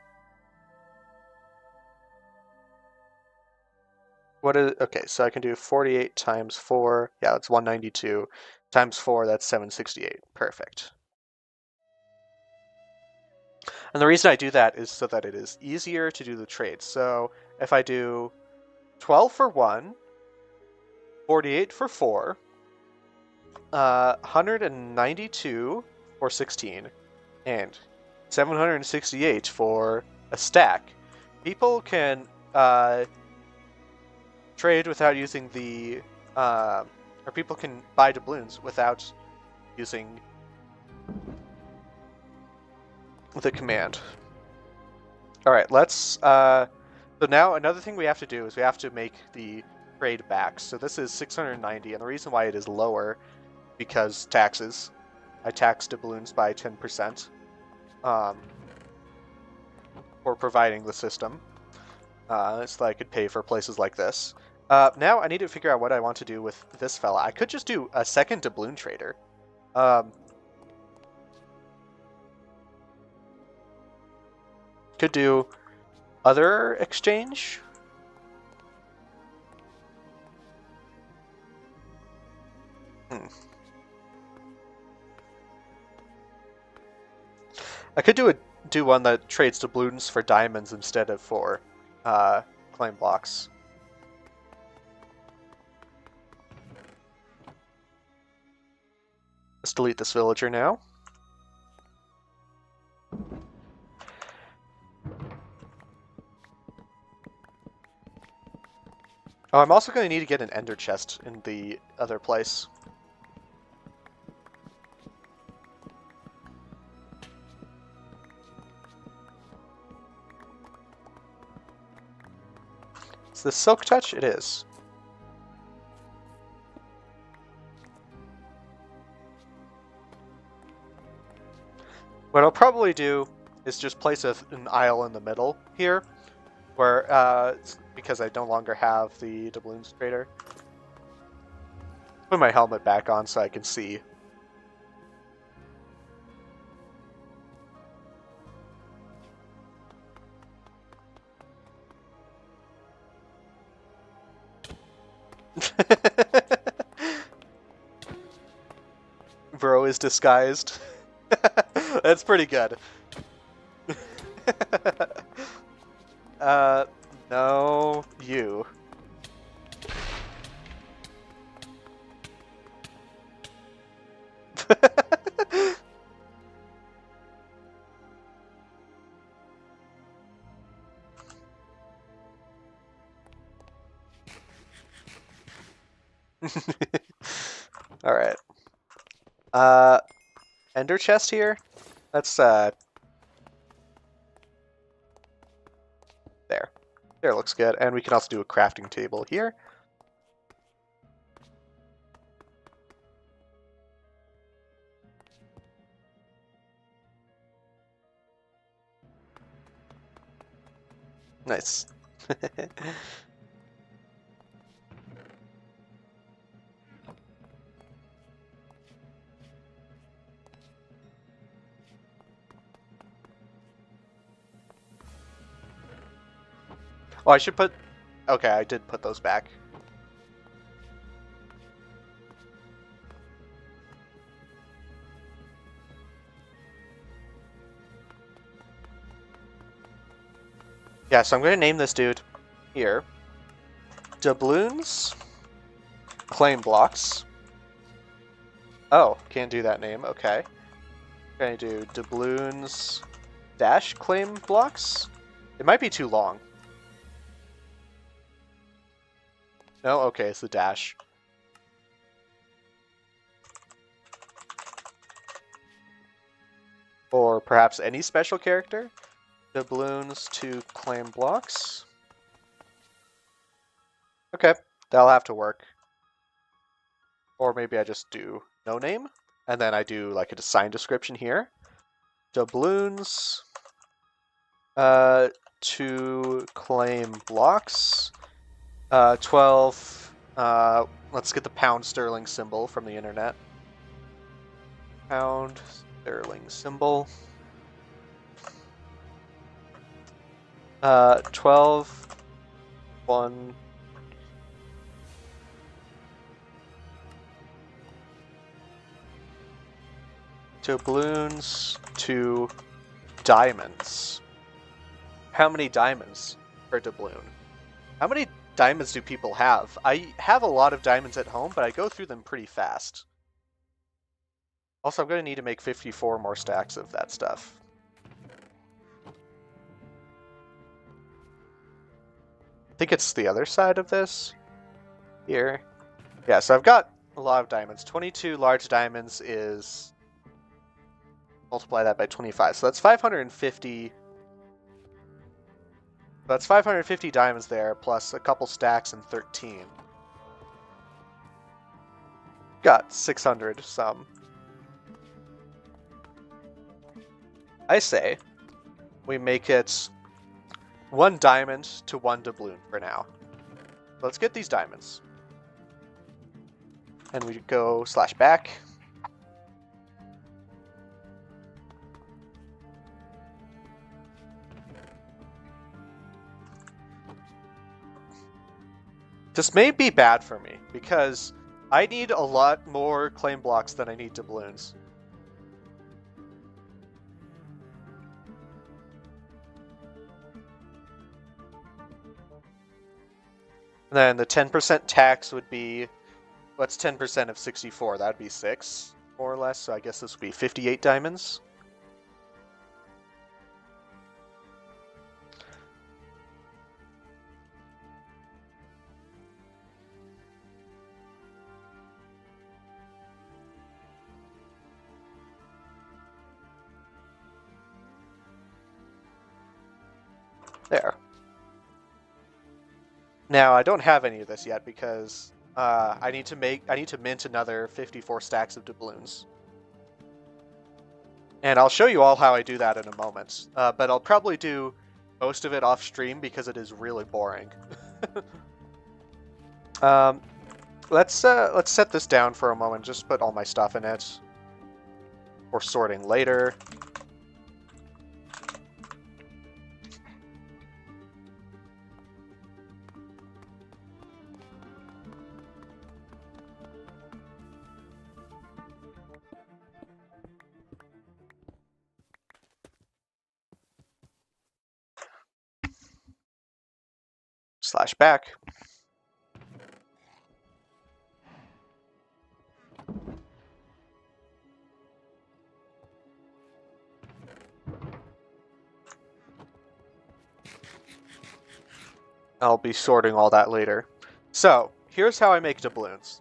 Okay, so I can do 48 times 4. Yeah, that's 192. Times 4, that's 768. Perfect. And the reason I do that is so that it is easier to do the trade. So if I do 12 for 1, 48 for 4, 192 for 16, and 768 for a stack, people can trade without using the, or people can buy doubloons without using the command. Alright, let's, so now another thing we have to do is we have to make the trade back. So this is 690, and the reason why it is lower, because taxes. I tax doubloons by 10%, for providing the system. So that I could pay for places like this. Now I need to figure out what I want to do with this fella. I could just do a second doubloon trader. Could do other exchange. I could do one that trades doubloons for diamonds instead of for claim blocks. Let's delete this villager now. Oh, I'm also going to need to get an ender chest in the other place. Is this Silk Touch? It is. What I'll probably do is just place an aisle in the middle here, where because I no longer have the doubloons trader. Put my helmet back on so I can see. Bro is disguised. That's pretty good. No, you. Alright. Ender chest here? Let's, there. There looks good. And we can also do a crafting table here. Nice. Oh, I should put... Okay, I did put those back. Yeah, so I'm going to name this dude here Doubloons Claim Blocks. Oh, can't do that name. Okay. I'm going to do Doubloons Dash Claim Blocks. It might be too long. No? Okay, it's the dash. Or perhaps any special character. Doubloons to claim blocks. Okay, that'll have to work. Or maybe I just do no name, and then I do like a design description here. Doubloons to claim blocks. 12. Let's get the pound sterling symbol from the internet. Pound sterling symbol. 12. 1. Doubloons to diamonds. How many diamonds per doubloon? How many diamonds do people have? I have a lot of diamonds at home, but I go through them pretty fast. Also, I'm going to need to make 54 more stacks of that stuff. I think it's the other side of this. Here. Yeah, so I've got a lot of diamonds. 22 large diamonds is... multiply that by 25. So that's 550... That's 550 diamonds there, plus a couple stacks and 13. Got 600 some. I say we make it 1 diamond to 1 doubloon for now. Let's get these diamonds. And we go /back. This may be bad for me, because I need a lot more claim blocks than I need doubloons. And then the 10% tax would be, what's 10% of 64? That would be 6, more or less, so I guess this would be 58 diamonds. There. Now I don't have any of this yet because I need to mint another 54 stacks of doubloons. And I'll show you all how I do that in a moment. But I'll probably do most of it off stream because it is really boring. Let's set this down for a moment. Just put all my stuff in it for sorting later. /back. I'll be sorting all that later. So, here's how I make doubloons.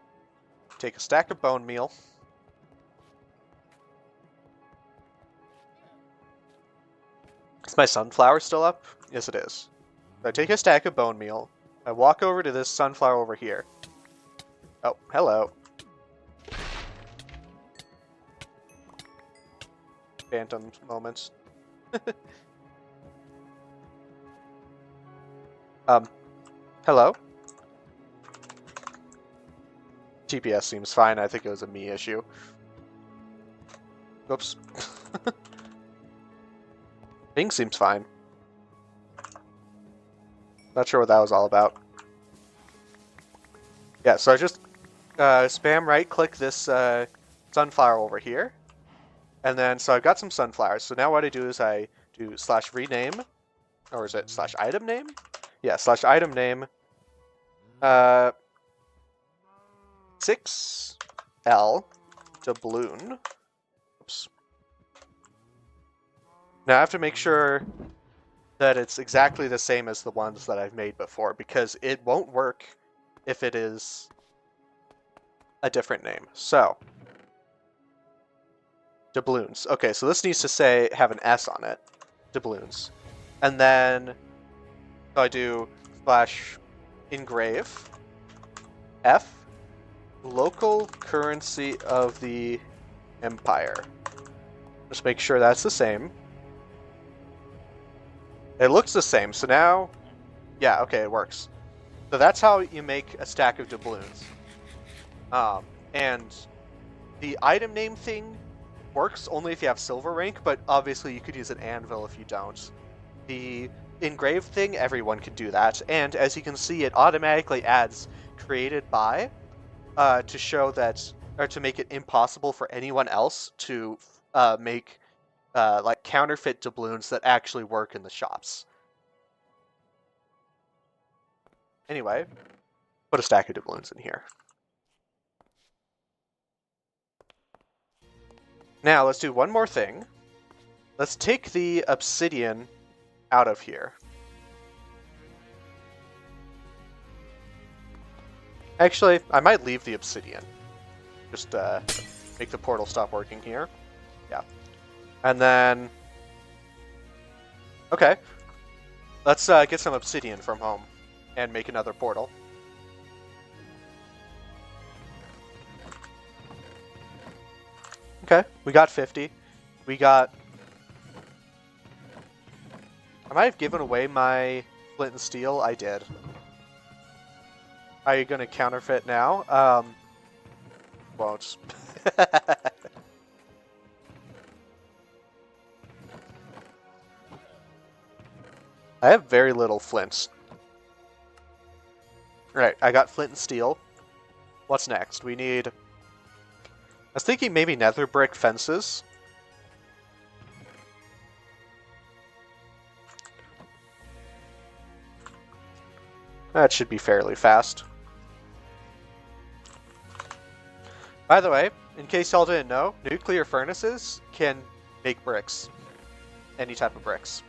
Take a stack of bone meal. Is my sunflower still up? Yes, it is. So I take a stack of bone meal. I walk over to this sunflower over here. Oh, hello. Phantom moments. Hello? TPS seems fine. I think it was a me issue. Oops. Ping seems fine. Not sure what that was all about. Yeah, so I just spam right-click this sunflower over here. And then, so I've got some sunflowers. So now what I do is I do /rename. Or is it /item name? Yeah, /item name. 6L doubloon. Oops. Now I have to make sure that it's exactly the same as the ones that I've made before, because it won't work if it is a different name. So, doubloons. Okay, so this needs to have an S on it. Doubloons. And then so I do /engrave. F, local currency of the empire. Just make sure that's the same. It looks the same, so now, yeah, okay, it works. So that's how you make a stack of doubloons. And the item name thing works only if you have silver rank, but obviously you could use an anvil if you don't. The engraved thing, everyone can do that, and as you can see, it automatically adds created by to show that, or to make it impossible for anyone else to make like counterfeit doubloons that actually work in the shops. Anyway, put a stack of doubloons in here. Now let's do one more thing. Let's take the obsidian out of here. Actually, I might leave the obsidian. Just make the portal stop working here. Yeah. And then... Okay. Let's get some obsidian from home and make another portal. Okay, we got 50. We got... I might have given away my flint and steel. I did. Are you going to counterfeit now? Won't. I have very little flints. Right, I got flint and steel. What's next? We need... I was thinking maybe nether brick fences. That should be fairly fast. By the way, in case y'all didn't know, nuclear furnaces can make bricks. Any type of bricks.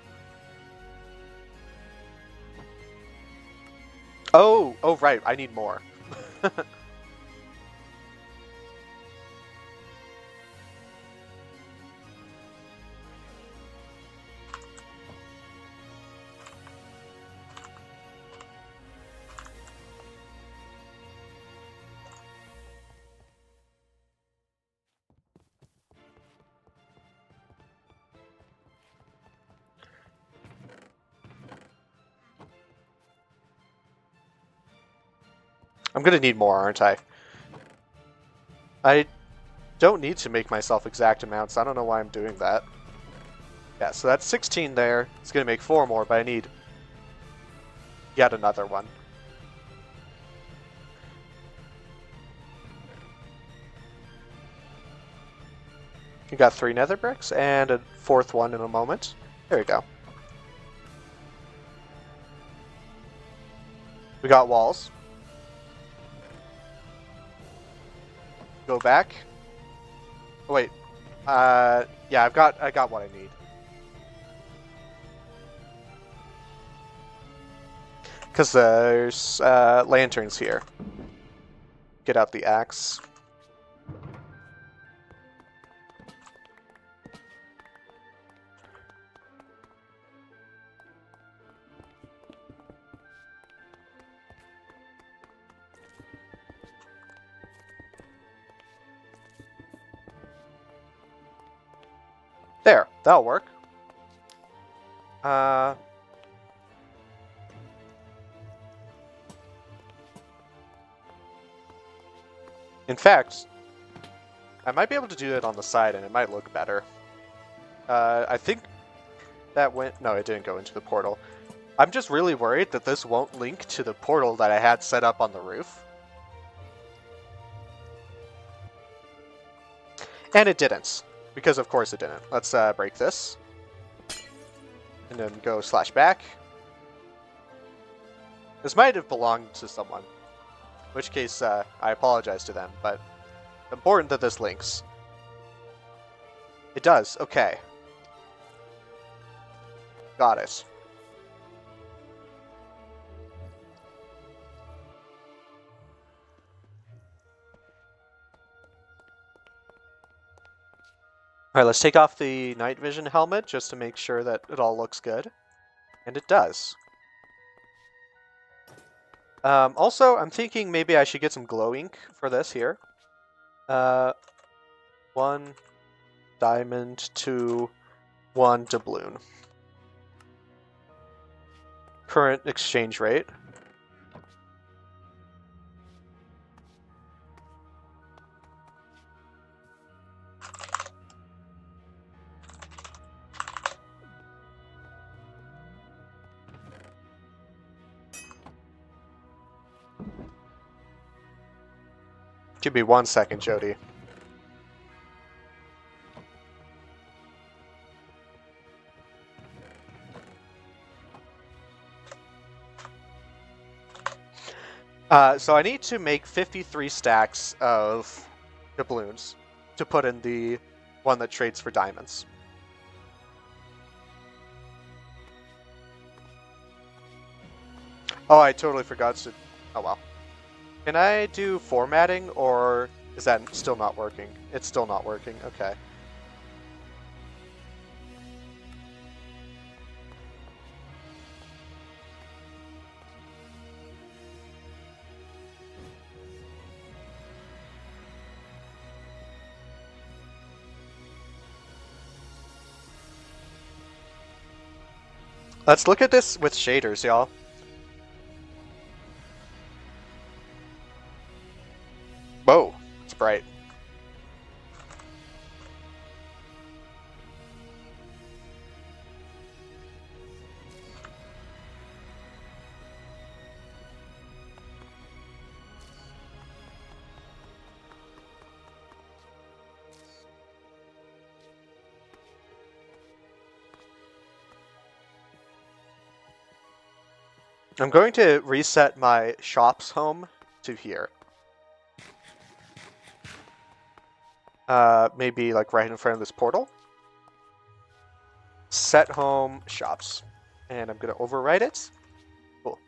Oh, right, I need more. I'm gonna need more, aren't I? I don't need to make myself exact amounts. I don't know why I'm doing that. Yeah, so that's 16 there. It's gonna make 4 more, but I need yet another one. You got 3 nether bricks and a 4th one in a moment. There we go. We got walls. Go back. Oh, wait. Yeah, I got what I need. Because there's lanterns here. Get out the axe. There, that'll work. In fact, I might be able to do it on the side and it might look better. I think that went... No, it didn't go into the portal. I'm just really worried that this won't link to the portal that I had set up on the roof. And it didn't. Because of course it didn't. Let's break this. And then go /back. This might have belonged to someone. In which case, I apologize to them, but important that this links. It does, okay. Got it. Alright, let's take off the night vision helmet just to make sure that it all looks good. And it does. Also, I'm thinking maybe I should get some glow ink for this here. 1 diamond to 1 doubloon. Current exchange rate. Give me 1 second, Jody. So I need to make 53 stacks of doubloons to put in the one that trades for diamonds. Oh, I totally forgot to... Oh well. Can I do formatting, or is that still not working? It's still not working, okay. Let's look at this with shaders, y'all. Whoa, it's bright. I'm going to reset my shop's home to here. Maybe like right in front of this portal. Set home shops. And I'm going to overwrite it. Cool.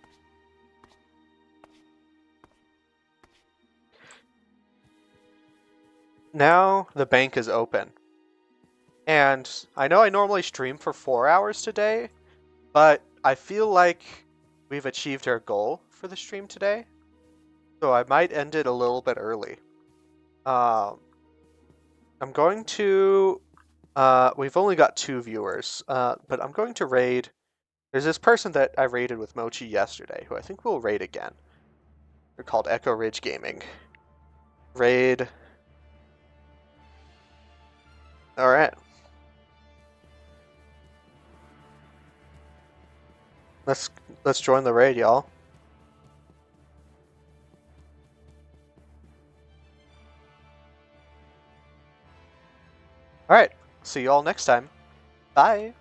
Now the bank is open. And I know I normally stream for 4 hours today, but I feel like we've achieved our goal for the stream today. So I might end it a little bit early. I'm going to... we've only got 2 viewers, but I'm going to raid... There's this person that I raided with Mochi yesterday, who I think we'll raid again. They're called Echo Ridge Gaming. Raid. Alright. Let's join the raid, y'all. Alright, see you all next time. Bye!